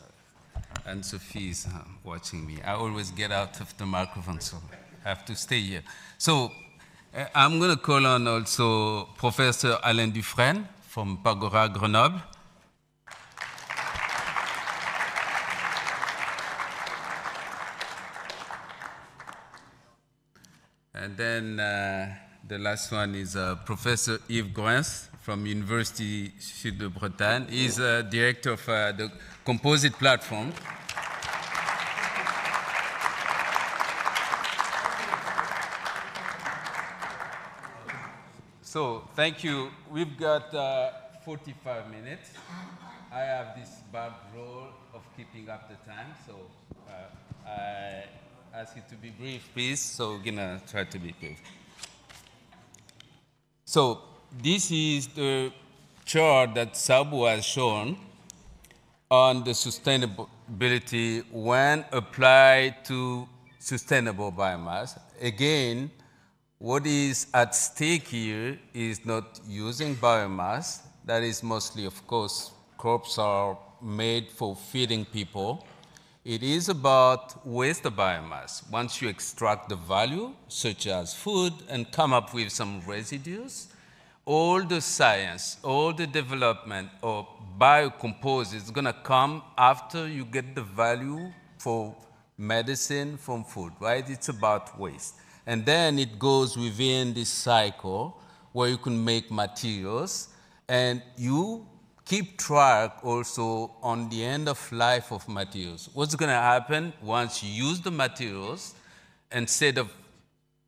And Sophie is watching me. I always get out of the microphone, so I have to stay here. So I'm going to call on also Professor Alain Dufresne from Pagora Grenoble. And then the last one is Professor Yves Goins from University Sud de Bretagne. He's director of the composite platform. So thank you. We've got 45 minutes. I have this bad role of keeping up the time, so I ask you to be brief, please. So we're gonna try to be brief. So this is the chart that Sabu has shown on the sustainability when applied to sustainable biomass. Again, what is at stake here is not using biomass. That is mostly, of course, crops are made for feeding people. It is about waste of biomass. Once you extract the value, such as food, and come up with some residues, all the science, all the development of biocomposites is going to come after you get the value for medicine from food, right? It's about waste. And then it goes within this cycle where you can make materials, and you keep track also on the end of life of materials. What's going to happen once you use the materials, instead of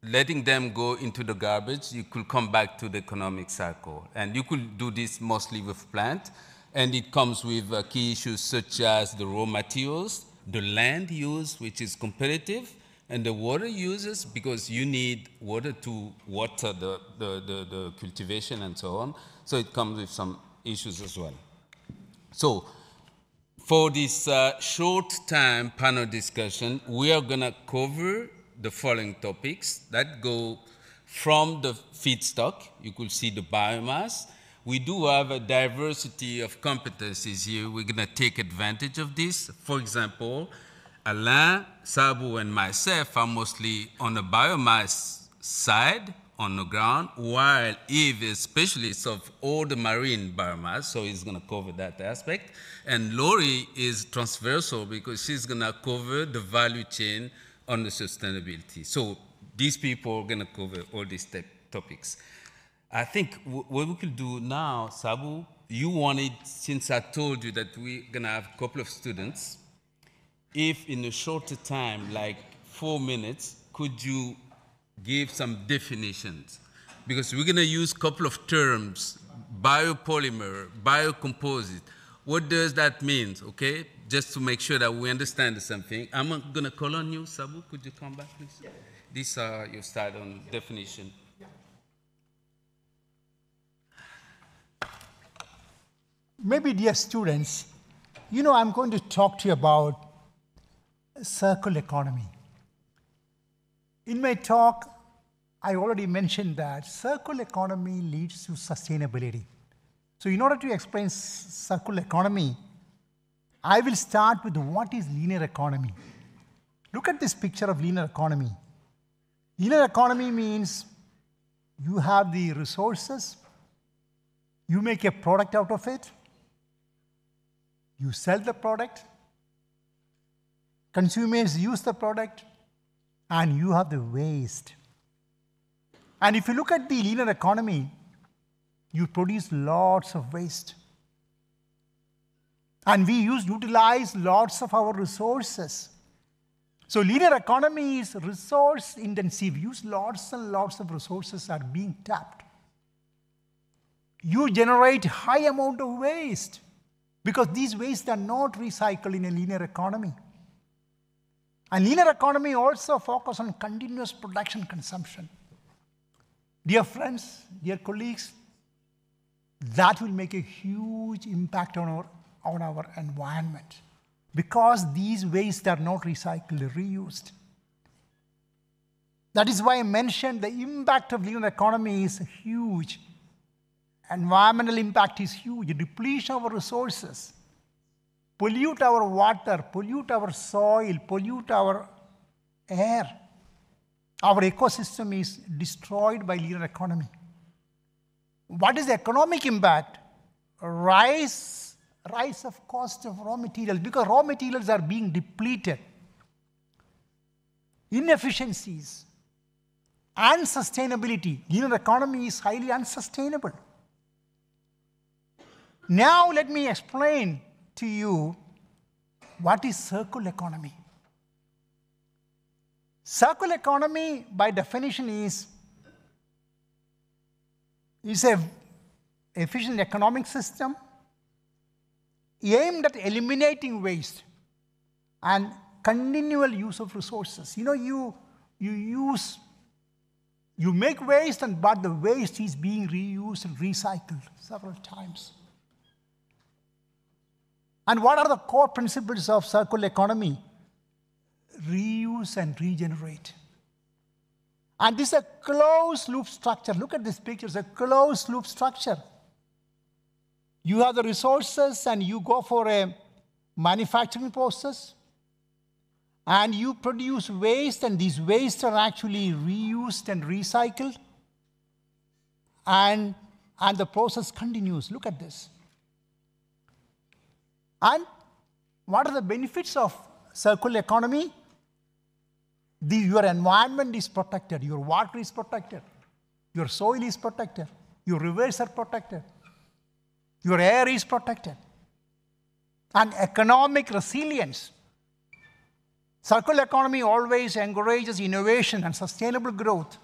letting them go into the garbage, you could come back to the economic cycle. And you could do this mostly with plant, and it comes with key issues such as the raw materials, the land use, which is competitive, and the water uses, because you need water to water the cultivation and so on. So it comes with some issues as well. So for this short time panel discussion, we are going to cover the following topics that go from the feedstock. You could see the biomass. We do have a diversity of competencies here. We're going to take advantage of this. For example, Alain, Sabu, and myself are mostly on the biomass side, on the ground, while Yves is specialist of all the marine biomass, so he's going to cover that aspect. And Lori is transversal because she's going to cover the value chain on the sustainability. So these people are going to cover all these topics. I think what we could do now, Sabu, you wanted, since I told you that we're going to have a couple of students, if in a shorter time, like 4 minutes, could you give some definitions? Because we're going to use a couple of terms, biopolymer, biocomposite. What does that mean, okay? Just to make sure that we understand something. I'm going to call on you, Sabu. Could you come back, please? Yeah. These are your start on definition. Yeah. Maybe, dear students, you know, I'm going to talk to you about circular economy. In my talk, I already mentioned that circular economy leads to sustainability. So in order to explain circular economy, I will start with what is linear economy. Look at this picture of linear economy. Linear economy means you have the resources, you make a product out of it, you sell the product, consumers use the product, and you have the waste. And if you look at the linear economy, you produce lots of waste. And we utilize lots of our resources. So linear economy is resource intensive. Use lots and lots of resources are being tapped. You generate high amount of waste because these wastes are not recycled in a linear economy. And linear economy also focuses on continuous production consumption. Dear friends, dear colleagues, that will make a huge impact on our environment because these wastes are not recycled or reused. That is why I mentioned the impact of linear economy is huge. Environmental impact is huge. Depletion of our resources, pollute our water, pollute our soil, pollute our air. Our ecosystem is destroyed by linear economy. What is the economic impact? Rise of cost of raw materials because raw materials are being depleted. Inefficiencies, unsustainability. Linear economy is highly unsustainable. Now let me explain to you what is circular economy. Circular economy, by definition, is an efficient economic system aimed at eliminating waste and continual use of resources. You know, you make waste, but the waste is being reused and recycled several times. And what are the core principles of circular economy? Reuse and regenerate. And this is a closed loop structure. Look at this picture, it's a closed loop structure. You have the resources and you go for a manufacturing process and you produce waste, and these wastes are actually reused and recycled, and the process continues. Look at this. And what are the benefits of circular economy? Your environment is protected, your water is protected, your soil is protected, your rivers are protected, your air is protected. And economic resilience. Circular economy always encourages innovation and sustainable growth.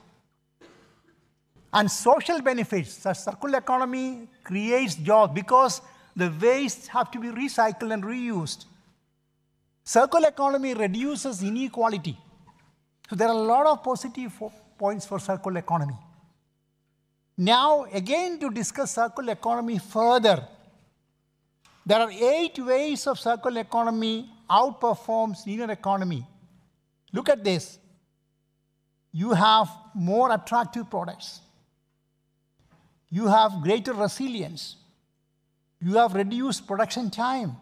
And social benefits. The circular economy creates jobs because the wastes have to be recycled and reused. Circular economy reduces inequality. So there are a lot of positive points for circular economy. Now, again, to discuss circular economy further, there are 8 ways of circular economy outperforms linear economy. Look at this. You have more attractive products. You have greater resilience. You have reduced production time.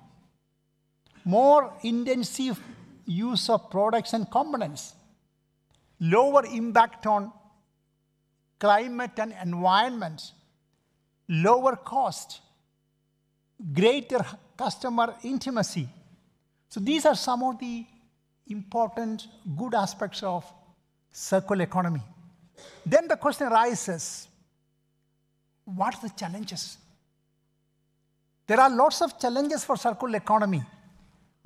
More intensive use of products and components. Lower impact on climate and environment. Lower cost. Greater customer intimacy. So these are some of the important good aspects of circular economy. Then the question arises, what are the challenges? There are lots of challenges for circular economy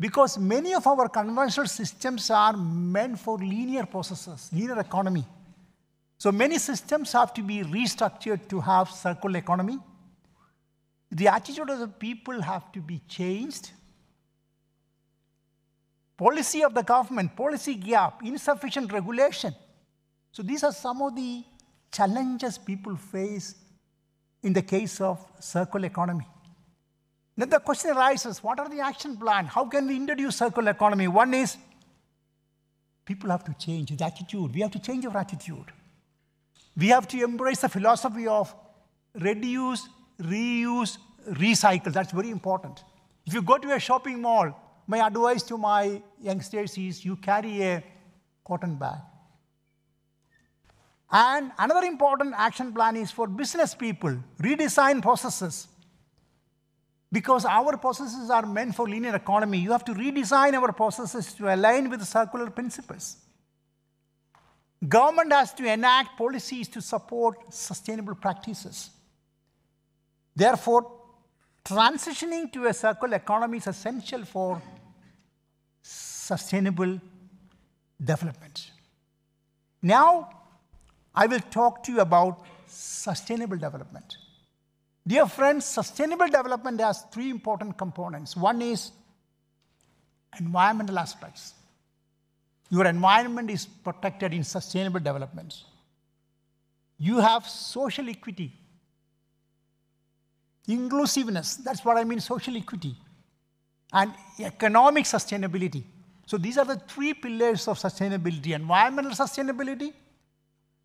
because many of our conventional systems are meant for linear processes, linear economy. So many systems have to be restructured to have circular economy. The attitude of the people have to be changed. Policy of the government, policy gap, insufficient regulation. So these are some of the challenges people face in the case of circular economy. Then the question arises, what are the action plans? How can we introduce circular economy? One is, people have to change the attitude. We have to change our attitude. We have to embrace the philosophy of reduce, reuse, recycle. That's very important. If you go to a shopping mall, my advice to my youngsters is you carry a cotton bag. And another important action plan is for business people, redesign processes. Because our processes are meant for linear economy, you have to redesign our processes to align with the circular principles. Government has to enact policies to support sustainable practices. Therefore, transitioning to a circular economy is essential for sustainable development. Now, I will talk to you about sustainable development. Dear friends, sustainable development has 3 important components. One is environmental aspects. Your environment is protected in sustainable development. You have social equity. Inclusiveness, that's what I mean, social equity. And economic sustainability. So these are the 3 pillars of sustainability: environmental sustainability,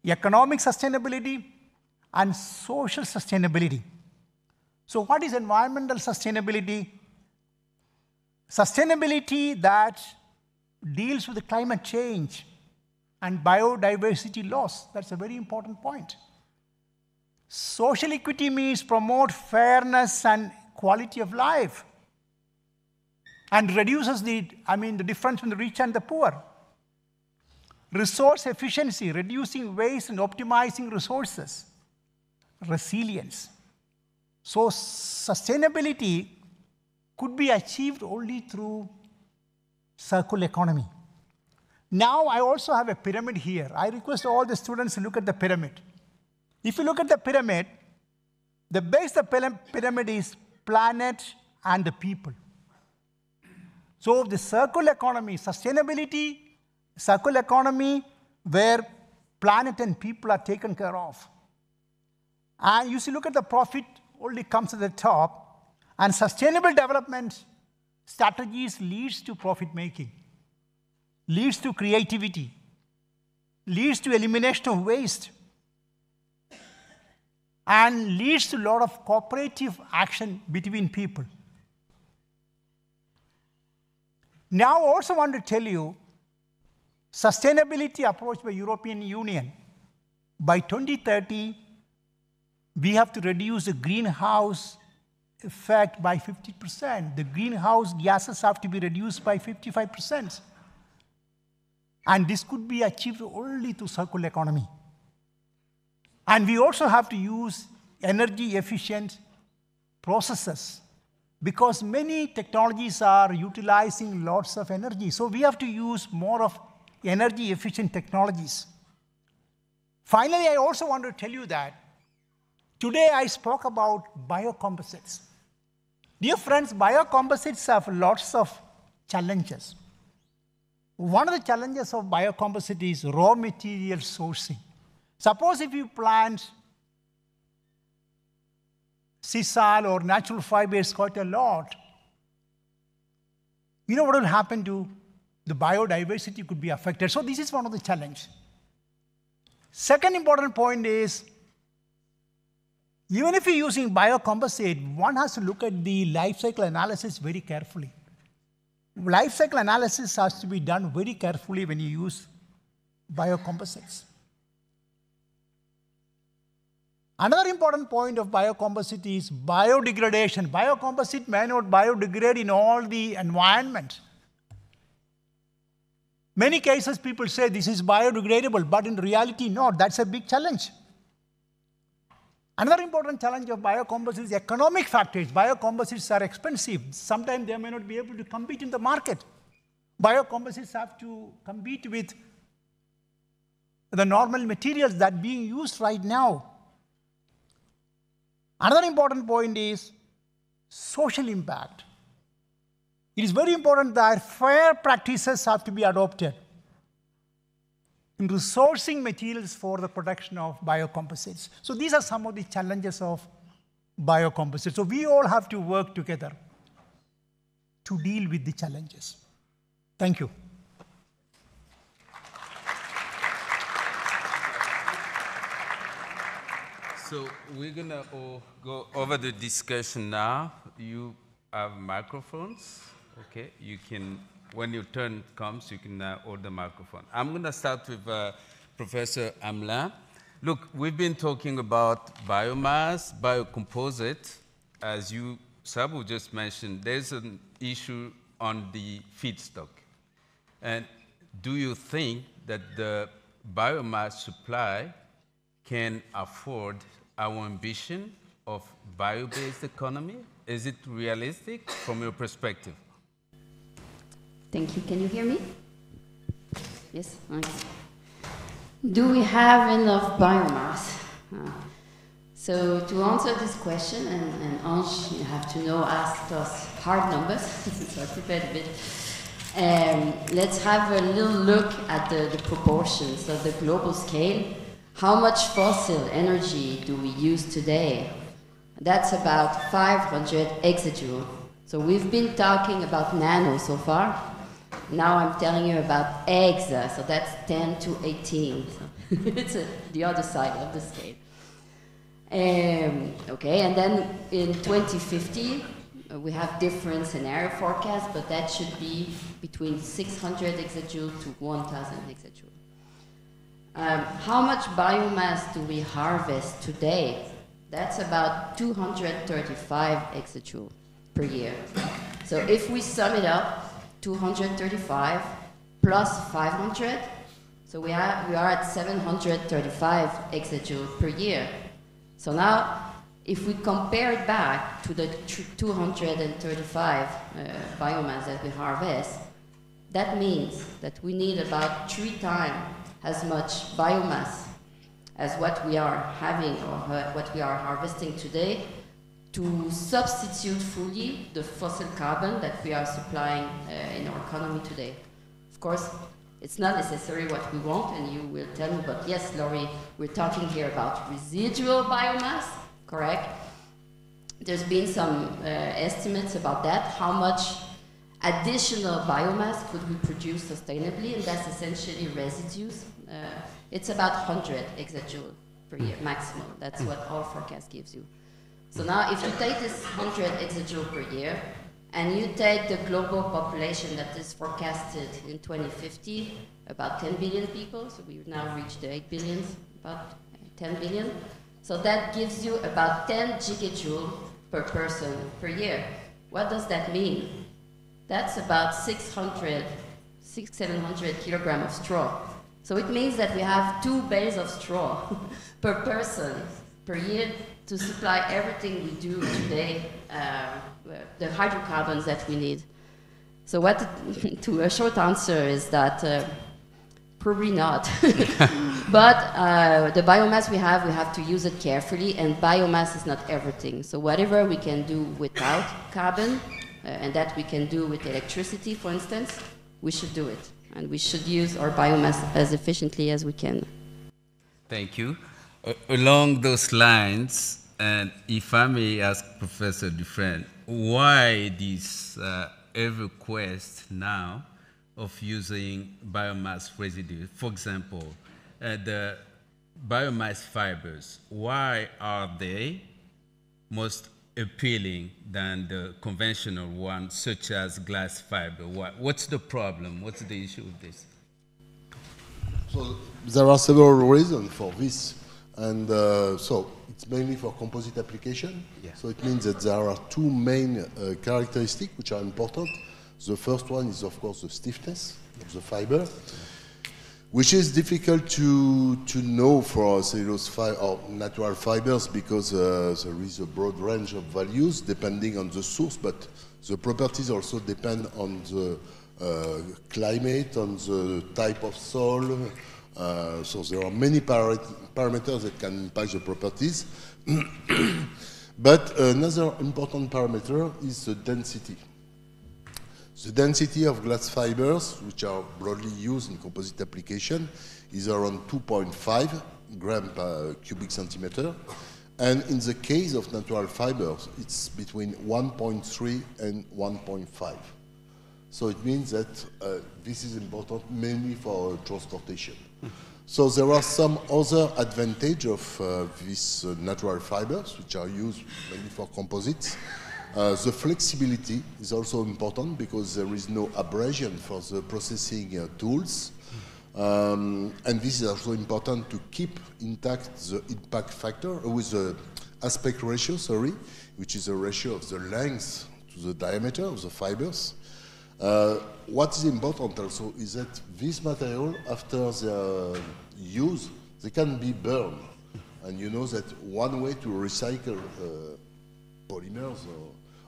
economic sustainability, and social sustainability. So what is environmental sustainability? Sustainability that deals with the climate change and biodiversity loss. That's a very important point. Social equity means promote fairness and quality of life and reduces the difference between the rich and the poor. Resource efficiency, reducing waste and optimizing resources. Resilience. So sustainability could be achieved only through circular economy. Now I also have a pyramid here. I request all the students to look at the pyramid. If you look at the pyramid, the base of the pyramid is planet and the people. So the circular economy, sustainability, circular economy where planet and people are taken care of. And you see, look at the profit only comes at the top, and sustainable development strategies leads to profit making, leads to creativity, leads to elimination of waste, and leads to a lot of cooperative action between people. Now, I also want to tell you, sustainability approach by European Union. By 2030, we have to reduce the greenhouse effect by 50%. The greenhouse gases have to be reduced by 55%. And this could be achieved only through circular economy. And we also have to use energy efficient processes because many technologies are utilizing lots of energy. So we have to use more of energy efficient technologies. Finally, I also want to tell you that today I spoke about biocomposites. Dear friends, biocomposites have lots of challenges. One of the challenges of biocomposite is raw material sourcing. Suppose if you plant sisal or natural fibers quite a lot, you know what will happen to the biodiversity could be affected. So this is one of the challenges. Second important point is, even if you're using biocomposite, one has to look at the life cycle analysis very carefully. Life cycle analysis has to be done very carefully when you use biocomposites. Another important point of biocomposite is biodegradation. Biocomposite may not biodegrade in all the environment. Many cases people say this is biodegradable, but in reality not. That's a big challenge. Another important challenge of biocomposites is economic factors. Biocomposites are expensive. Sometimes they may not be able to compete in the market. Biocomposites have to compete with the normal materials that are being used right now. Another important point is social impact. It is very important that fair practices have to be adopted into sourcing materials for the production of biocomposites. So these are some of the challenges of biocomposites. So we all have to work together to deal with the challenges. Thank you. So we're going to go over the discussion now. You have microphones. Okay, you can, when your turn comes, you can hold the microphone. I'm going to start with Professor Hamelin. Look, we've been talking about biomass, biocomposite. As you, Sabu, just mentioned, there's an issue on the feedstock. And do you think that the biomass supply can afford our ambition of bio-based economy? Is it realistic from your perspective? Thank you. Can you hear me? Yes? Okay. Do we have enough biomass? So to answer this question, and Ange, you have to know, asked us hard numbers, so I prepared a bit. Let's have a little look at the proportions of the global scale. How much fossil energy do we use today? That's about 500 exajoules. So we've been talking about nano so far. Now I'm telling you about exa, so that's 10 to 18. So it's the other side of the scale. Okay, and then in 2050, we have different scenario forecasts, but that should be between 600 exajoules to 1,000 exajoules. How much biomass do we harvest today? That's about 235 exajoules per year. So if we sum it up, 235 plus 500, so we are at 735 exajoules per year. So now, if we compare it back to the 235 biomass that we harvest, that means that we need about 3 times as much biomass as what we are having or what we are harvesting today to substitute fully the fossil carbon that we are supplying in our economy today. Of course, it's not necessarily what we want, and you will tell me, but yes, Laurie, we're talking here about residual biomass, correct? There's been some estimates about that, how much additional biomass could we produce sustainably, and that's essentially residues. It's about 100 exajoule per year maximum. That's what our forecast gives you. So now if you take this 100 exajoule per year, and you take the global population that is forecasted in 2050, about 10 billion people, so we've now reached the 8 billion, about 10 billion. So that gives you about 10 gigajoule per person per year. What does that mean? That's about 700 kilograms of straw. So it means that we have 2 bales of straw per person per year to supply everything we do today, the hydrocarbons that we need. So to a short answer is that probably not. But the biomass we have to use it carefully, and biomass is not everything. So whatever we can do without carbon, and that we can do with electricity, for instance, we should do it. And we should use our biomass as efficiently as we can. Thank you. Along those lines, and if I may ask Professor Dufresne, why this every quest now of using biomass residue? For example, the biomass fibers, why are they most appealing than the conventional ones, such as glass fiber? What's the problem? What's the issue with this? So there are several reasons for this. And so it's mainly for composite application. Yeah. So it means that there are 2 main characteristics which are important. The first one is, of course, the stiffness of the fiber, which is difficult to know for cellulose or natural fibers because there is a broad range of values depending on the source, but the properties also depend on the climate, on the type of soil. So there are many parameters that can impact the properties. But another important parameter is the density. The density of glass fibers, which are broadly used in composite application, is around 2.5 grams per cubic centimeter. And in the case of natural fibers, it's between 1.3 and 1.5. So it means that this is important mainly for transportation. So there are some other advantages of these natural fibers, which are used mainly for composites. The flexibility is also important because there is no abrasion for the processing tools. And this is also important to keep intact the impact factor with the aspect ratio, which is a ratio of the length to the diameter of the fibers. What is important also is that this material, after their use, they can be burned. And you know that one way to recycle polymers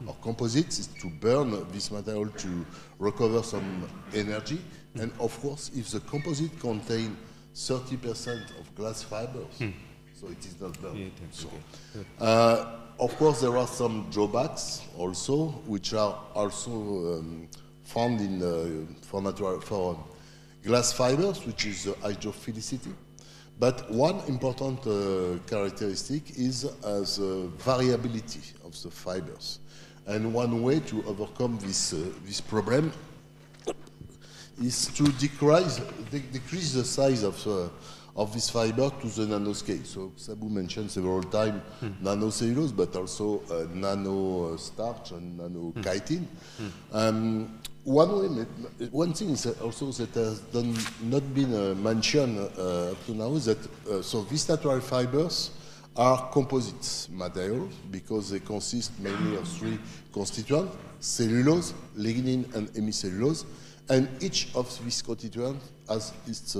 or composites is to burn this material to recover some energy. And of course, if the composite contains 30% of glass fibers, so it is not burned. So, of course, there are some drawbacks also, which are also found in for glass fibers, which is hydrophilicity. But one important characteristic is the variability of the fibers. And one way to overcome this problem is to decrease the size of this fiber to the nanoscale. So Sabu mentioned several times nanocellulose, but also nanostarch and nanochitin. One thing is also that has not been mentioned up to now is that so these natural fibers are composite materials because they consist mainly of 3 constituents: cellulose, lignin, and hemicellulose. And each of these constituents has its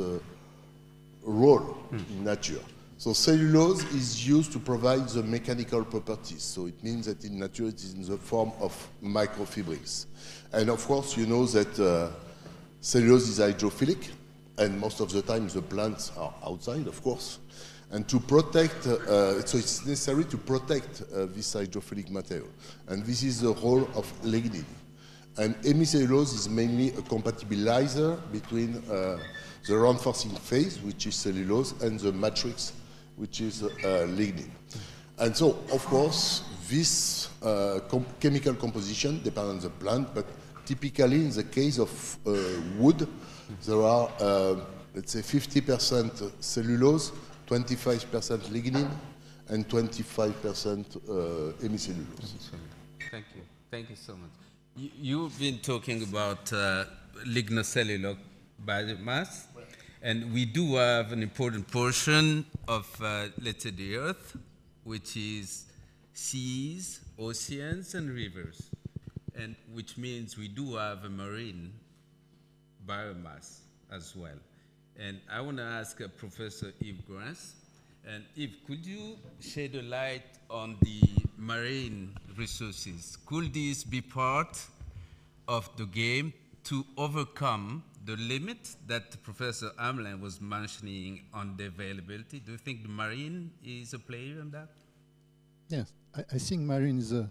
role in nature. So cellulose is used to provide the mechanical properties. So it means that in nature it is in the form of microfibrils. And of course, you know that cellulose is hydrophilic, and most of the time the plants are outside, of course. And to protect, so it's necessary to protect this hydrophilic material. And this is the role of lignin. And hemicellulose is mainly a compatibilizer between the reinforcing phase, which is cellulose, and the matrix, which is lignin. And so, of course, this chemical composition depends on the plant, but typically, in the case of wood, there are, let's say, 50% cellulose, 25% lignin, and 25% hemicellulose. Thank you. Thank you so much. You've been talking about lignocellular biomass, and we do have an important portion of, let's say, the earth, which is seas, oceans, and rivers, and which means we do have a marine biomass as well. And I want to ask Professor Yves Grass, and Yves, could you shed a light on the marine resources? Could this be part of the game to overcome the limit that Professor Amelin was mentioning on the availability? Do you think the marine is a player in that? Yes, I think marine is a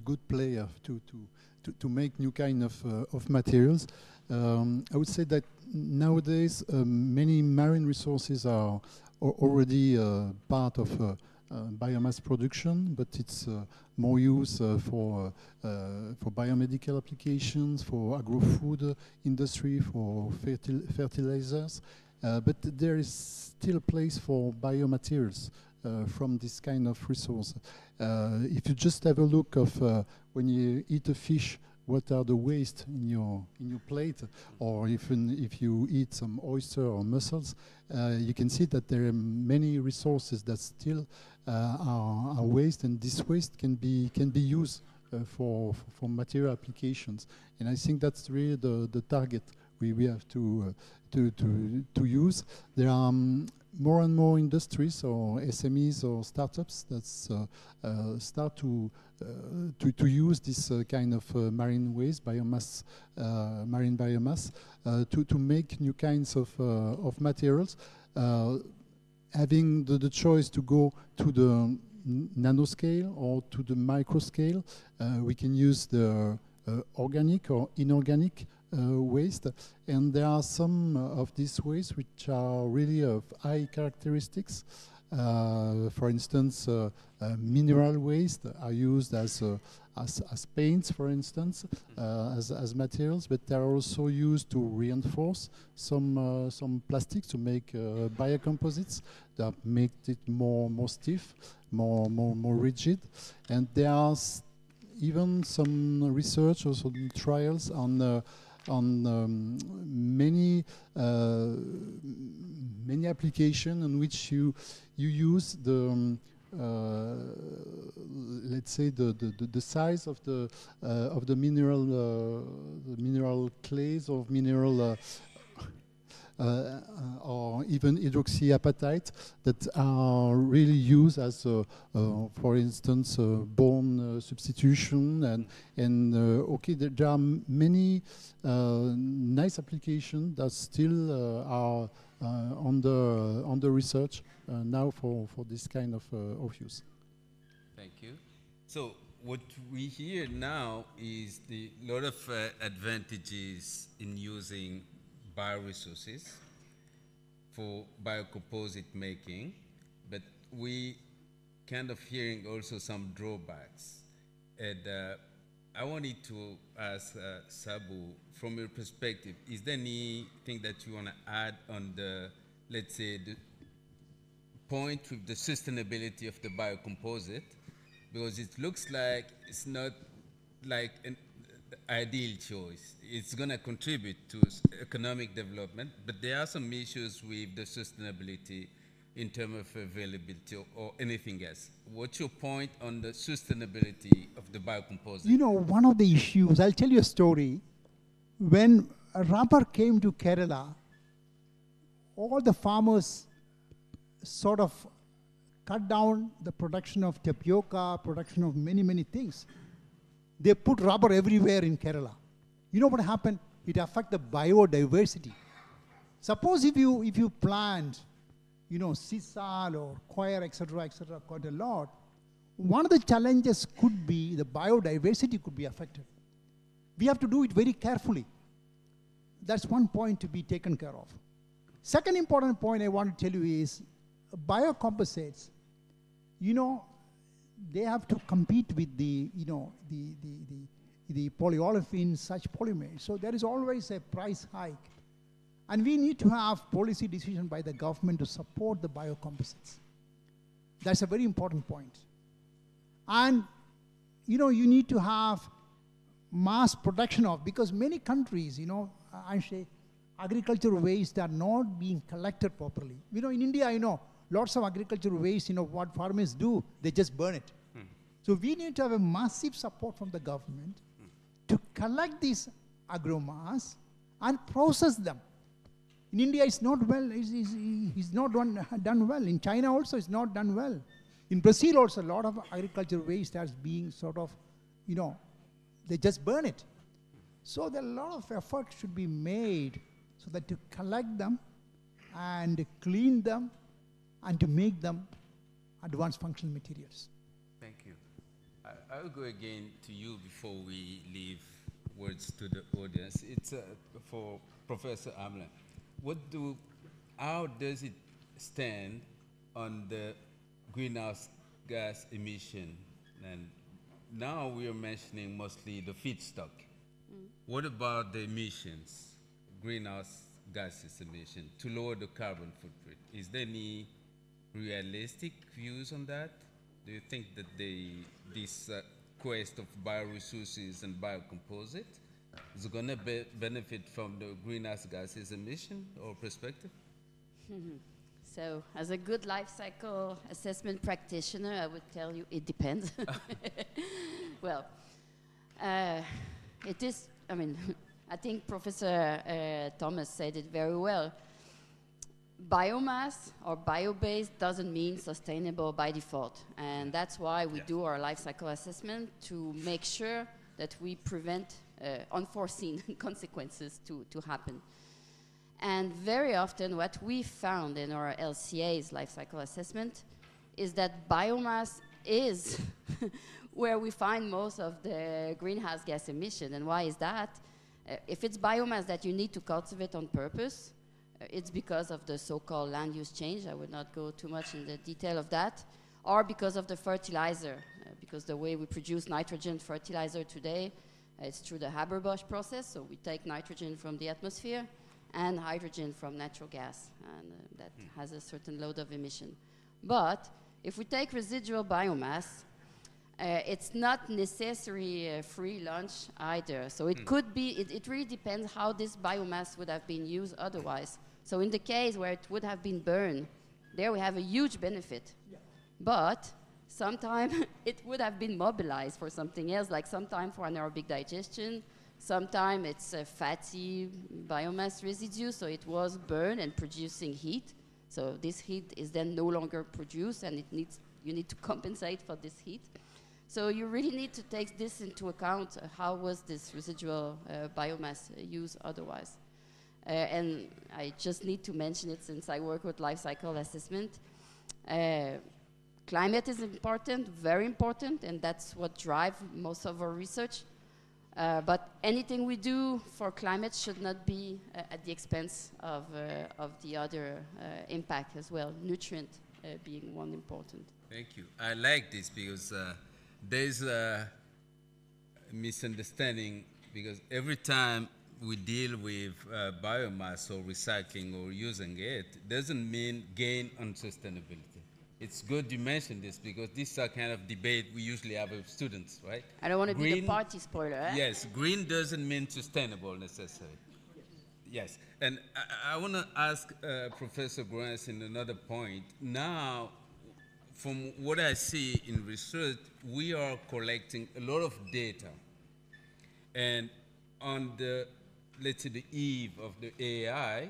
good player to make new kind of materials. I would say that nowadays many marine resources are already part of biomass production, but it's more used for biomedical applications, for agro-food industry, for fertilizers. But there is still a place for biomaterials from this kind of resource. If you just have a look of when you eat a fish, what are the waste in your plate, or even if you eat some oyster or mussels, you can see that there are many resources that still are waste, and this waste can be used for material applications. And I think that's really the target we have to use. There are more and more industries or SMEs or startups that start to use this kind of marine waste, biomass, marine biomass, to make new kinds of materials. Having the choice to go to the nanoscale or to the micro scale, we can use the organic or inorganic waste, and there are some of these wastes which are really of high characteristics. For instance, mineral waste are used as paints, for instance, as materials, but they are also used to reinforce some plastics, to make biocomposites that make it more stiff, more rigid. And there are even some research or some trials on many applications in which you use the let's say the size of the mineral clays or mineral or even hydroxyapatite that are really used as, for instance, bone substitution, and okay, there are many nice applications that still are under research now for this kind of use. Thank you. So what we hear now is the lot of advantages in using bioresources for biocomposite making, but we kind of hearing also some drawbacks. And I wanted to ask Sabu, from your perspective, is there anything that you want to add on the, let's say, the point with the sustainability of the biocomposite? Because it looks like it's not like an ideal choice. It's going to contribute to economic development, but there are some issues with the sustainability in terms of availability or anything else. What's your point on the sustainability of the biocomposite? You know, one of the issues, I'll tell you a story. When rubber came to Kerala, all the farmers sort of cut down the production of tapioca, production of many things. They put rubber everywhere in Kerala. You know what happened? It affects the biodiversity. Suppose if you plant, you know, sisal or coir, etc., quite a lot, one of the challenges could be the biodiversity could be affected. We have to do it very carefully. That's one point to be taken care of. Second important point I want to tell you is biocomposites, you know, they have to compete with the, you know, the the polyolefins, such polymers. So there is always a price hike. And we need to have policy decision by the government to support the biocomposites. That's a very important point. And you need to have mass production of, because many countries, I say, agricultural waste are not being collected properly. In India, lots of agricultural waste, what farmers do, they just burn it. So we need to have a massive support from the government to collect these agromass and process them. In India, it's not well, it's not done well. In China also, it's not done well. In Brazil also, a lot of agricultural waste has being sort of, they just burn it. So there a lot of effort should be made so that to collect them and clean them and to make them advanced functional materials. Thank you. I will go again to you before we leave words to the audience. It's for Professor Amlan. How does it stand on the greenhouse gas emission? And now we are mentioning mostly the feedstock. What about the emissions, greenhouse gases emission, to lower the carbon footprint? Is there any realistic views on that? Do you think that this quest of bioresources and biocomposite is going to benefit from the greenhouse gases emission or perspective? So, as a good life cycle assessment practitioner, I would tell you it depends. Well, it is, I think Professor Thomas said it very well. Biomass or bio-based doesn't mean sustainable by default. And that's why we do our life cycle assessment, to make sure that we prevent unforeseen consequences to happen. And very often what we found in our LCA's life cycle assessment is that biomass is where we find most of the greenhouse gas emission. And why is that? If it's biomass that you need to cultivate on purpose, it's because of the so-called land use change. I would not go too much in the detail of that. Or because of the fertilizer, because the way we produce nitrogen fertilizer today, it's through the Haber-Bosch process. So we take nitrogen from the atmosphere and hydrogen from natural gas, and that has a certain load of emission. But if we take residual biomass, it's not necessarily free lunch either. So it could be, it really depends how this biomass would have been used otherwise. So in the case where it would have been burned, there we have a huge benefit. Yeah. But sometimes it would have been mobilized for something else, like sometime for anaerobic digestion, sometime it's a fatty biomass residue, so it was burned and producing heat. So this heat is then no longer produced, and you need to compensate for this heat. So you really need to take this into account. How was this residual biomass used otherwise? And I just need to mention it since I work with life cycle assessment. Climate is important, very important, and that's what drives most of our research. But anything we do for climate should not be at the expense of the other impact as well, nutrient being one important. Thank you. I like this because there's a misunderstanding, because every time we deal with biomass or recycling or using it, doesn't mean gain on sustainability. It's good you mentioned this, because this is a kind of debate we usually have with students, right? I don't want to be the party spoiler. Eh? Yes, green doesn't mean sustainable necessarily. Yes, and I want to ask Professor Grants in another point. Now, from what I see in research, we are collecting a lot of data. And on the, let's say, the eve of the AI,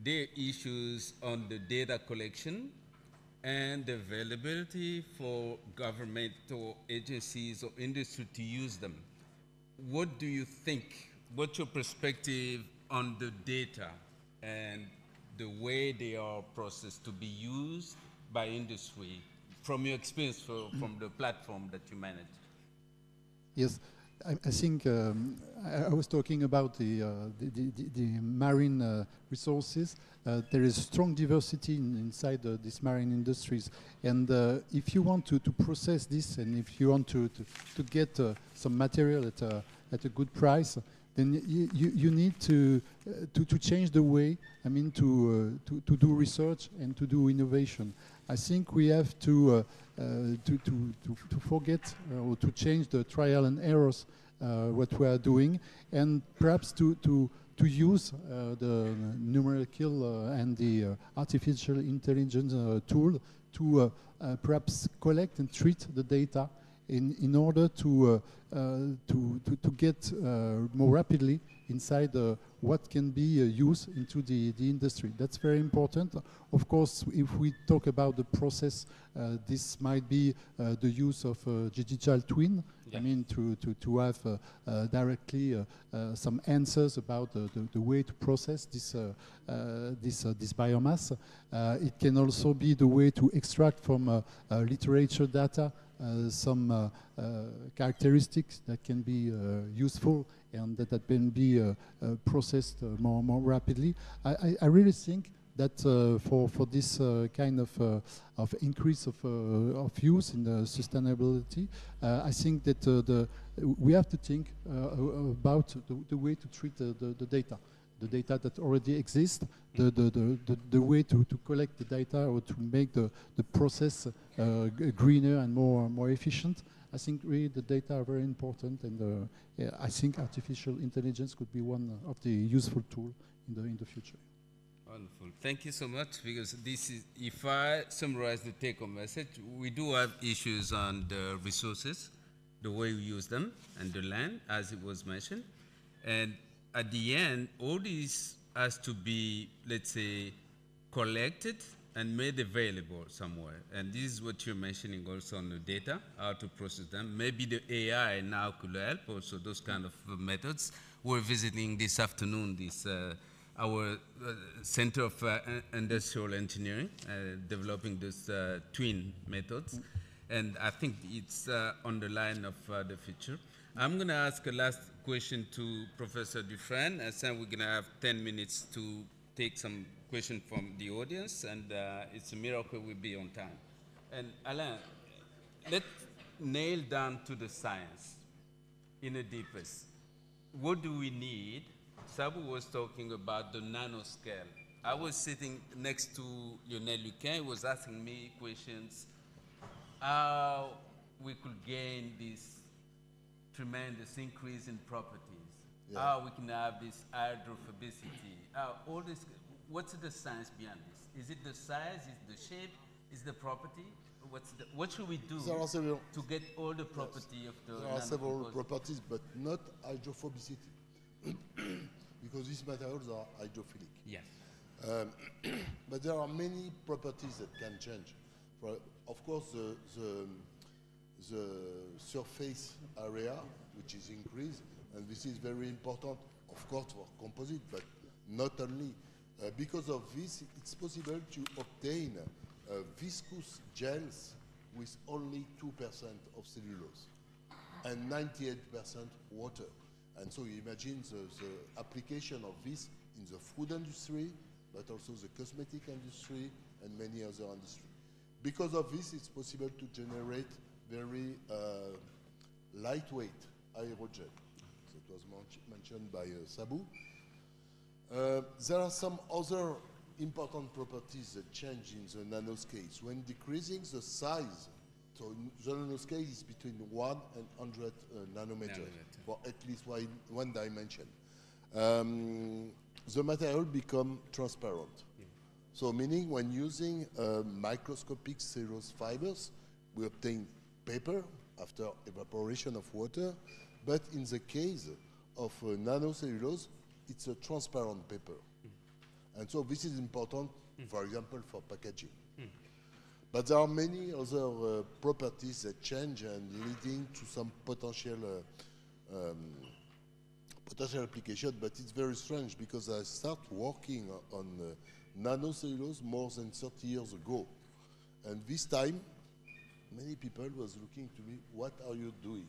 there are issues on the data collection and the availability for governmental agencies or industry to use them. What do you think? What's your perspective on the data and the way they are processed to be used by industry, from your experience from the platform that you manage? Yes, I think I was talking about the marine resources. There is strong diversity inside these marine industries, and if you want to process this, and if you want to get some material at a good price, then you need to change the way, I mean, to do research and to do innovation. I think we have to forget or to change the trial and errors what we are doing, and perhaps to use the numerical and the artificial intelligence tool to perhaps collect and treat the data in order to get more rapidly inside what can be used into the industry. That's very important. Of course, if we talk about the process, this might be the use of digital twin. Yeah. I mean, to have directly some answers about the way to process this biomass. It can also be the way to extract from literature data some characteristics that can be useful and that can be processed more rapidly. I really think that for this kind of increase of use in the sustainability, I think that we have to think about the way to treat the data. The data that already exists, the way to collect the data or to make the process greener and more efficient. I think really the data are very important, and I think artificial intelligence could be one of the useful tools in the future. Wonderful. Thank you so much, because this is, if I summarize the take-home message, we do have issues on the resources, the way we use them, and the land, as it was mentioned. And at the end, all this has to be, let's say, collected and made available somewhere. And this is what you're mentioning also on the data, how to process them. Maybe the AI now could help also, those kind of methods. We're visiting this afternoon this our Center of Industrial Engineering, developing those twin methods. And I think it's on the line of the future. I'm going to ask a last question to Professor Dufresne, and then we're going to have 10 minutes to take some questions from the audience, and it's a miracle we'll be on time. And Alain, let's nail down to the science in the deepest. What do we need? Sabu was talking about the nanoscale. I was sitting next to Lionel Luquin, he was asking me questions, how we could gain this tremendous increase in properties, how we can have this hydrophobicity, all this. What's the science behind this? Is it the size, is it the shape, is the property? What should we do to get all the property of the There are several properties, but not hydrophobicity, because these materials are hydrophilic. Yes. But there are many properties that can change. Of course, the surface area, which is increased, and this is very important, of course, for composite, but not only. Because of this, it's possible to obtain viscous gels with only 2% of cellulose and 98% water. And so you imagine the application of this in the food industry, but also the cosmetic industry and many other industries. Because of this, it's possible to generate very lightweight aerogel. That was mentioned by Sabu. There are some other important properties that change in the nanoscales. When decreasing the size, so the nanoscale is between 1 and 100 nanometers for at least one dimension. The material becomes transparent. So meaning when using microscopic cellulose fibers, we obtain paper after evaporation of water, but in the case of nanocellulose, it's a transparent paper. And so this is important, for example, for packaging. But there are many other properties that change and leading to some potential application, but it's very strange because I started working on nanocellulose more than 30 years ago. And this time, many people was looking to me, what are you doing?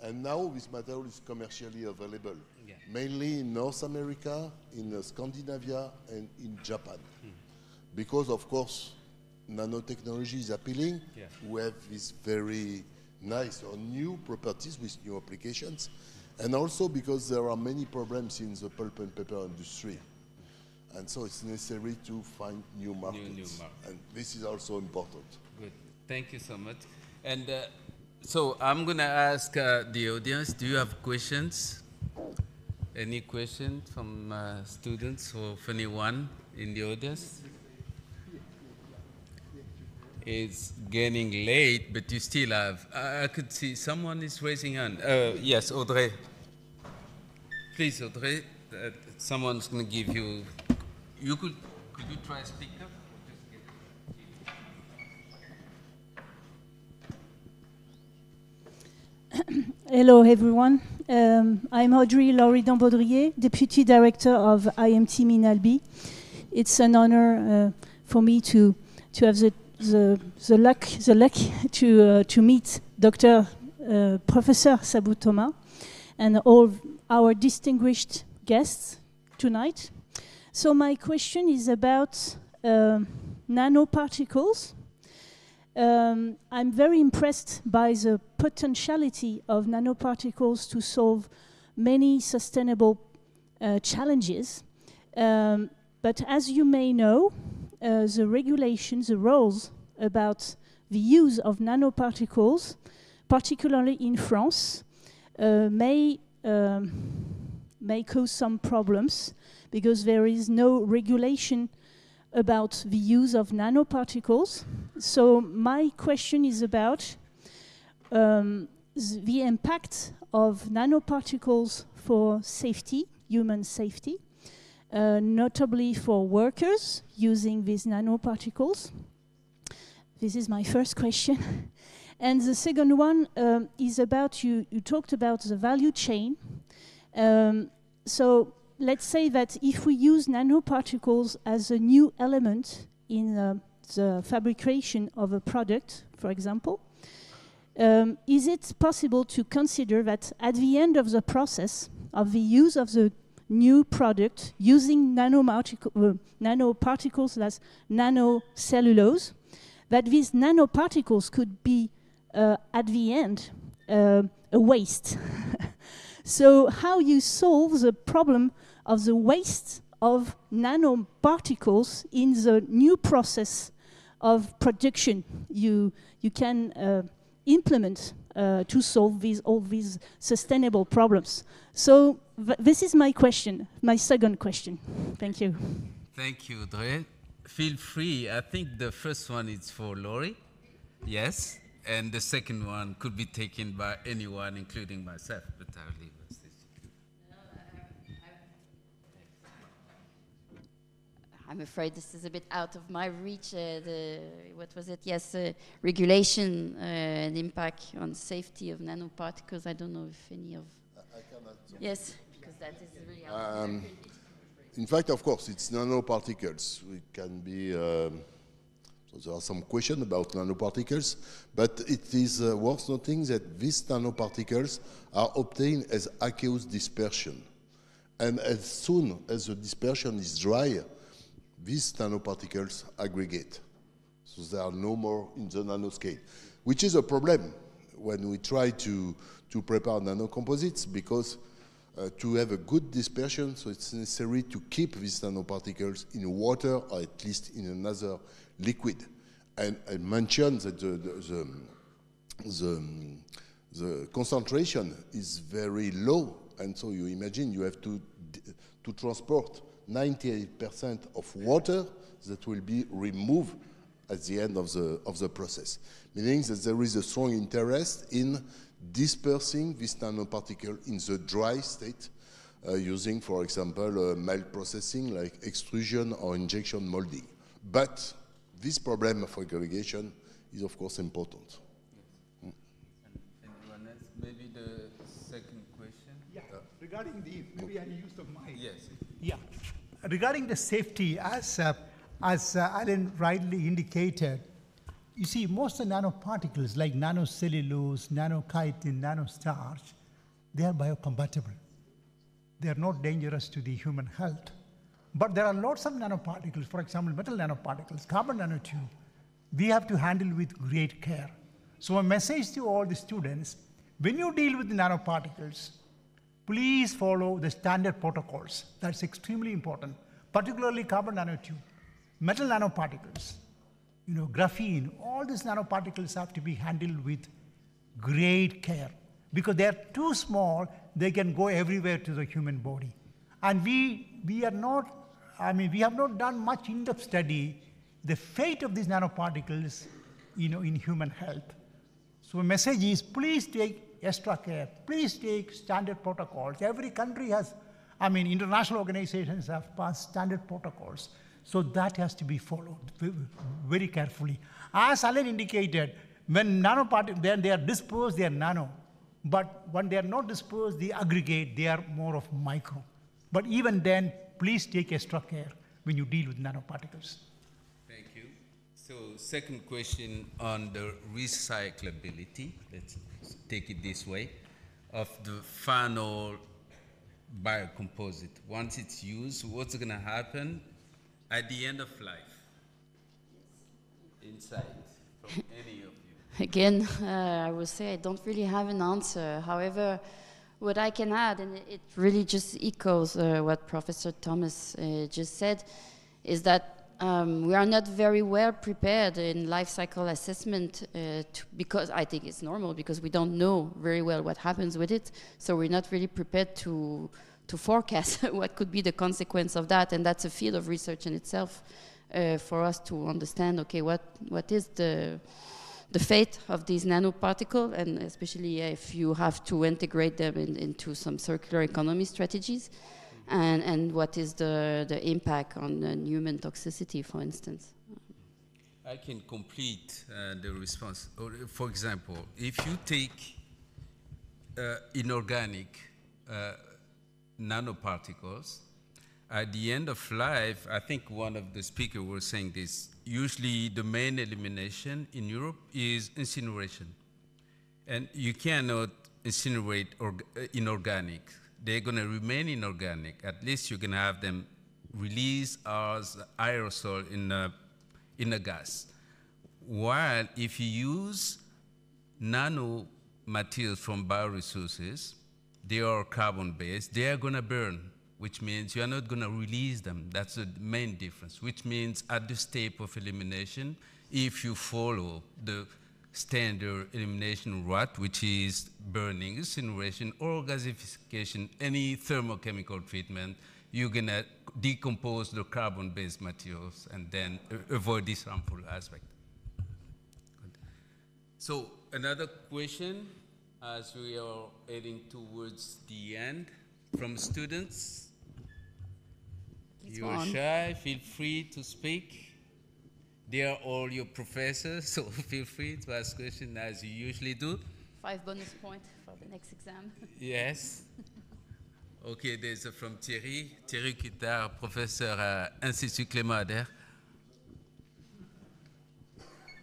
And now this material is commercially available, mainly in North America, in Scandinavia, and in Japan. Because, of course, nanotechnology is appealing. We have these very nice or new properties with new applications. And also because there are many problems in the pulp and paper industry. And so it's necessary to find new markets. And this is also important. Good. Thank you so much. And so I'm going to ask the audience, do you have questions? Any questions from students or from anyone in the audience? It's getting late, but you still have. I could see someone is raising hand. Yes, Audrey. Please, Audrey. Someone's going to give you. Could you try to speak up? Hello, everyone. I'm Audrey Laurie-Dambaudrier, Deputy Director of IMT Minalbi. It's an honor for me to have the luck to meet Dr. Professor Sabu Thomas and all our distinguished guests tonight. So my question is about nanoparticles. I'm very impressed by the potentiality of nanoparticles to solve many sustainable challenges. But as you may know, the regulations, the rules about the use of nanoparticles, particularly in France, may cause some problems because there is no regulation about the use of nanoparticles. So my question is about the impact of nanoparticles for safety, human safety, notably for workers using these nanoparticles. This is my first question. And the second one is about, you talked about the value chain. So let's say that if we use nanoparticles as a new element in the fabrication of a product, for example, is it possible to consider that at the end of the process of the use of the new product using nanoparticles as nanocellulose, that these nanoparticles could be at the end a waste? So how you solve the problem of the waste of nanoparticles in the new process of production you can implement to solve all these sustainable problems. So this is my question, my second question. Thank you. Thank you, Audrey. Feel free. I think the first one is for Laurie. Yes. And the second one could be taken by anyone, including myself, but I'll leave us this. I'm afraid this is a bit out of my reach. What was it? Yes, regulation and impact on safety of nanoparticles. I don't know if any of... I can answer. Yes, because that is really out. In fact, of course, it's nanoparticles. We can be... So there are some questions about nanoparticles, but it is worth noting that these nanoparticles are obtained as aqueous dispersion. And as soon as the dispersion is dry, these nanoparticles aggregate. So they are no more in the nanoscale, which is a problem when we try to prepare nanocomposites, because to have a good dispersion, so it's necessary to keep these nanoparticles in water or at least in another liquid. And I mentioned that the concentration is very low, and so you imagine you have to transport 98% of water that will be removed at the end of the process, meaning that there is a strong interest in dispersing this nanoparticle in the dry state using, for example, mild processing like extrusion or injection molding. But this problem of aggregation is, of course, important. Yes. Anyone else? Maybe the second question? Yeah, regarding the, maybe I used of mine. Yes. Yeah, regarding the safety, as Alan rightly indicated, you see, most of the nanoparticles, like nanocellulose, nanochitin, nanostarch, they are biocompatible. They are not dangerous to the human health. But there are lots of nanoparticles, for example, metal nanoparticles, carbon nanotube. We have to handle with great care. So a message to all the students, when you deal with the nanoparticles, please follow the standard protocols. That's extremely important, particularly carbon nanotube, metal nanoparticles, graphene, all these nanoparticles have to be handled with great care because they are too small, they can go everywhere to the human body. And we have not done much in-depth study the fate of these nanoparticles, in human health. So the message is, please take extra care. Please take standard protocols. Every country has, international organizations have passed standard protocols. So that has to be followed very carefully. As Alan indicated, when nanoparticles, they are dispersed, they are nano. But when they are not dispersed, they aggregate, they are more of micro. But even then, please take extra care when you deal with nanoparticles. Thank you. So second question on the recyclability, let's take it this way, of the final biocomposite. Once it's used, what's going to happen at the end of life? Insight from any of you. Again, I would say I don't really have an answer. However, what I can add, and it really just echoes what Professor Thomas just said, is that we are not very well prepared in life cycle assessment because I think it's normal because we don't know very well what happens with it. So we're not really prepared to forecast what could be the consequence of that. And that's a field of research in itself for us to understand, okay, what is the fate of these nanoparticles, and especially if you have to integrate them into some circular economy strategies. And what is the impact on human toxicity, for instance? I can complete the response. For example, if you take inorganic nanoparticles, at the end of life, I think one of the speakers was saying this, usually the main elimination in Europe is incineration. And you cannot incinerate inorganic. They're going to remain inorganic. At least you're going to have them release as aerosol in a gas. While if you use nano materials from bioresources, they are carbon-based, they are going to burn, which means you are not going to release them. That's the main difference, which means at the step of elimination, if you follow the standard elimination route, which is burning, incineration, or gasification, any thermochemical treatment, you're going to decompose the carbon-based materials and then avoid this harmful aspect. Good. So another question, as we are heading towards the end, from students. You are shy, feel free to speak. They are all your professors, so feel free to ask questions as you usually do. 5 bonus points for the next exam. Yes. Okay, there's from Thierry. Thierry Cuttard, professor at Institut Clément Ader.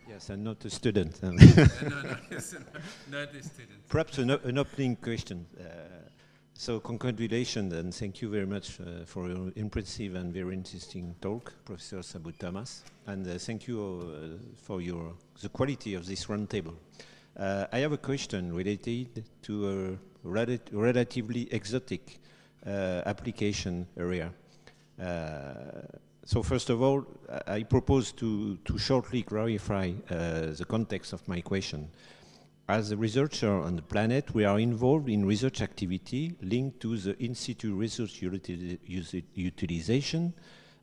Yes, I'm not a student. No, not a student. Perhaps an opening question. So congratulations and thank you very much for your impressive and very interesting talk, Professor Sabu Thomas. And thank you for the quality of this roundtable. I have a question related to a relatively exotic application area. So first of all, I propose to shortly clarify the context of my question. As a researcher on the planet, we are involved in research activity linked to the in-situ resource utilization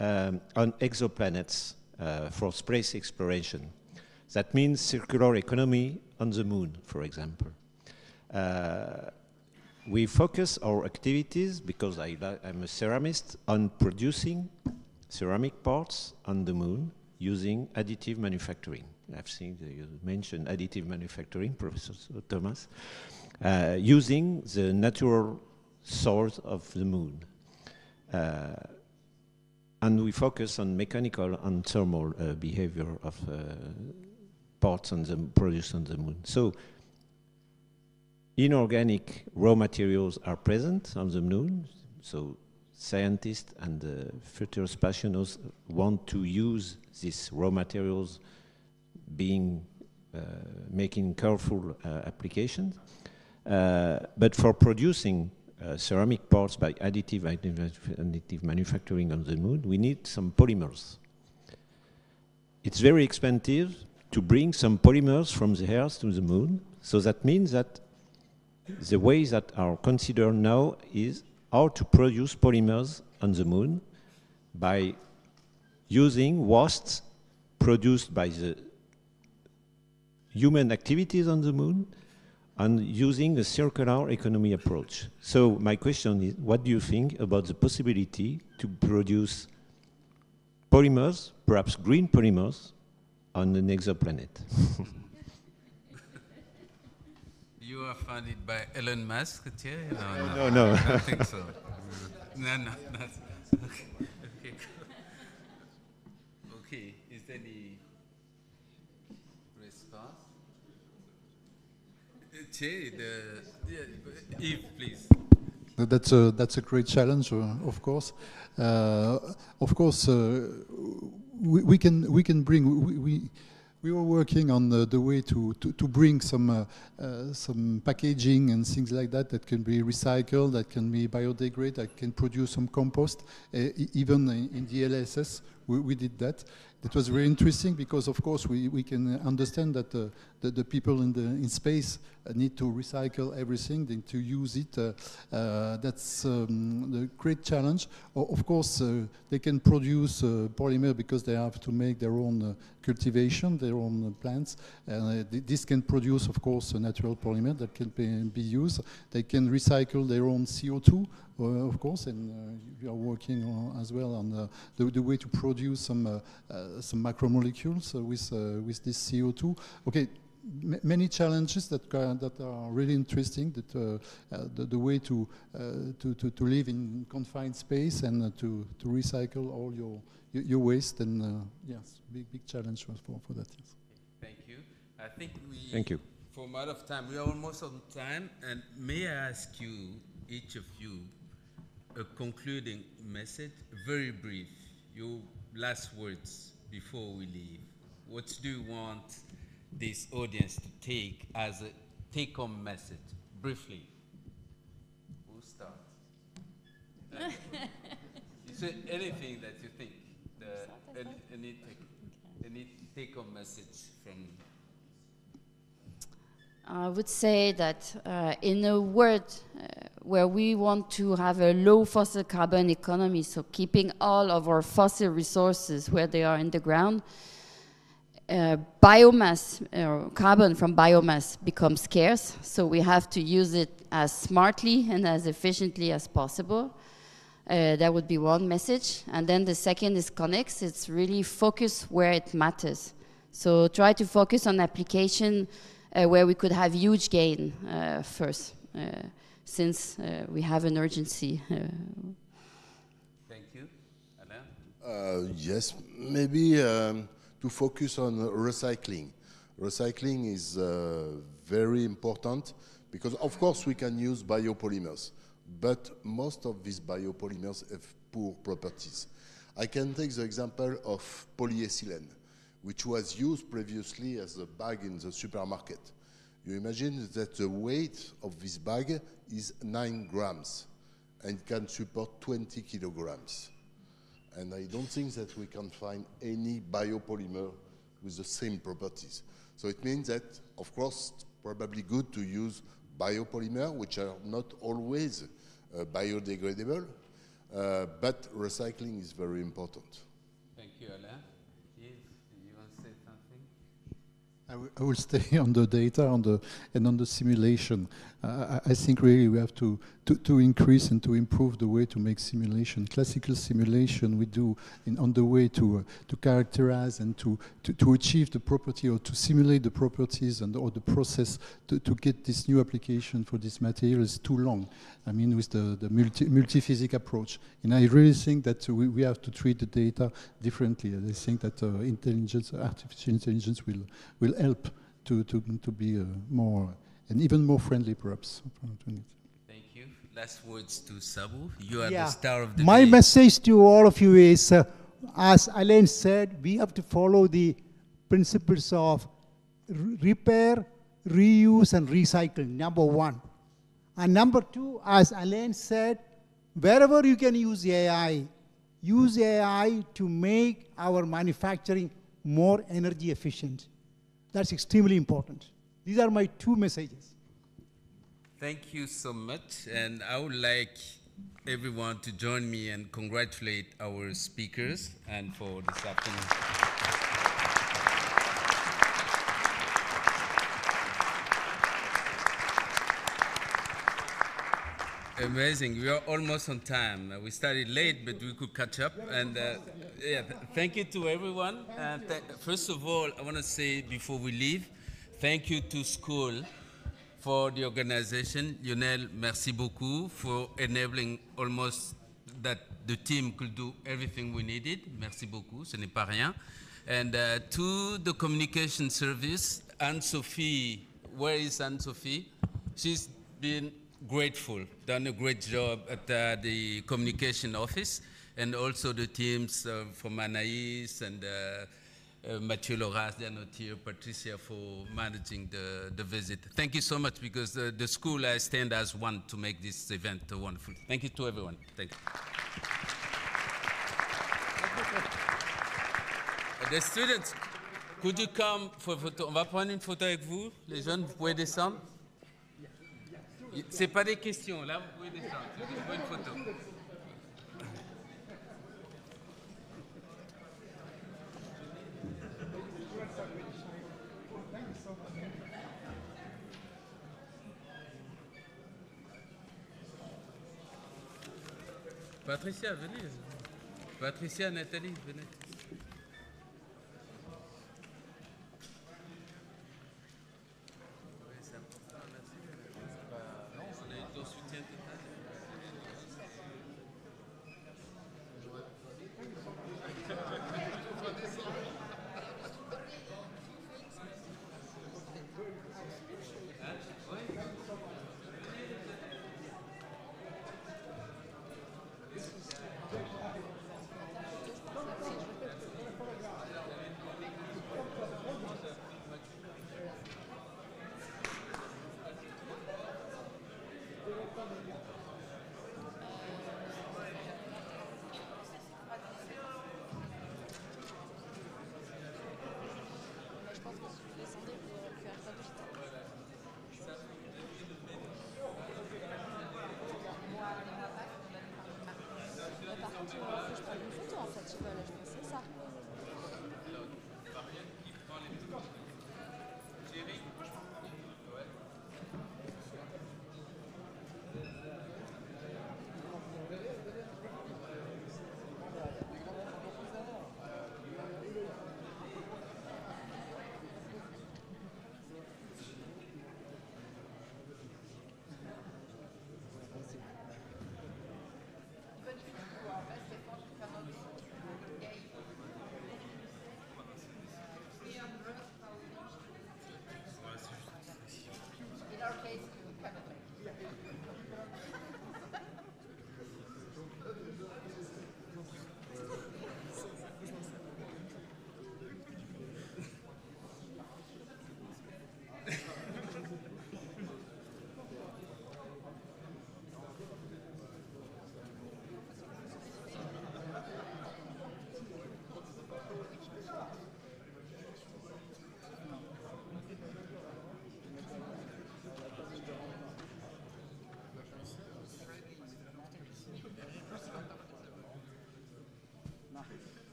on exoplanets for space exploration. That means circular economy on the moon, for example. We focus our activities, because I'm a ceramist, on producing ceramic parts on the moon using additive manufacturing. I've seen you mentioned additive manufacturing, Professor Thomas, using the natural source of the moon. And we focus on mechanical and thermal behavior of parts produced on the moon. So inorganic raw materials are present on the moon. So scientists and future spatialists want to use these raw materials, making careful applications. But for producing ceramic parts by additive manufacturing on the moon, we need some polymers. It's very expensive to bring some polymers from the Earth to the moon. So that means that the ways that are considered now is how to produce polymers on the moon by using wastes produced by the human activities on the moon and using a circular economy approach. So my question is, what do you think about the possibility to produce polymers, perhaps green polymers, on an exoplanet? You are funded by Elon Musk, Entier? No. I don't think so. No. Okay. Okay, is there any response? Yves, please. That's a great challenge, of course. We can bring. We were working on the way to bring some packaging and things like that can be recycled, that can be biodegraded, that can produce some compost. Even in the LSS, we did that. It was very interesting because, of course, we can understand that the people in space need to recycle everything, need to use it. That's the great challenge. Of course, they can produce polymer because they have to make their own cultivation, their own plants. This can produce, of course, a natural polymer that can be used. They can recycle their own CO2. Of course, and we are working as well on the way to produce some macromolecules with this CO2. Okay, many challenges that are really interesting. That the way to live in confined space and to recycle all your waste, and yes, big challenge for that. Yes. Thank you. I think we. Thank you. For a matter of time, we are almost on time, and may I ask you, each of you, a concluding message, very brief, your last words before we leave. What do you want this audience to take as a take-home message, briefly? Who starts? You say anything that you think, any take-home message from. I would say that in a world where we want to have a low fossil carbon economy, so keeping all of our fossil resources where they are in the ground, biomass, carbon from biomass becomes scarce, so we have to use it as smartly and as efficiently as possible. That would be one message. And then the second is connex. It's really focus where it matters. So try to focus on application where we could have huge gain first, since we have an urgency. Thank you. Alain? Yes, maybe to focus on recycling. Recycling is very important because, of course, we can use biopolymers, but most of these biopolymers have poor properties. I can take the example of polyethylene, which was used previously as a bag in the supermarket. You imagine that the weight of this bag is 9 grams and can support 20 kilograms. And I don't think that we can find any biopolymer with the same properties. So it means that, of course, it's probably good to use biopolymer, which are not always biodegradable, but recycling is very important. Thank you, Alain. I will stay on the data and on the simulation. I think really we have to increase and to improve the way to make simulation. Classical simulation we do on the way to characterize and to achieve the property or to simulate the properties or the process to get this new application for this material is too long. I mean, with the multi-physics approach. And I really think that we have to treat the data differently. I think that artificial intelligence will help to be more and even more friendly, perhaps. Thank you. Last words to Sabu. You are the star of the My day. message to all of you is, as Alain said, we have to follow the principles of repair, reuse, and recycle, number one. And number two, as Alain said, wherever you can use AI to make our manufacturing more energy efficient. That's extremely important. These are my two messages. Thank you so much, and I would like everyone to join me and congratulate our speakers and for this afternoon. Amazing. We are almost on time. We started late, but we could catch up. And thank you to everyone. And first of all, I want to say before we leave, thank you to school for the organization. Lionel, merci beaucoup for enabling almost that the team could do everything we needed. Merci beaucoup, ce n'est pas rien. And to the communication service, Anne-Sophie, where is Anne-Sophie? She's been grateful, done a great job at the communication office, and also the teams from Anaïs and Mathieu Loras, they're not here, Patricia for managing the visit. Thank you so much, because the school I stand as one to make this event wonderful. Thank you to everyone. Thank you. The students, could you come for a photo? On va prendre une photo avec vous. Les jeunes, vous pouvez descendre. C'est pas des questions, là vous pouvez descendre, c'est juste une photo. Patricia, venez. Patricia, Nathalie, venez.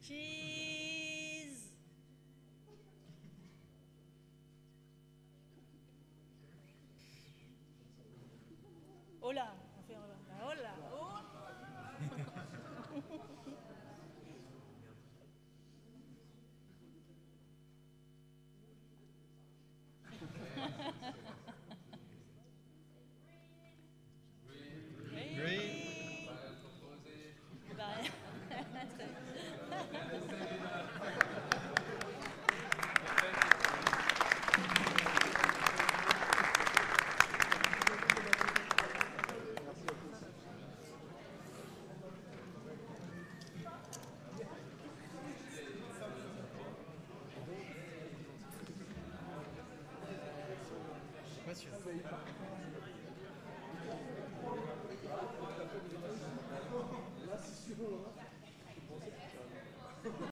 Cheese. Hola. Hola. Oh. Green. say.